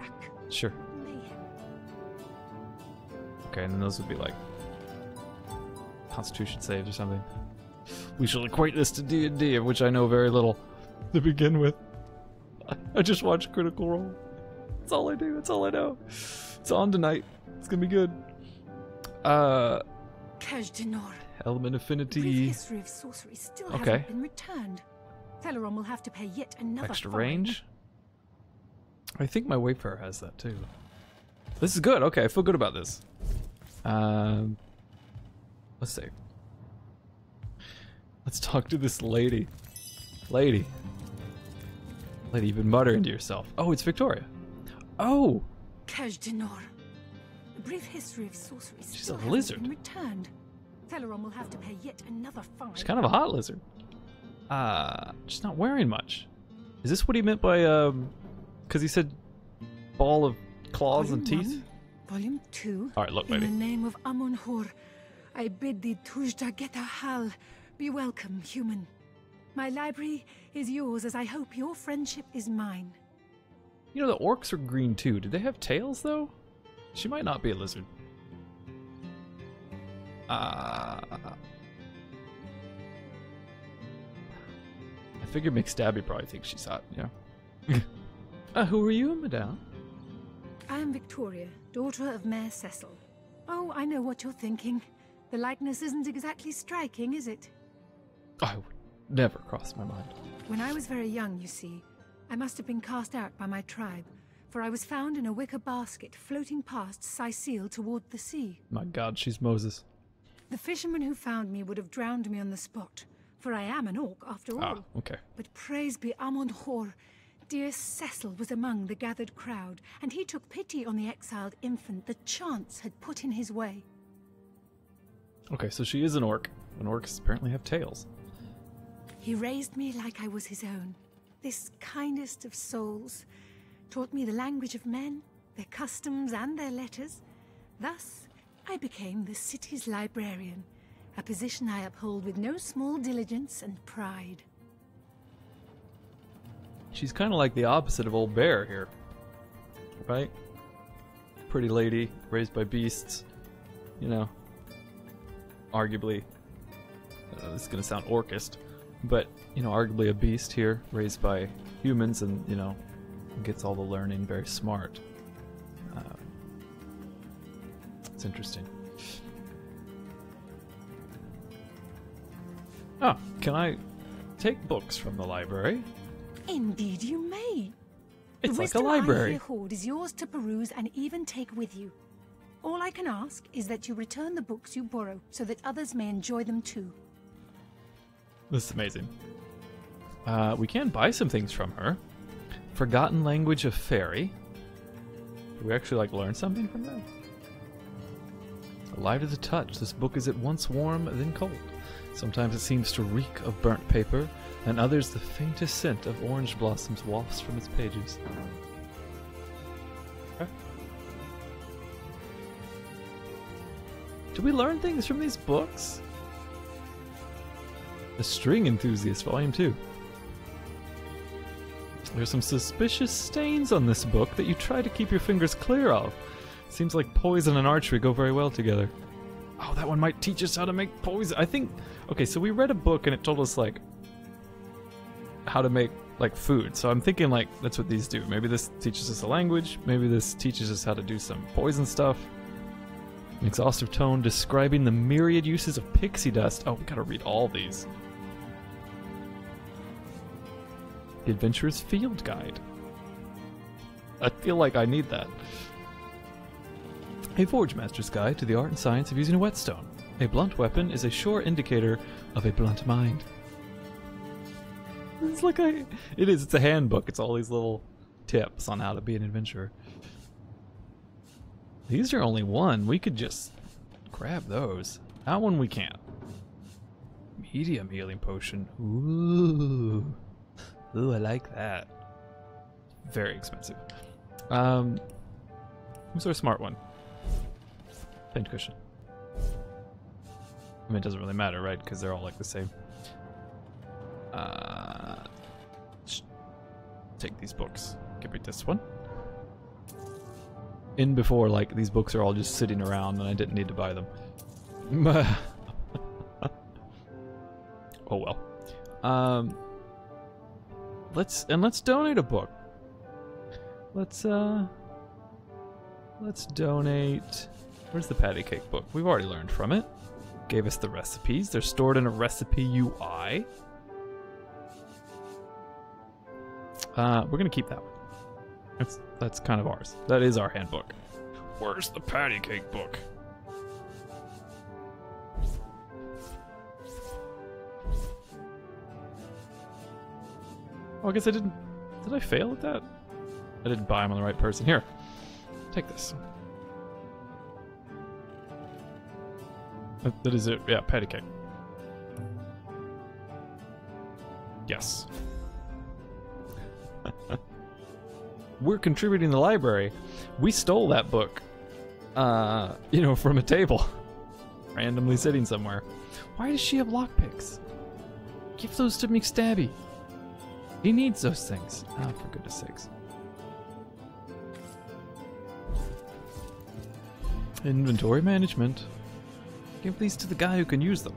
Sure. Okay, and then those would be like Constitution saves or something. We shall equate this to D&D, of which I know very little to begin with. I just watch Critical Role. That's all I do. That's all I know. It's on tonight. It's gonna be good. Element affinity. Brief history of sorcery still hasn't been returned. Celeron will have to pay yet another Extra fine. range. I think my Wayfarer has that too. This is good. Okay, I feel good about this. Let's see. Let's talk to this lady. Lady, you've been muttering to yourself. Oh, it's Victoria. Oh! A brief history of sorcery She's still a hasn't lizard. been returned. Celeron will have to pay yet another fine. She's kind of a hot lizard. She's not wearing much. Is this what he meant by, because he said ball of claws and teeth? Volume 2. Alright, look, In lady. the name of Amun-Hor, I bid thee Tujda Geta Hal. Be welcome, human. My library is yours, as I hope your friendship is mine. You know, the orcs are green too. Do they have tails, though? She might not be a lizard. I figure McStabby probably thinks she's hot, yeah. Who are you, madame? I am Victoria, daughter of Mayor Cecil. Oh, I know what you're thinking. The likeness isn't exactly striking, is it? I would never cross my mind. When I was very young, you see, I must have been cast out by my tribe, for I was found in a wicker basket floating past Cyseal toward the sea. My god, she's Moses. The fisherman who found me would have drowned me on the spot, for I am an orc after all. Ah, okay. But praise be Amun-Hor, dear Cecil was among the gathered crowd, and he took pity on the exiled infant that chance had put in his way. Okay, so she is an orc, and orcs apparently have tails. He raised me like I was his own, this kindest of souls, taught me the language of men, their customs and their letters. Thus, I became the city's librarian, a position I uphold with no small diligence and pride. She's kind of like the opposite of Old Bear here, right? Pretty lady, raised by beasts, you know. Arguably, this is gonna sound orcist, but you know, arguably a beast here, raised by humans, and you know, gets all the learning, very smart. It's interesting. Oh, can I take books from the library? Indeed you may. It's The like a wisdom library. I here hoard is yours to peruse and even take with you. All I can ask is that you return the books you borrow so that others may enjoy them too. This is amazing. We can buy some things from her. Forgotten Language of Fairy. Do we actually like learn something from that? Alive to the touch, this book is at once warm then cold. Sometimes it seems to reek of burnt paper, and others the faintest scent of orange blossoms wafts from its pages. Okay. Do we learn things from these books? The String Enthusiast, Volume 2. There's some suspicious stains on this book that you try to keep your fingers clear of. Seems like poison and archery go very well together. Oh, that one might teach us how to make poison. I think... Okay, so we read a book and it told us, like, how to make, like, food. So I'm thinking, like, that's what these do. Maybe this teaches us a language. Maybe this teaches us how to do some poison stuff. An exhaustive tome describing the myriad uses of pixie dust. Oh, we gotta read all these. The Adventurer's Field Guide. I feel like I need that. A Forge Master's Guide to the Art and Science of Using a Whetstone. A blunt weapon is a sure indicator of a blunt mind. It's like it's a handbook. It's all these little tips on how to be an adventurer. These are only one. We could just grab those. That one we can't. Medium healing potion. Ooh. Ooh, I like that. Very expensive. Who's our smart one? Pincushion. I mean, it doesn't really matter, right? Because they're all like the same. Take these books. Give me this one. In before, like, these books are all just sitting around and I didn't need to buy them. Oh well. Let's donate a book. Let's donate. Where's the patty cake book? We've already learned from it. Gave us the recipes. They're stored in a recipe UI. We're gonna keep that one. That's kind of ours. That is our handbook. Where's the patty cake book? Oh, I guess I didn't. Did I fail at that? I didn't buy them on the right person. Here, take this. That is it. Yeah, patty cake. Yes. We're contributing to the library. We stole that book, you know, from a table, randomly sitting somewhere. Why does she have lockpicks? Give those to McStabby. He needs those things. Oh, for goodness sakes. Inventory management. Give these to the guy who can use them.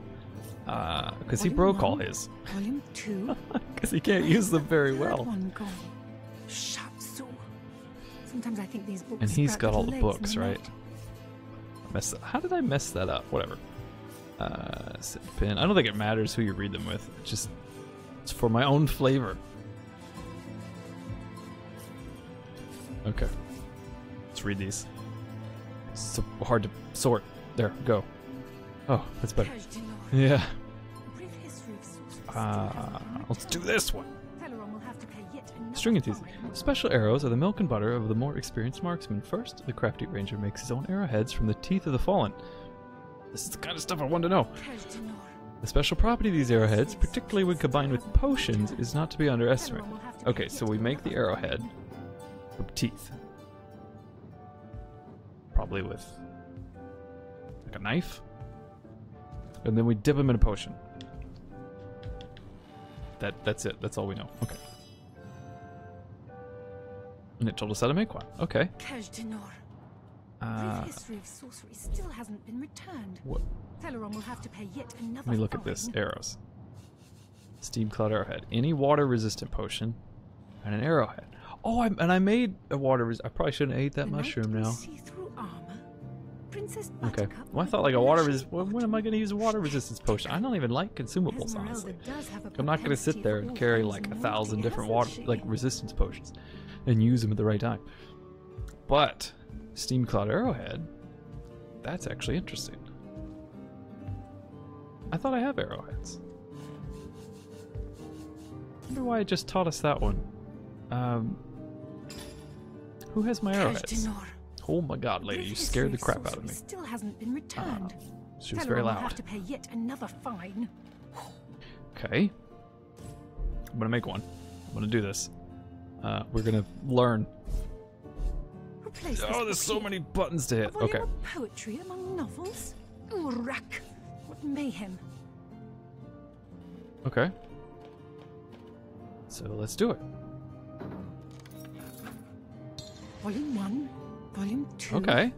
Because he broke all his. Volume 2. Because he can't use them very well. Sometimes I think these books. And he's got all the books, right? How did I mess that up? Whatever. Sit pin. I don't think it matters who you read them with. It's for my own flavor. Okay. Let's read these. It's so hard to sort. There, go. Oh, that's better. Yeah. Let's do this one. String enthusiast. Special arrows are the milk and butter of the more experienced marksman. First, the crafty ranger makes his own arrowheads from the teeth of the fallen. This is the kind of stuff I want to know. The special property of these arrowheads, particularly when combined with potions, is not to be underestimated. Okay, so we make the arrowhead from teeth. Probably with like a knife. And then we dip them in a potion. That's it. That's all we know. Okay. And it told us how to make one. Okay. Brief history of sorcery still hasn't been returned. What? Teleron will have to pay yet another. Let me look at this. Arrows. Steam Cloud Arrowhead. Any water-resistant potion and an arrowhead. Oh, I made a water. I probably shouldn't have ate that mushroom now. Okay. Well, I thought like a water when am I going to use a water resistance potion? I don't even like consumables, honestly. I'm not going to sit there and carry like 1,000 different water resistance potions and use them at the right time. But Steam Cloud Arrowhead, that's actually interesting. I thought I have arrowheads. I wonder why it just taught us that one. Who has my arrowheads? Oh my god, lady, you scared the crap out of me. Still hasn't been returned. She was very loud. Will have to pay yet another fine. Okay. I'm gonna make one. I'm gonna do this. We're gonna learn. Oh, there's so many buttons to hit. Okay. Poetry among novels? Urak! What mayhem. Okay. So let's do it. Volume 1, Volume 2. Okay.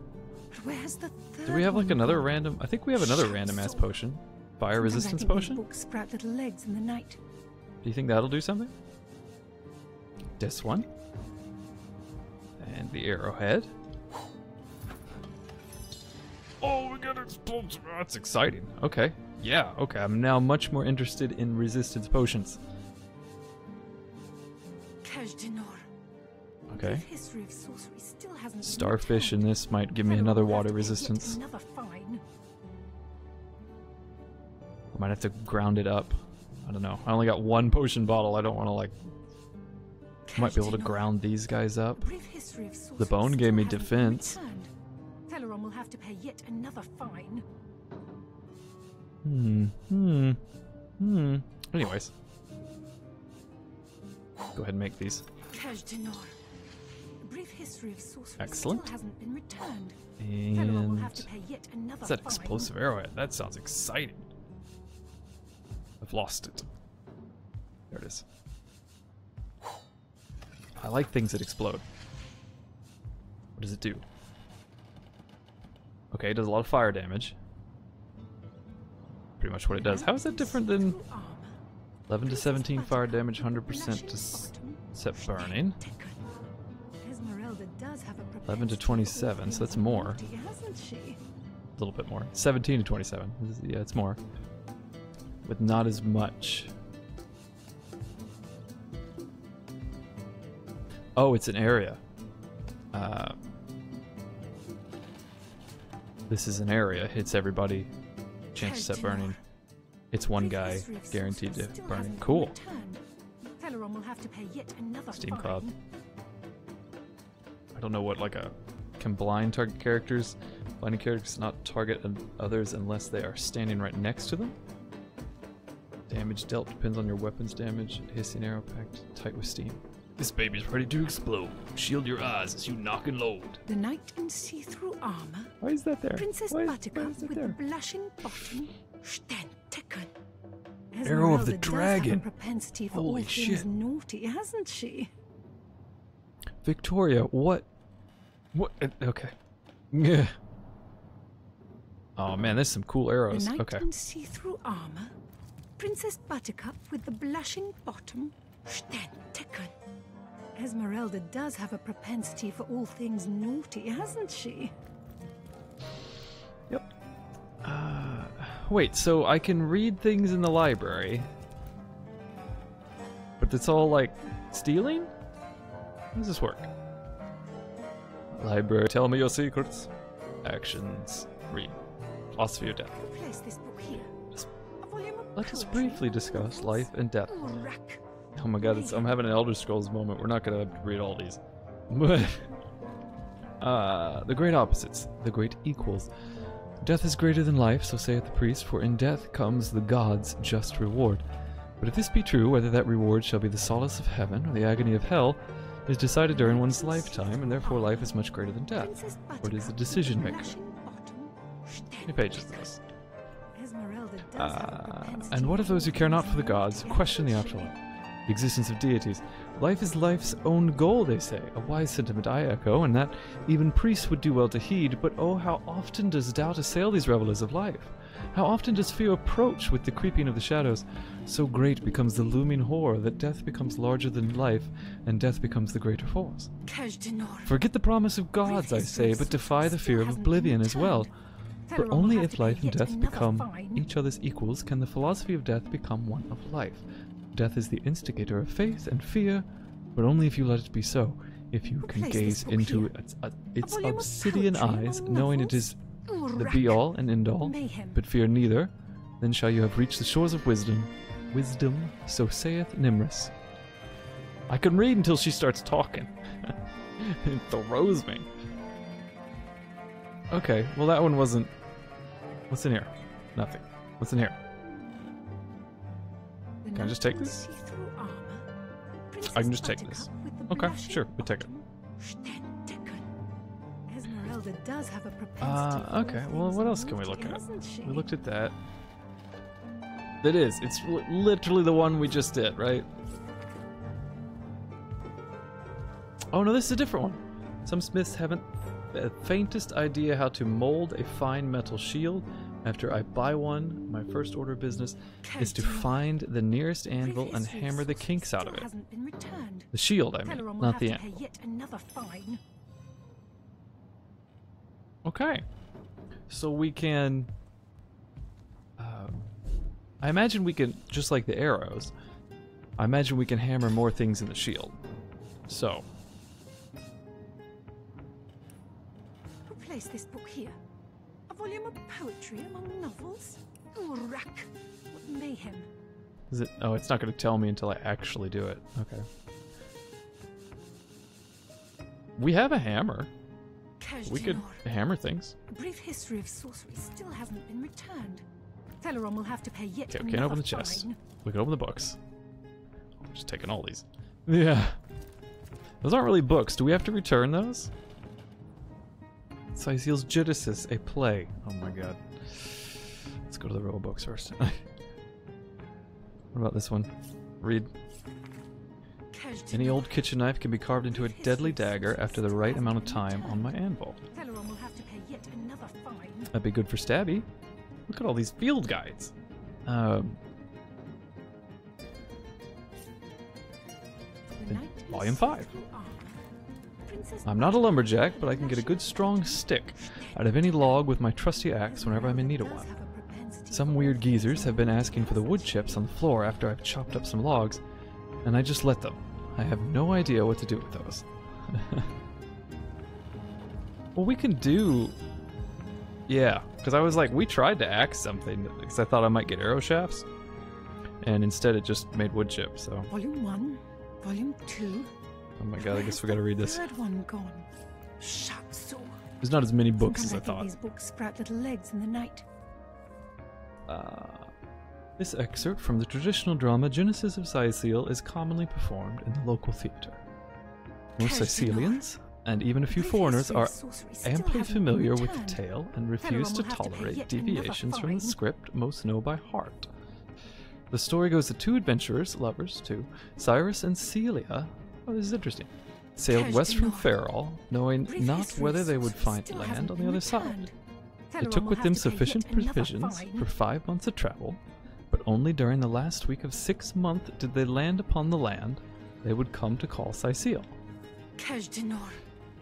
But where's the third? Do we have like one another gone? random? I think we have another random ass potion. Fire resistance Sometimes I think potion? these books sprout little legs in the night. Do you think that'll do something? This one. And the arrowhead. Oh, we got explosive. That's exciting. Okay. Yeah, okay. I'm now much more interested in resistance potions. Okay. Starfish in this might give me another water resistance. I might have to ground it up. I don't know. I only got one potion bottle. I don't want to, like... Might be able to ground these guys up. The bone gave me defense. Teleron will have to pay yet another fine. Anyways. Go ahead and make these. Excellent. And what's that explosive arrowhead? That sounds exciting. I've lost it. There it is. I like things that explode. What does it do? Okay, it does a lot of fire damage. Pretty much what it does. How is that different than 11 to 17 fire damage, 100% to set burning? 11 to 27, so that's more. A little bit more. 17 to 27. Yeah, it's more. But not as much. Oh, it's an area. This is an area. Hits everybody. Chance to set burning. It's one guy guaranteed to burn. Cool. Steam Cloud. I don't know what, like a... Can blind target characters? Blinding characters not target others unless they are standing right next to them? Damage dealt depends on your weapon's damage. Hissing arrow packed tight with steam. This baby's ready to explode. Shield your eyes as you knock and load. The knight in see-through armor. Why is that there? Princess Buttercup with the blushing bottom. Arrow of the dragon. Propensity for Holy all shit. things naughty, hasn't she? Victoria, what? What? Okay. Yeah. Oh man, there's some cool arrows. The knight Okay. in see-through armor. Princess Buttercup with the blushing bottom. Esmeralda does have a propensity for all things naughty, hasn't she? Yep. Wait, so I can read things in the library, but it's all like stealing? How does this work? Library, tell me your secrets. Actions, read. Philosophy of death. Place this book here. Let us briefly discuss life and death. Oh my god, I'm having an Elder Scrolls moment. We're not gonna read all these. But the great opposites, the great equals. Death is greater than life, so saith the priest, for in death comes the gods' just reward. But if this be true, whether that reward shall be the solace of heaven or the agony of hell is decided during one's lifetime, and therefore life is much greater than death. What is the decision maker? How many pages is this? And what of those who care not for the gods, question the afterlife, the existence of deities? Life is life's own goal, they say. A wise sentiment I echo, and that even priests would do well to heed, but oh, how often does doubt assail these revelers of life? How often does fear approach with the creeping of the shadows? So great becomes the looming horror that death becomes larger than life, and death becomes the greater force. Forget the promise of gods, I say, but defy the fear of oblivion as well. For only if life and death become each other's equals can the philosophy of death become one of life. Death is the instigator of faith and fear, but only if you let it be so. If you can gaze into its obsidian eyes, knowing it is the be-all and end-all, but fear neither, then shall you have reached the shores of wisdom. Wisdom, so saith Nimrus. I can read until she starts talking. It throws me. Okay, well that one wasn't... What's in here? Nothing. What's in here? Can I just take this? I can just take this. Okay, sure, we'll take it. Esmeralda does have a propensity. Okay, well what else can we look at? We looked at that. That is, it's literally the one we just did, right? Oh no, this is a different one. Some smiths haven't the faintest idea how to mold a fine metal shield. After I buy one, my first order of business is to find the nearest anvil and hammer the kinks out of it. The shield, I mean, not the anvil. Okay. So we can... I imagine we can, just like the arrows, I imagine we can hammer more things in the shield. So... Who placed this book here? A volume of poetry among novels? Oh, rack! What mayhem! Is it? Oh, it's not going to tell me until I actually do it. Okay. We have a hammer. We could hammer things. A brief history of sorcery still hasn't been returned. Teleron will have to pay yet Okay, we can't open the chest. We can open the books. I'm just taking all these. Yeah. Those aren't really books. Do we have to return those? Cyseal's Genesis, a play. Oh my god. Let's go to the rule books first. What about this one? Read. Any old kitchen knife can be carved into a deadly dagger after the right amount of time on my anvil. Teleron will have to pay yet another fine. That'd be good for Stabby. Look at all these field guides. Volume 5. I'm not a lumberjack, but I can get a good strong stick out of any log with my trusty axe whenever I'm in need of one. Some weird geezers have been asking for the wood chips on the floor after I've chopped up some logs, and I just let them. I have no idea what to do with those. Well, we can do... Yeah, because I was like, we tried to axe something, because I thought I might get arrow shafts, and instead it just made wood chips, so... Volume 1, Volume 2... Oh my god, I guess we gotta read this. Third one gone. Shut so. There's not as many books Sometimes as I thought. These books sprout little legs in the night. This excerpt from the traditional drama Genesis of Cyseal is commonly performed in the local theatre. Most Cysealians, and even a few foreigners, are amply familiar with the tale and refuse to tolerate deviations from the script most know by heart. The story goes that two adventurers, lovers too, Cyrus and Celia, oh this is interesting, sailed west from Farol, knowing not whether they would find land on the other side. They took with them sufficient provisions for 5 months of travel, but only during the last week of 6 months did they land upon the land they would come to call Cyseal.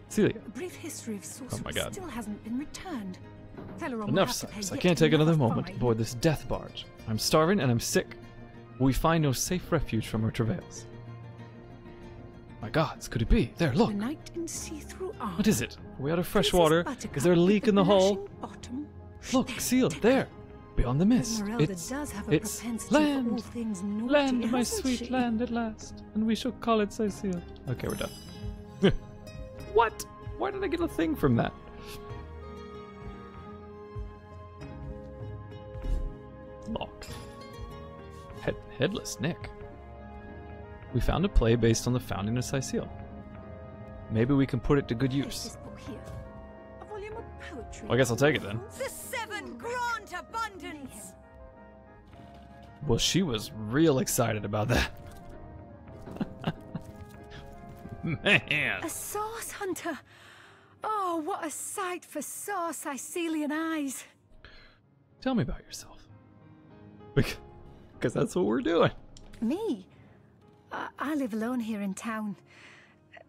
Celia. A brief history of sorcery Oh my god. still hasn't been returned. Teleron will Enough, have to pay Cyrus. I yet can't take another another moment fine. aboard this death barge. I'm starving and I'm sick. We find no safe refuge from our travails. My gods, could it be? There, look. The knight in see-through armor. What is it? Are we out of fresh water? Is there a leak in the hull? Look, sealed, there. Beyond the mist. Esmeralda does have a It's propensity for all land. things naughty, Land, my hasn't sweet she? land at last. And we shall call it Cyseal. Okay, we're done. What? Why did I get a thing from that? Lock. Headless Nick. We found a play based on the founding of Cyseal. Maybe we can put it to good use. A volume of poetry. Well, I guess I'll take it then. The 7 Grant Abundance! Well, she was real excited about that. Man. A sauce hunter. Oh, what a sight for sore Cysealian eyes. Tell me about yourself. Because that's what we're doing. Me? I live alone here in town.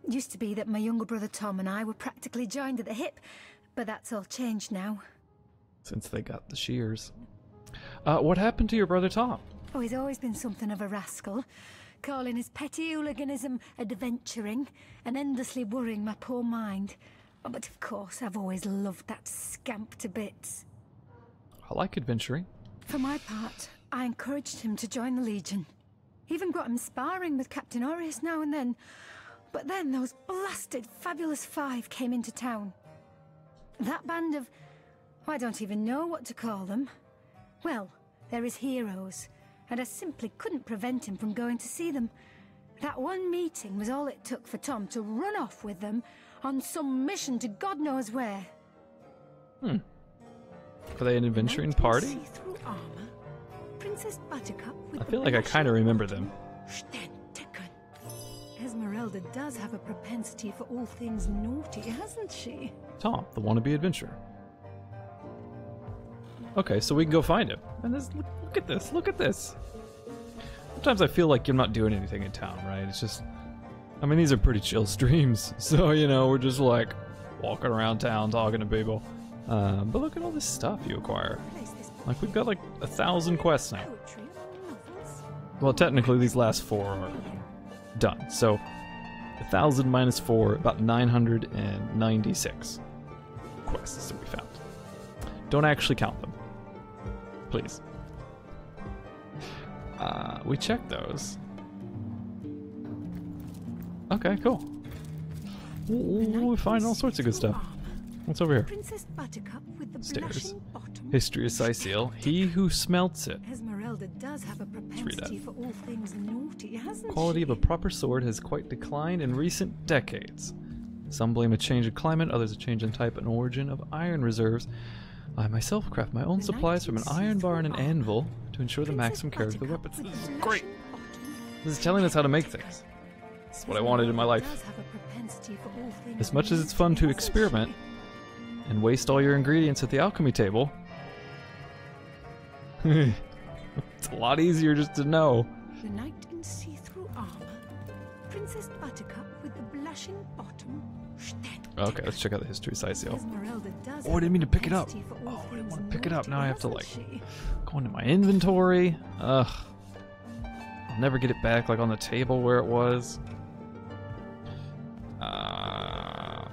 Used to be that my younger brother Tom and I were practically joined at the hip, but that's all changed now. Since they got the shears. What happened to your brother Tom? Oh, he's always been something of a rascal, calling his petty hooliganism adventuring and endlessly worrying my poor mind. Oh, but of course, I've always loved that scamp to bits. I like adventuring. For my part, I encouraged him to join the Legion. Even got him sparring with Captain Orius now and then. But then those blasted Fabulous Five came into town. That band of... I don't even know what to call them. Well, they're his heroes, and I simply couldn't prevent him from going to see them. That one meeting was all it took for Tom to run off with them on some mission to God knows where. Are they an adventuring party? See-through armor, Princess Buttercup with I feel like I kind of remember them. Esmeralda does have a propensity for all things naughty, hasn't she? Tom, the wannabe adventurer. Okay, so we can go find him. And this, look at this, look at this. Sometimes I feel like you're not doing anything in town, right? It's just, I mean, these are pretty chill streams. So, you know, we're just like walking around town talking to people. But look at all this stuff you acquire. Like, we've got like 1,000 quests now. Well, technically these last 4 are done. So 1,000 minus 4, about 996 quests that we found. Don't actually count them, please. We checked those. Okay, cool. Ooh, we find all sorts of good stuff. What's over here? Princess Buttercup with the Stairs. blushing bottom. History of Cyseal. He who smelts it. Esmeralda does have a propensity for all things naughty, hasn't Quality she? of a proper sword has quite declined in recent decades. Some blame a change in climate, others a change in type and origin of iron reserves. I myself craft my own supplies from an iron bar and an anvil to ensure the maximum character of the weapons. This is great! This is telling us how to make things. This is what I wanted in my life. As much as it's fun to experiment and waste all your ingredients at the alchemy table, it's a lot easier just to know. The knight in see-through armor. Princess Buttercup with the blushing bottom. Okay, let's check out the history of Cyseal. Esmeralda does Oh, I didn't mean to pick it up. Oh, I didn't want to pick it up. Now I have to, like, go into my inventory. Ugh. I'll never get it back, like, on the table where it was.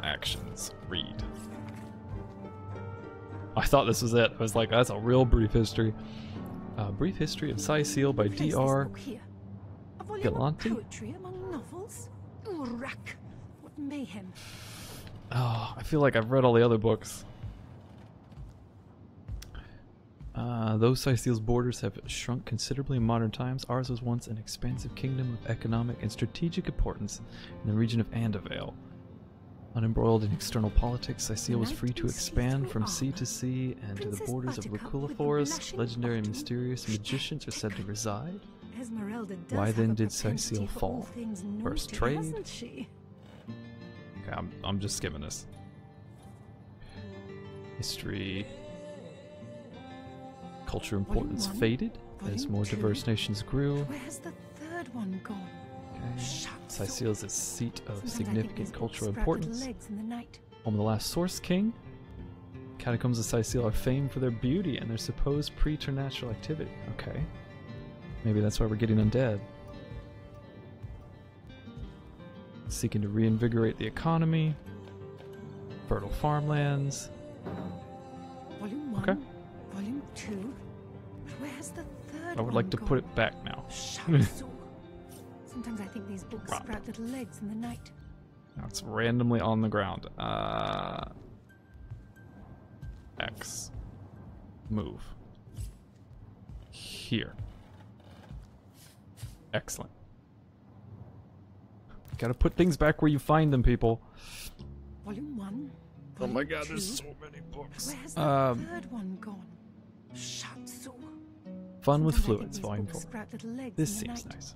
Actions. Read. I thought this was it. I was like, that's a real brief history. Brief history of Cyseal by D.R. Galante. Poetry among novels. Rack. What mayhem. Oh, I feel like I've read all the other books. Though Cyseal's borders have shrunk considerably in modern times, ours was once an expansive kingdom of economic and strategic importance in the region of Andavale. Unembroiled in external politics, Cyseal was free to expand from sea to sea and to the borders of Ricula Forest. Legendary and mysterious magicians are said to reside. Why then did Cyseal fall? First trade? Okay, I'm just skimming this. History. Culture importance faded as more diverse nations grew. Where's the third one gone? Cyseal is a seat of significant cultural importance. Home of the last Source King. Catacombs of Cyseal are famed for their beauty and their supposed preternatural activity. Okay. Maybe that's why we're getting undead. Seeking to reinvigorate the economy. Fertile farmlands. Volume 1, okay. Volume 2. Where's the third I would like to put it back now. Sometimes I think these books sprout little legs in the night. Now it's randomly on the ground. X. Move. Here. Excellent. Gotta put things back where you find them, people. Volume 1. Oh my god, there's so many books. Where's the third one gone? Fun with Fluids, Volume 4. This seems nice.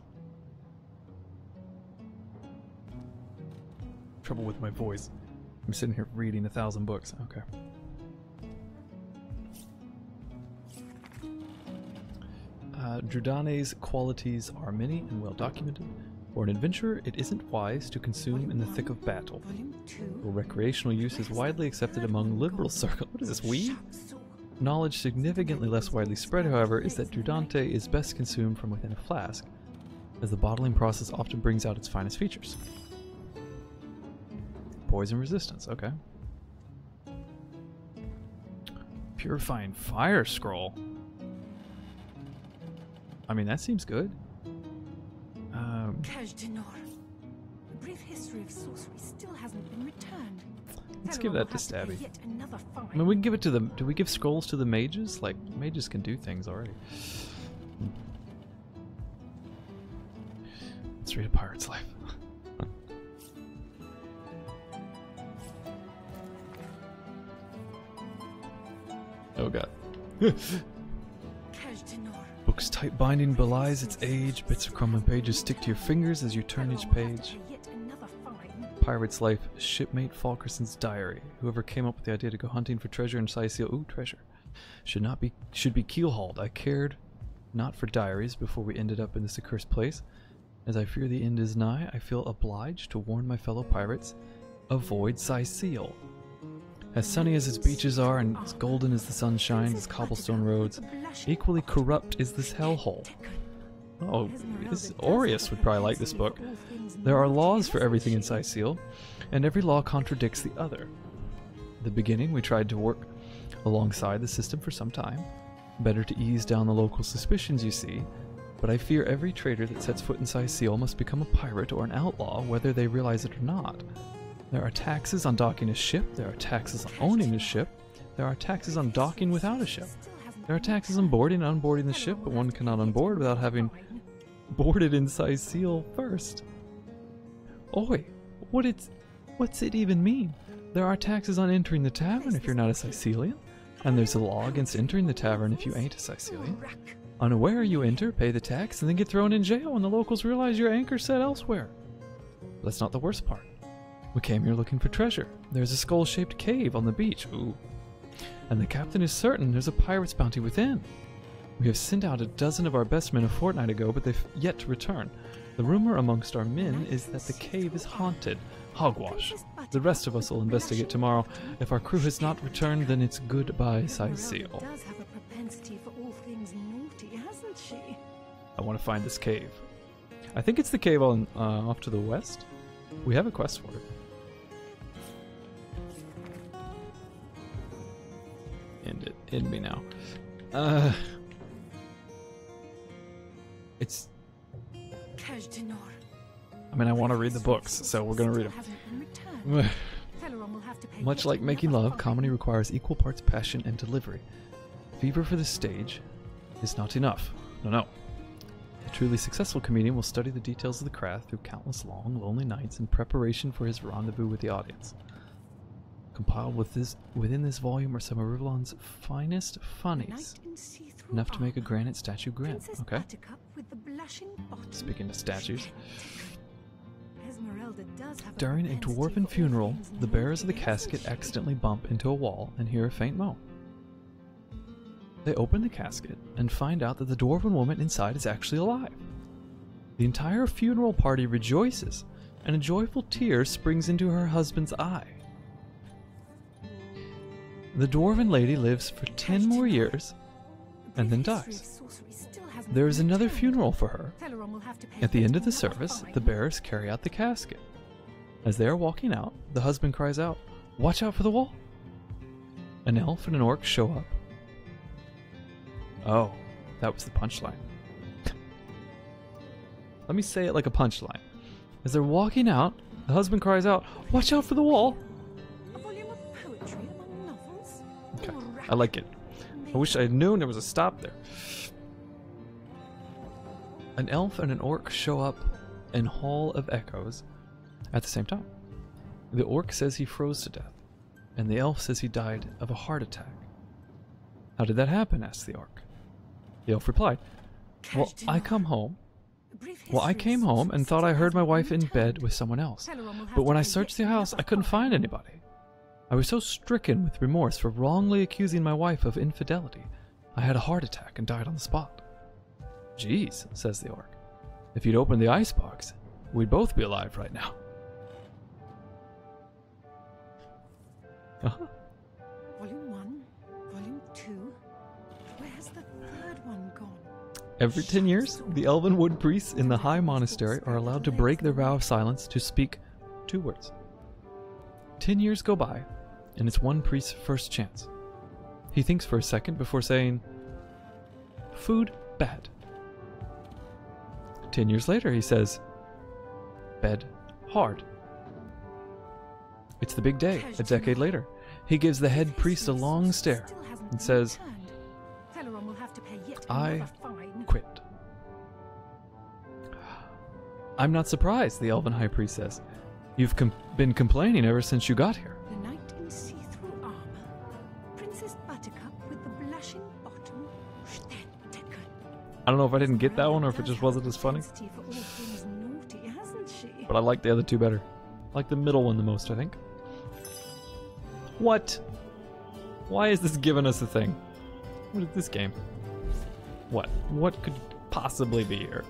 Trouble with my voice. I'm sitting here reading 1,000 books. Okay. Drudane's qualities are many and well documented. For an adventurer, it isn't wise to consume in the thick of battle. For recreational use is widely accepted among liberal circles. What is this, weed? Knowledge significantly less widely spread, however, is that Drudante is best consumed from within a flask, as the bottling process often brings out its finest features. Poison resistance, okay. Purifying fire scroll. I mean, that seems good. Cache d'Nor. The brief history of sorcery still hasn't been returned. Let's give that to Stabby. I mean, we can give it to them. Do we give scrolls to the mages? Like, mages can do things already. Let's read A Pirate's Life. Oh god. Book's tight binding belies its age. Bits of crumbling pages stick to your fingers as you turn each page. Pirate's Life, Shipmate Falkerson's diary. Whoever came up with the idea to go hunting for treasure in Cyseal, ooh, treasure, should be keelhauled. I cared not for diaries before we ended up in this accursed place. As I fear the end is nigh, I feel obliged to warn my fellow pirates, avoid Cyseal. As sunny as its beaches are and as golden as the sun shines, its cobblestone roads, equally corrupt is this hellhole. Oh, Aureus would probably like this book. There are laws for everything in Cyseal, and every law contradicts the other. At the beginning, we tried to work alongside the system for some time. Better to ease down the local suspicions, you see, but I fear every trader that sets foot in Cyseal must become a pirate or an outlaw, whether they realize it or not. There are taxes on docking a ship, there are taxes on owning a ship, there are taxes on docking without a ship. There are taxes on boarding and unboarding the ship, but one cannot unboard without having boarded in Cyseal first. Oi, what's it even mean? There are taxes on entering the tavern if you're not a Cysealian, and there's a law against entering the tavern if you ain't a Cysealian. Unaware, you enter, pay the tax, and then get thrown in jail when the locals realize your anchor set elsewhere. But that's not the worst part. We came here looking for treasure. There's a skull-shaped cave on the beach. Ooh. And the captain is certain there's a pirate's bounty within. We have sent out a dozen of our best men a fortnight ago, but they've yet to return. The rumor amongst our men is that the cave is haunted. Hogwash. The rest of us will investigate tomorrow. If our crew has not returned, then it's goodbye, Cyseal. Does have a propensity for all things naughty, hasn't she? I want to find this cave. I think it's the cave on off to the west. We have a quest for it. End me now. It's. I mean, I want to read the books, so we're gonna read them. Much like making love, comedy requires equal parts passion and delivery. Fever for the stage is not enough. No. A truly successful comedian will study the details of the craft through countless long, lonely nights in preparation for his rendezvous with the audience. Compiled within this volume are some of Rivlon's finest funnies, enough to make a granite statue grin. Okay. Speaking of statues. During a dwarven funeral, the bearers of the casket accidentally bump into a wall and hear a faint moan. They open the casket and find out that the dwarven woman inside is actually alive. The entire funeral party rejoices, and a joyful tear springs into her husband's eye. The dwarven lady lives for 10 more years and then dies. There is another funeral for her. At the end of the service, the bearers carry out the casket. As they are walking out, the husband cries out, "Watch out for the wall!" An elf and an orc show up. Oh, that was the punchline. Let me say it like a punchline. As they're walking out, the husband cries out, "Watch out for the wall!" Okay, I like it. I wish I had known there was a stop there. An elf and an orc show up in Hall of Echoes at the same time. The orc says he froze to death, and the elf says he died of a heart attack. How did that happen? Asked the orc. The elf replied, Well, I came home and thought I heard my wife in bed with someone else. But when I searched the house, I couldn't find anybody. I was so stricken with remorse for wrongly accusing my wife of infidelity, I had a heart attack and died on the spot. Jeez, says the orc. If you'd opened the icebox, we'd both be alive right now. Volume 1, Volume 2. Where's the third one gone? Every 10 years, the Elvenwood priests in the High Monastery are allowed to break their vow of silence to speak 2 words. 10 years go by, and it's one priest's first chance. He thinks for a second before saying, "Food, bad." 10 years later, he says, "Bed, hard." It's the big day, a decade later. He gives the head priest a long stare and says, "I quit." "I'm not surprised," the Elven High Priest says. "You've been complaining ever since you got here." The knight in see-through armor, Princess Buttercup with the blushing bottom. I don't know if I didn't get that one or if it just wasn't as funny. But I like the other 2 better. I like the middle one the most, I think. What? Why is this giving us a thing? What is this game? What? What could possibly be here?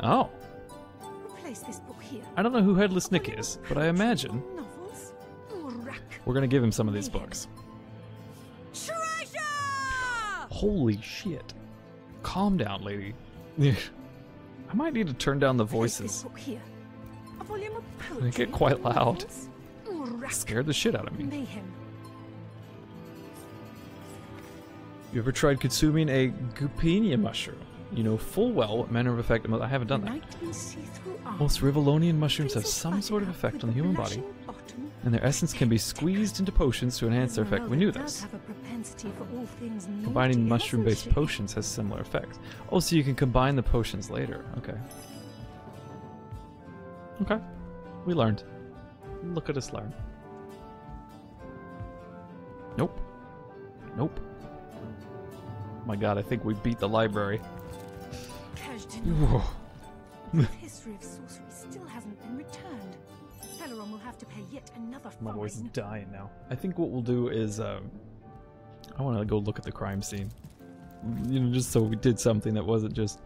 Oh. Place this book here. I don't know who Headless Nick is, but I imagine Novels. we're gonna give him some of these books. Treasure! Holy shit. Calm down, lady. I might need to turn down the voices. Book here. A volume of They poetry. get quite loud. Novels. Scared the shit out of me. Mayhem. You ever tried consuming a Gupenia mushroom? You know full well what manner of effect. I haven't done that. Most Rivolonian mushrooms have some sort of effect on the human body, and their essence can be squeezed into potions to enhance their effect. We knew this. Combining mushroom-based potions has similar effects. Oh, so you can combine the potions later. Okay. Okay. We learned. Look at us learn. Nope. Nope. My god, I think we beat the library. Whoa. The history of sorcery still hasn't been returned. Celeron will have to pay yet another fine. My voice is dying now. I think what we'll do is, I want to go look at the crime scene. You know, just so we did something that wasn't just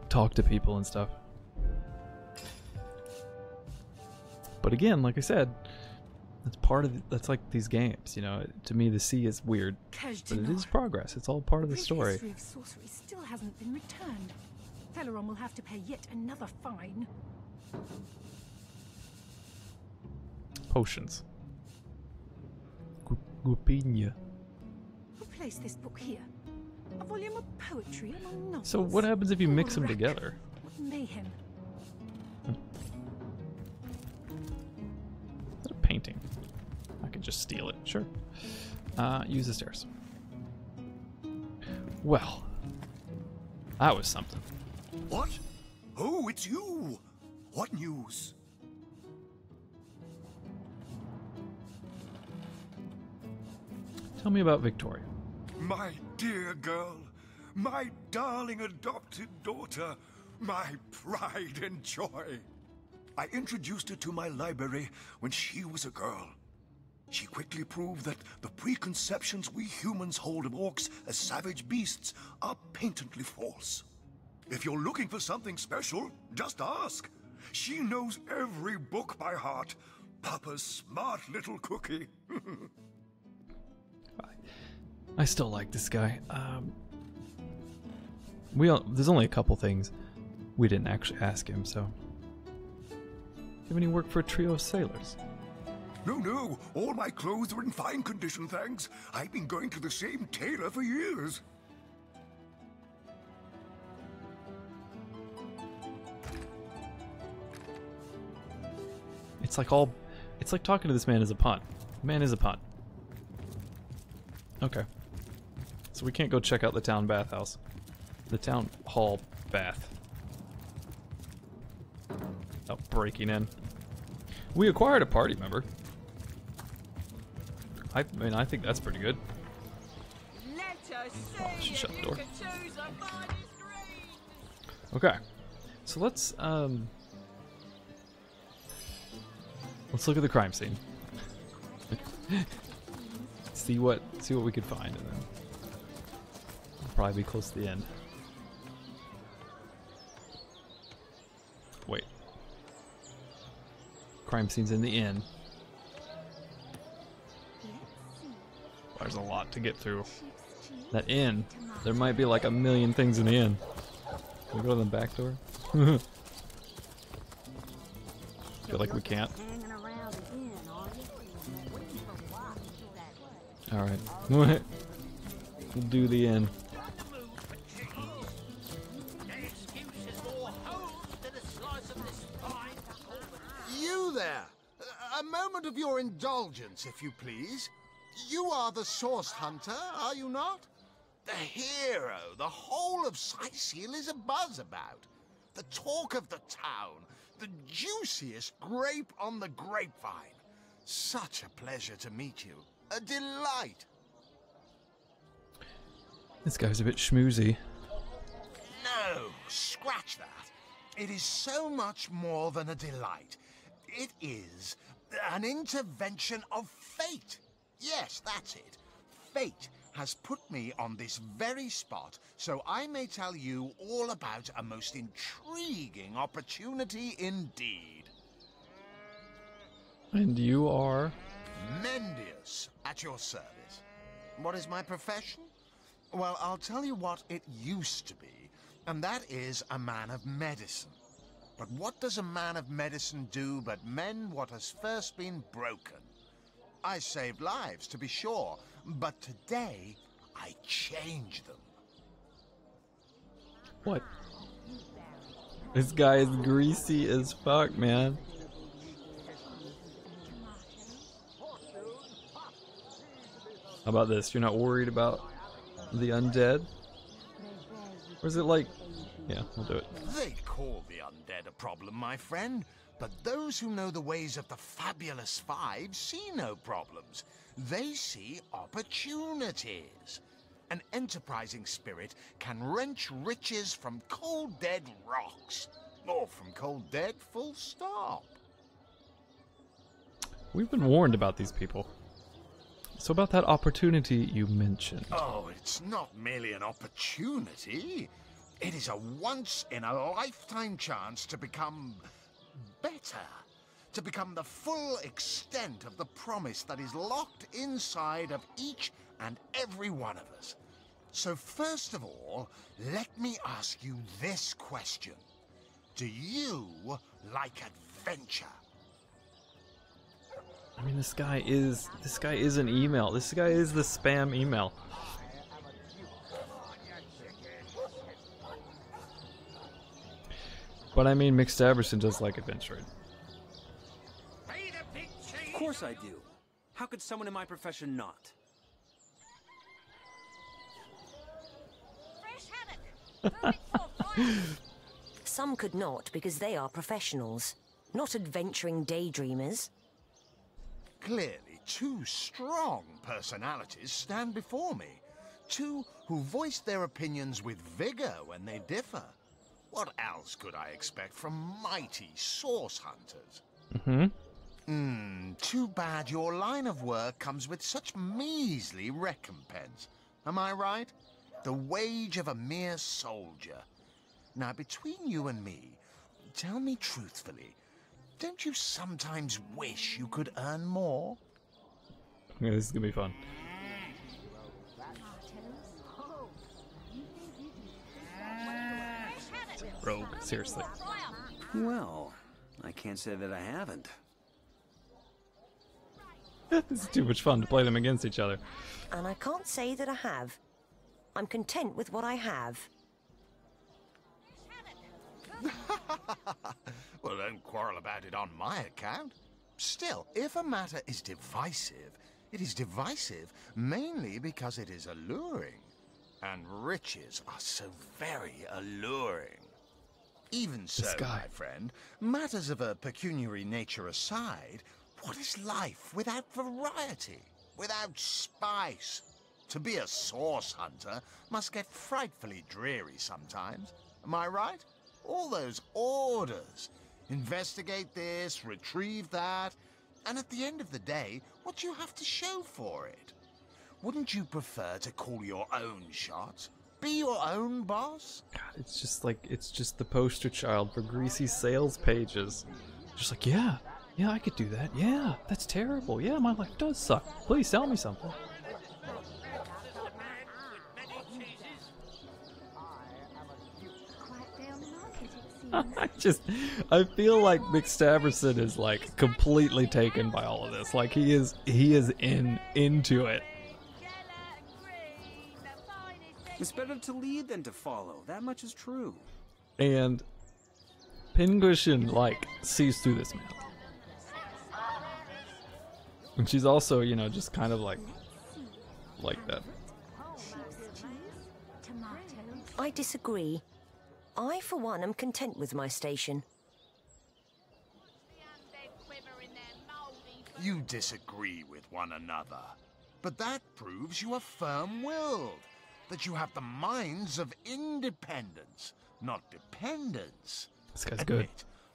talk to people and stuff. But again, like I said, that's part of that's like these games. You know, to me the sea is weird, but it is progress. It's all part of the story. The history of sorcery still hasn't been returned. Celeron will have to pay yet another fine. Potions. Gupenia. Who placed this book here? A volume of poetry among novels. So what happens if you mix them together? Mayhem. Is that a painting? I could just steal it. Sure. Use the stairs. Well, that was something. What? Oh, it's you! What news? Tell me about Victoria. My dear girl, my darling adopted daughter, my pride and joy. I introduced her to my library when she was a girl. She quickly proved that the preconceptions we humans hold of orcs as savage beasts are patently false. If you're looking for something special, just ask. She knows every book by heart. Papa's smart little cookie. I still like this guy. There's only a couple things we didn't actually ask him, so. Do you have any work for a trio of sailors? No. All my clothes are in fine condition, thanks. I've been going to the same tailor for years. It's like talking to this man is a punt. Man is a punt. Okay. So we can't go check out the town bathhouse. The town hall bath. Oh, breaking in. We acquired a party member. I mean, I think that's pretty good. Let us Oh, I should shut the door. choose a finest green. Okay. So let's look at the crime scene. see what we could find, and then we'll probably be close to the end. Wait. Crime scene's in the inn. There's a lot to get through. That inn, there might be like a million things in the inn. Can we go to the back door? Feel like we can't. Alright. We'll do the inn. You there! A moment of your indulgence, if you please. You are the source hunter, are you not? The hero the whole of Cyseal is abuzz about. The talk of the town. The juiciest grape on the grapevine. Such a pleasure to meet you. A delight. This guy's a bit schmoozy. No, scratch that. It is so much more than a delight. It is an intervention of fate. Yes, that's it. Fate has put me on this very spot so I may tell you all about a most intriguing opportunity indeed. And you are? Mendius, at your service. What is my profession? Well, I'll tell you what it used to be, and that is a man of medicine. But what does a man of medicine do but mend what has first been broken? I saved lives, to be sure, but today I change them. What? This guy is greasy as fuck, man. How about this? You're not worried about the undead? Or is it like... Yeah, we'll do it. They call the undead a problem, my friend, but those who know the ways of the Fabulous Five see no problems. They see opportunities. An enterprising spirit can wrench riches from cold dead rocks, or from cold dead full stop. We've been warned about these people. So about that opportunity you mentioned. Oh, it's not merely an opportunity. It is a once-in-a-lifetime chance to become better. To become the full extent of the promise that is locked inside of each and every one of us. So first of all, let me ask you this question. Do you like adventure? I mean, this guy is an email. This guy is the spam email. But I mean, McStaverson does like adventuring. Of course I do. How could someone in my profession not? Some could not because they are professionals, not adventuring daydreamers. Clearly, two strong personalities stand before me. Two who voice their opinions with vigor when they differ. What else could I expect from mighty source hunters? Too bad your line of work comes with such measly recompense. Am I right? The wage of a mere soldier. Now, between you and me, tell me truthfully, don't you sometimes wish you could earn more? Yeah, this is gonna be fun. Rogue, seriously. Well, I can't say that I haven't. This is too much fun to play them against each other. And I can't say that I have. I'm content with what I have. Well, don't quarrel about it on my account. Still, if a matter is divisive, it is divisive mainly because it is alluring. And riches are so very alluring. Even so, my friend, matters of a pecuniary nature aside, what is life without variety, without spice? To be a source hunter must get frightfully dreary sometimes. Am I right? All those orders. Investigate this, retrieve that, and at the end of the day, what do you have to show for it? Wouldn't you prefer to call your own shots? Be your own boss? God, it's just the poster child for greasy sales pages. Just like, yeah, I could do that. Yeah, that's terrible. Yeah, my life does suck. Please sell me something. I feel like McStaverson is like completely taken by all of this. Like he is into it. It's better to lead than to follow. That much is true. And Pincushion like sees through this man. And she's also, you know, just kind of like that. I disagree. I, for one, am content with my station. You disagree with one another. But that proves you are firm-willed. That you have the minds of independence, not dependence. This guy's good.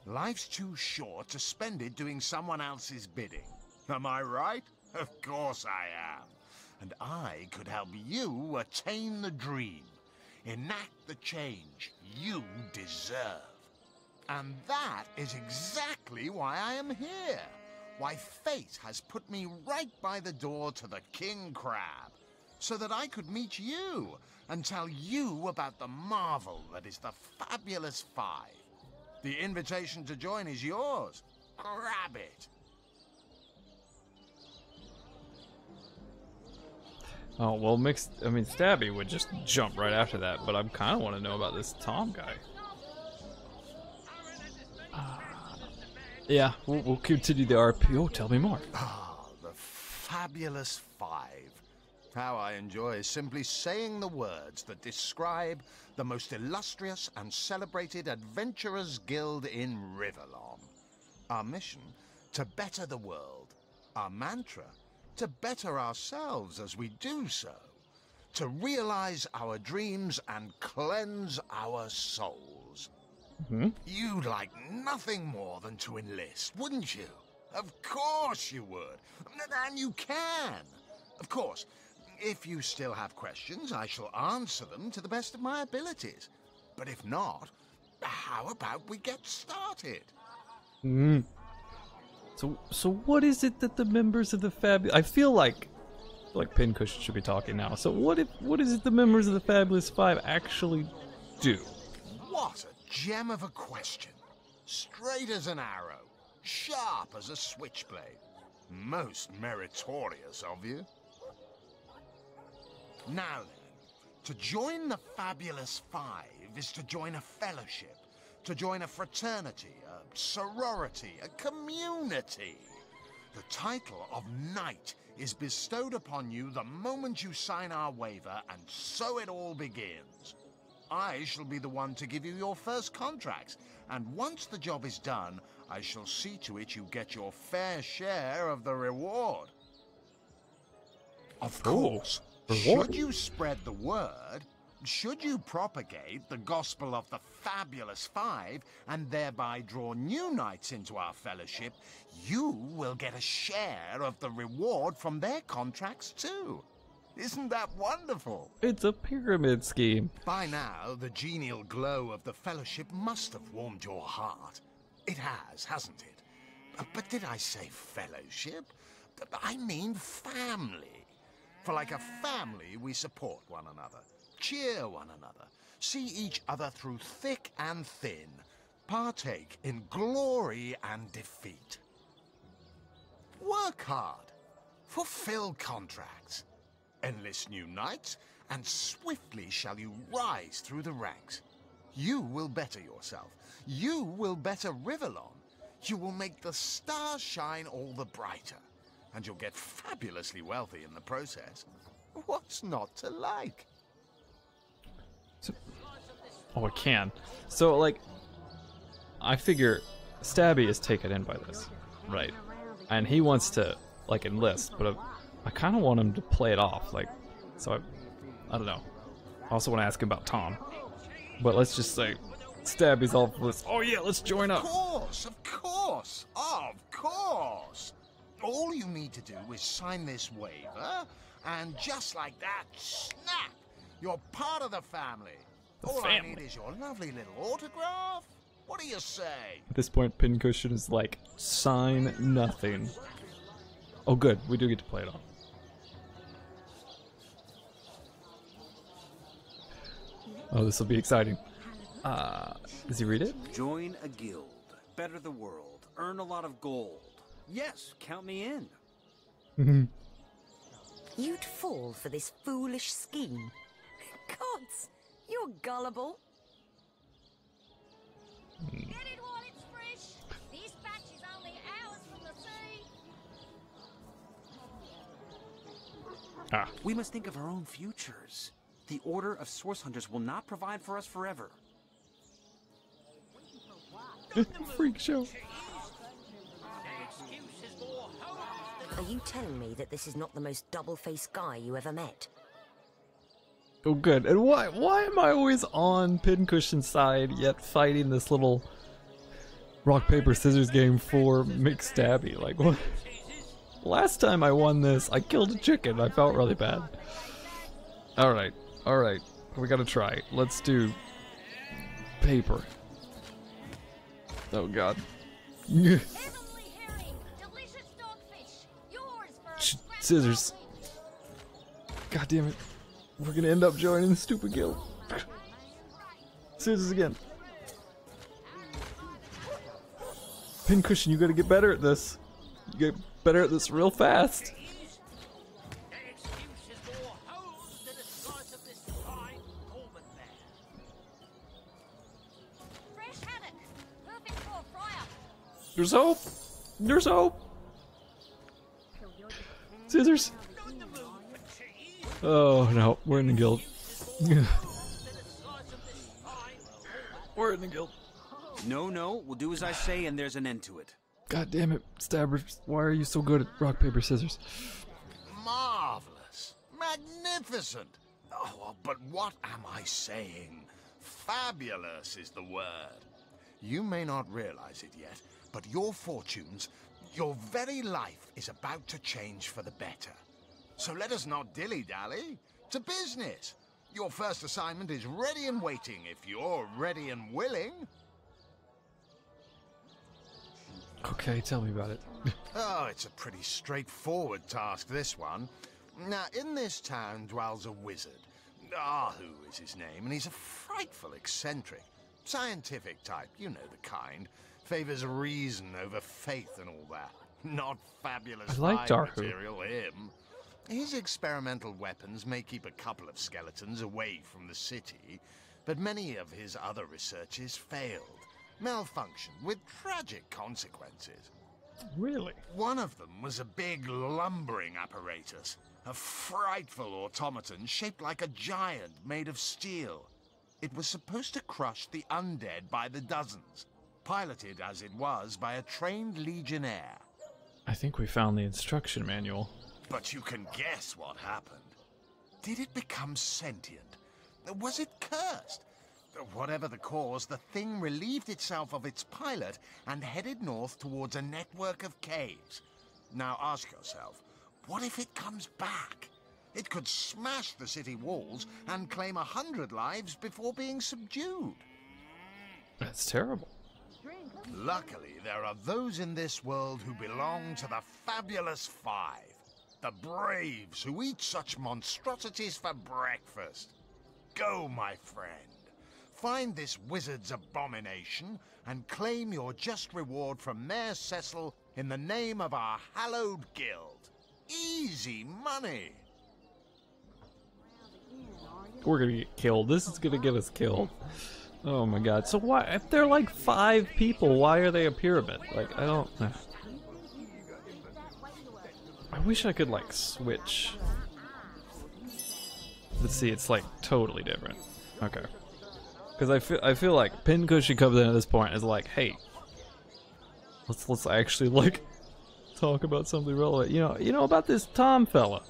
Life's too short to spend it doing someone else's bidding. Am I right? Of course I am. and I could help you attain the dream, enact the change you deserve. And that is exactly why I am here. Why fate has put me right by the door to the King Crab, so that I could meet you and tell you about the marvel that is the Fabulous Five. The invitation to join is yours. Grab it. Oh, well, Stabby would just jump right after that, but I kind of want to know about this Tom guy. Yeah, we'll continue the RPO. Tell me more. Ah, the Fabulous Five. How I enjoy simply saying the words that describe the most illustrious and celebrated adventurers guild in Riverlon. Our mission, to better the world. Our mantra, to better ourselves as we do so. To realize our dreams and cleanse our souls. You'd like nothing more than to enlist, wouldn't you? Of course you would. And you can. Of course, if you still have questions, I shall answer them to the best of my abilities. But if not, how about we get started? So what is it that the members of the I feel like Pincushion should be talking now. So what is it the members of the Fabulous Five actually do? What a gem of a question. Straight as an arrow, sharp as a switchblade. Most meritorious of you. Now then, to join the Fabulous Five is to join a fellowship, to join a fraternity, a sorority, a community. The title of Knight is bestowed upon you the moment you sign our waiver, and so it all begins. I shall be the one to give you your first contracts, and once the job is done, I shall see to it you get your fair share of the reward. Of course. Should you spread the word, should you propagate the gospel of the Fabulous Five and thereby draw new knights into our fellowship, you will get a share of the reward from their contracts too. Isn't that wonderful? It's a pyramid scheme. By now, the genial glow of the fellowship must have warmed your heart. It has, hasn't it? But did I say fellowship? I mean family. For like a family, we support one another, cheer one another, see each other through thick and thin, partake in glory and defeat. Work hard, fulfill contracts, enlist new knights, and swiftly shall you rise through the ranks. You will better yourself. You will better Riverlon. You will make the stars shine all the brighter. And you'll get fabulously wealthy in the process. What's not to like? Oh, it can. So, like, I figure Stabby is taken in by this, right? And he wants to, like, enlist, but I kind of want him to play it off, like, so I don't know. I also want to ask him about Tom. But let's just say Stabby's all for this. Oh yeah, let's join up. Of course, of course, of course. All you need to do is sign this waiver, and just like that, snap! You're part of the family. All I need is your lovely little autograph. What do you say? At this point, Pincushion is like, sign nothing. Oh good, we do get to play it off. Oh, this will be exciting. Does he read it? Join a guild, better the world, earn a lot of gold. Yes, count me in. You'd fall for this foolish scheme. Gods, you're gullible. Get it while it's fresh. This batch is only hours from the sea. We must think of our own futures. The Order of Source Hunters will not provide for us forever. Freak show. Are you telling me that this is not the most double-faced guy you ever met? Oh good. And why am I always on Pincushion's side yet fighting this little rock paper scissors game for McStabby? Like what? Last time I won this, I killed a chicken. I felt really bad. Alright, alright. We gotta try. Let's do paper. Oh god. Scissors. God damn it. We're gonna end up joining the stupid guild. Scissors again. Pincushion, you gotta get better at this. You get better at this real fast. There's hope. There's hope. Scissors. Oh no, we're in the guild. We're in the guild. No, we'll do as I say and there's an end to it. God damn it, Stabbers. Why are you so good at rock, paper, scissors? Marvelous. Magnificent. Oh, but what am I saying? Fabulous is the word. You may not realize it yet, but your fortunes, your very life is about to change for the better. So let us not dilly-dally. To business. Your first assignment is ready and waiting if you're ready and willing. Okay, tell me about it. Oh, it's a pretty straightforward task, this one. Now, in this town dwells a wizard. Ahu is his name, and he's a frightful eccentric. Scientific type, you know the kind. Favors reason over faith and all that. Not fabulous material, him. His experimental weapons may keep a couple of skeletons away from the city, but many of his other researches failed. Malfunctioned with tragic consequences. Really? One of them was a big lumbering apparatus. A frightful automaton shaped like a giant made of steel. It was supposed to crush the undead by the dozens, piloted as it was by a trained legionnaire. I think we found the instruction manual. But you can guess what happened. Did it become sentient? Was it cursed? Whatever the cause, the thing relieved itself of its pilot and headed north towards a network of caves. Now ask yourself, what if it comes back? It could smash the city walls and claim 100 lives before being subdued. That's terrible. Luckily, there are those in this world who belong to the Fabulous Five. The braves who eat such monstrosities for breakfast. Go, my friend. Find this wizard's abomination and claim your just reward from Mayor Cyseal in the name of our hallowed guild. Easy money. We're gonna get killed. This is gonna get us killed. Oh my god. So why, if they're like 5 people, why are they a pyramid? Like, I don't... I wish I could like switch. Let's see, it's like totally different. Okay. Because I feel like Pincushion comes in at this point is like, hey, let's actually like talk about something relevant. You know about this Tom fella.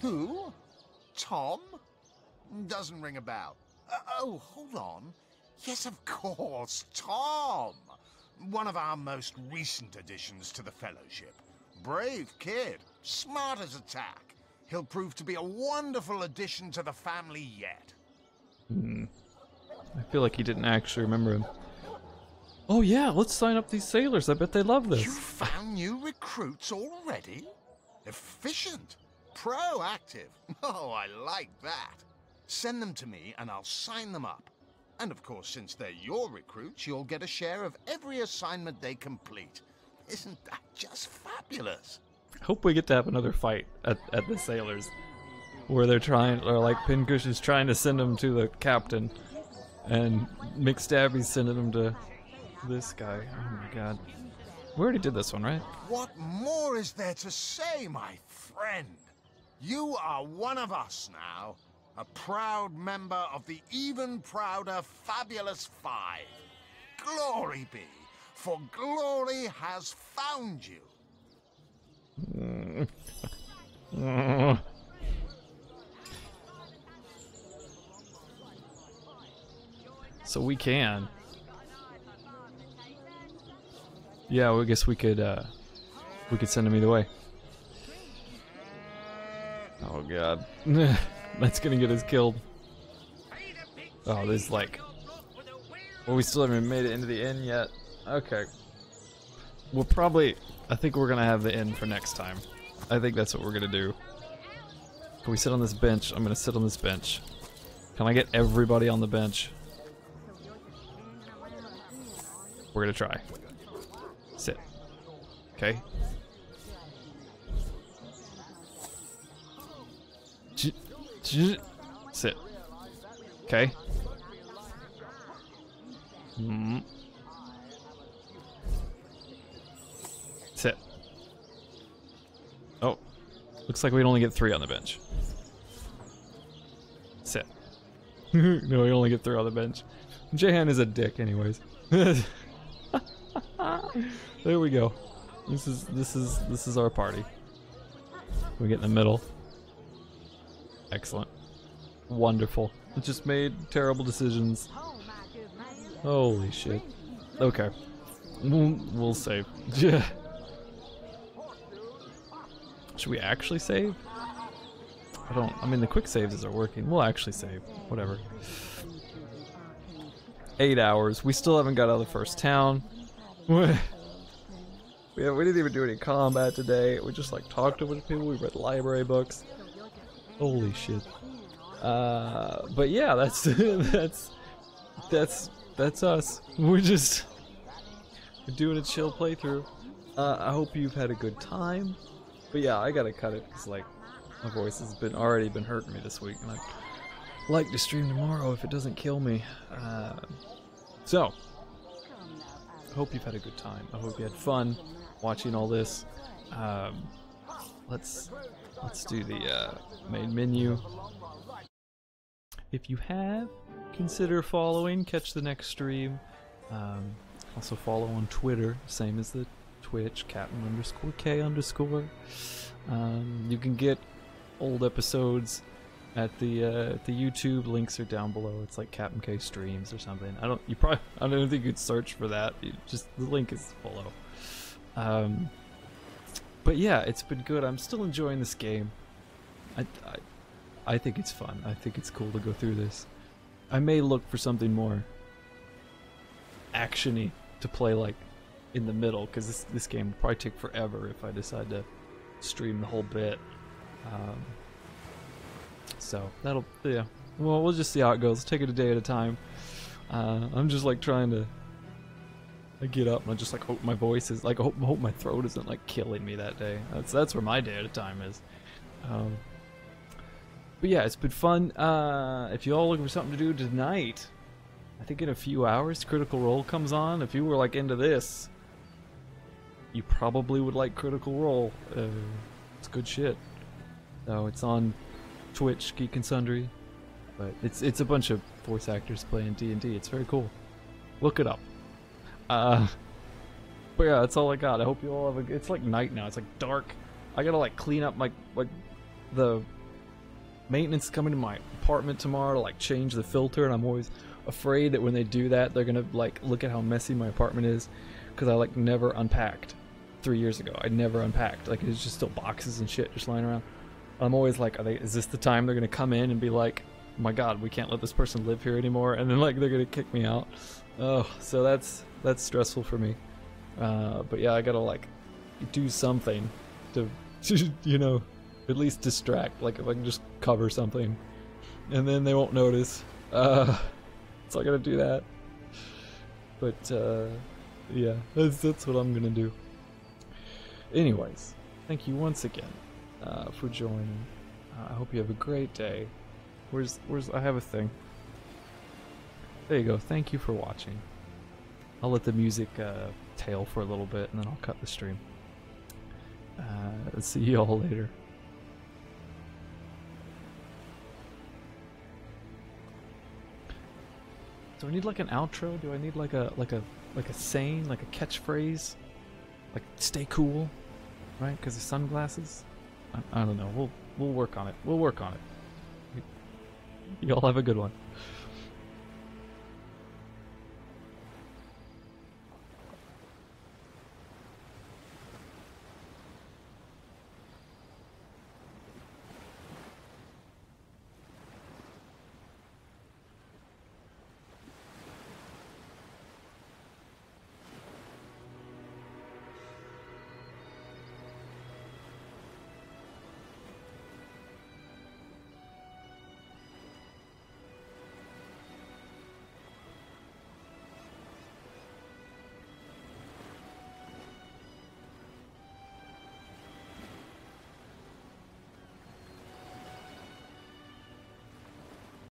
Who? Tom? Doesn't ring a bell. Oh, hold on. Yes, of course, Tom. One of our most recent additions to the Fellowship. Brave kid, smart as a tack. He'll prove to be a wonderful addition to the family yet. I feel like he didn't actually remember him. Oh yeah, let's sign up these sailors. I bet they love this. You found new recruits already? Efficient. Proactive. Oh, I like that. Send them to me and I'll sign them up. And of course, since they're your recruits, you'll get a share of every assignment they complete. Isn't that just fabulous? I hope we get to have another fight at the sailors. Where they're trying, or like Pincushion is trying to send him to the captain. And McStabby's sending him to this guy. Oh my god. We already did this one, right? What more is there to say, my friend? You are one of us now. A proud member of the even prouder Fabulous Five. Glory be, for glory has found you. So we can. Yeah, well, I guess we could We could send him either way. Oh god. That's gonna get us killed. Oh, there's like... Well, we still haven't made it into the inn yet. Okay. We'll probably... I think we're gonna have the inn for next time. I think that's what we're gonna do. Can we sit on this bench? I'm gonna sit on this bench. Can I get everybody on the bench? We're gonna try. Sit. Okay. Sit. Okay. Sit. Oh. Looks like we'd only get 3 on the bench. Sit. No, we only get 3 on the bench. Jahan is a dick anyways. There we go. This is our party. We get in the middle. Excellent. Wonderful. It just made terrible decisions. Holy shit. Okay. We'll save. Yeah. Should we actually save? I mean the quick saves are working. We'll actually save. Whatever. 8 hours. We still haven't got out of the first town. We didn't even do any combat today. We just like talked to a bunch of people. We read library books. Holy shit. But yeah, that's us. We're doing a chill playthrough. I hope you've had a good time. But yeah, I gotta cut it because like my voice has already been hurting me this week, and I'd like to stream tomorrow if it doesn't kill me. So I hope you've had a good time. I hope you had fun watching all this. Let's do the main menu. If you have, consider following. Catch the next stream. Also follow on Twitter, same as the Twitch, Capn_K_. You can get old episodes at the YouTube. Links are down below. It's like Capn K streams or something. I don't think you could search for that. The link is below. But yeah, it's been good. I'm still enjoying this game. I think it's fun. I think it's cool to go through this. I may look for something more action-y to play like in the middle, because this game will probably take forever if I decide to stream the whole bit. So that'll, yeah. Well, we'll just see how it goes. Take it a day at a time. I'm just like trying to. I get up and I just like hope my voice is like hope my throat isn't like killing me that day. That's where my day at a time is. But yeah, it's been fun. If you all looking for something to do tonight, I think in a few hours Critical Role comes on. If you were like into this, you probably would like Critical Role. It's good shit. So it's on Twitch, Geek and Sundry, but it's a bunch of voice actors playing D&D. It's very cool. Look it up. But yeah, that's all I got. I hope you all have a. It's like night now. It's like dark. I gotta like clean up my the maintenance coming to my apartment tomorrow to like change the filter, and I'm always afraid that when they do that, they're gonna like look at how messy my apartment is, because I like never unpacked. 3 years ago, I never unpacked. Like it's just still boxes and shit just lying around. I'm always like, is this the time they're gonna come in and be like, oh my god, we can't let this person live here anymore, and then like they're gonna kick me out. Oh, so that's stressful for me. But yeah, I gotta like do something to you know, at least distract. Like if I can just cover something, and then they won't notice. So I gotta do that. But yeah, that's what I'm gonna do. Anyways, thank you once again for joining. I hope you have a great day. Where's I have a thing. There you go. Thank you for watching. I'll let the music tail for a little bit, and then I'll cut the stream. See you all later. Do I need like an outro? Do I need like a saying, like a catchphrase? Like stay cool, right? Because of sunglasses. I don't know. We'll work on it. We'll work on it. Y'all have a good one.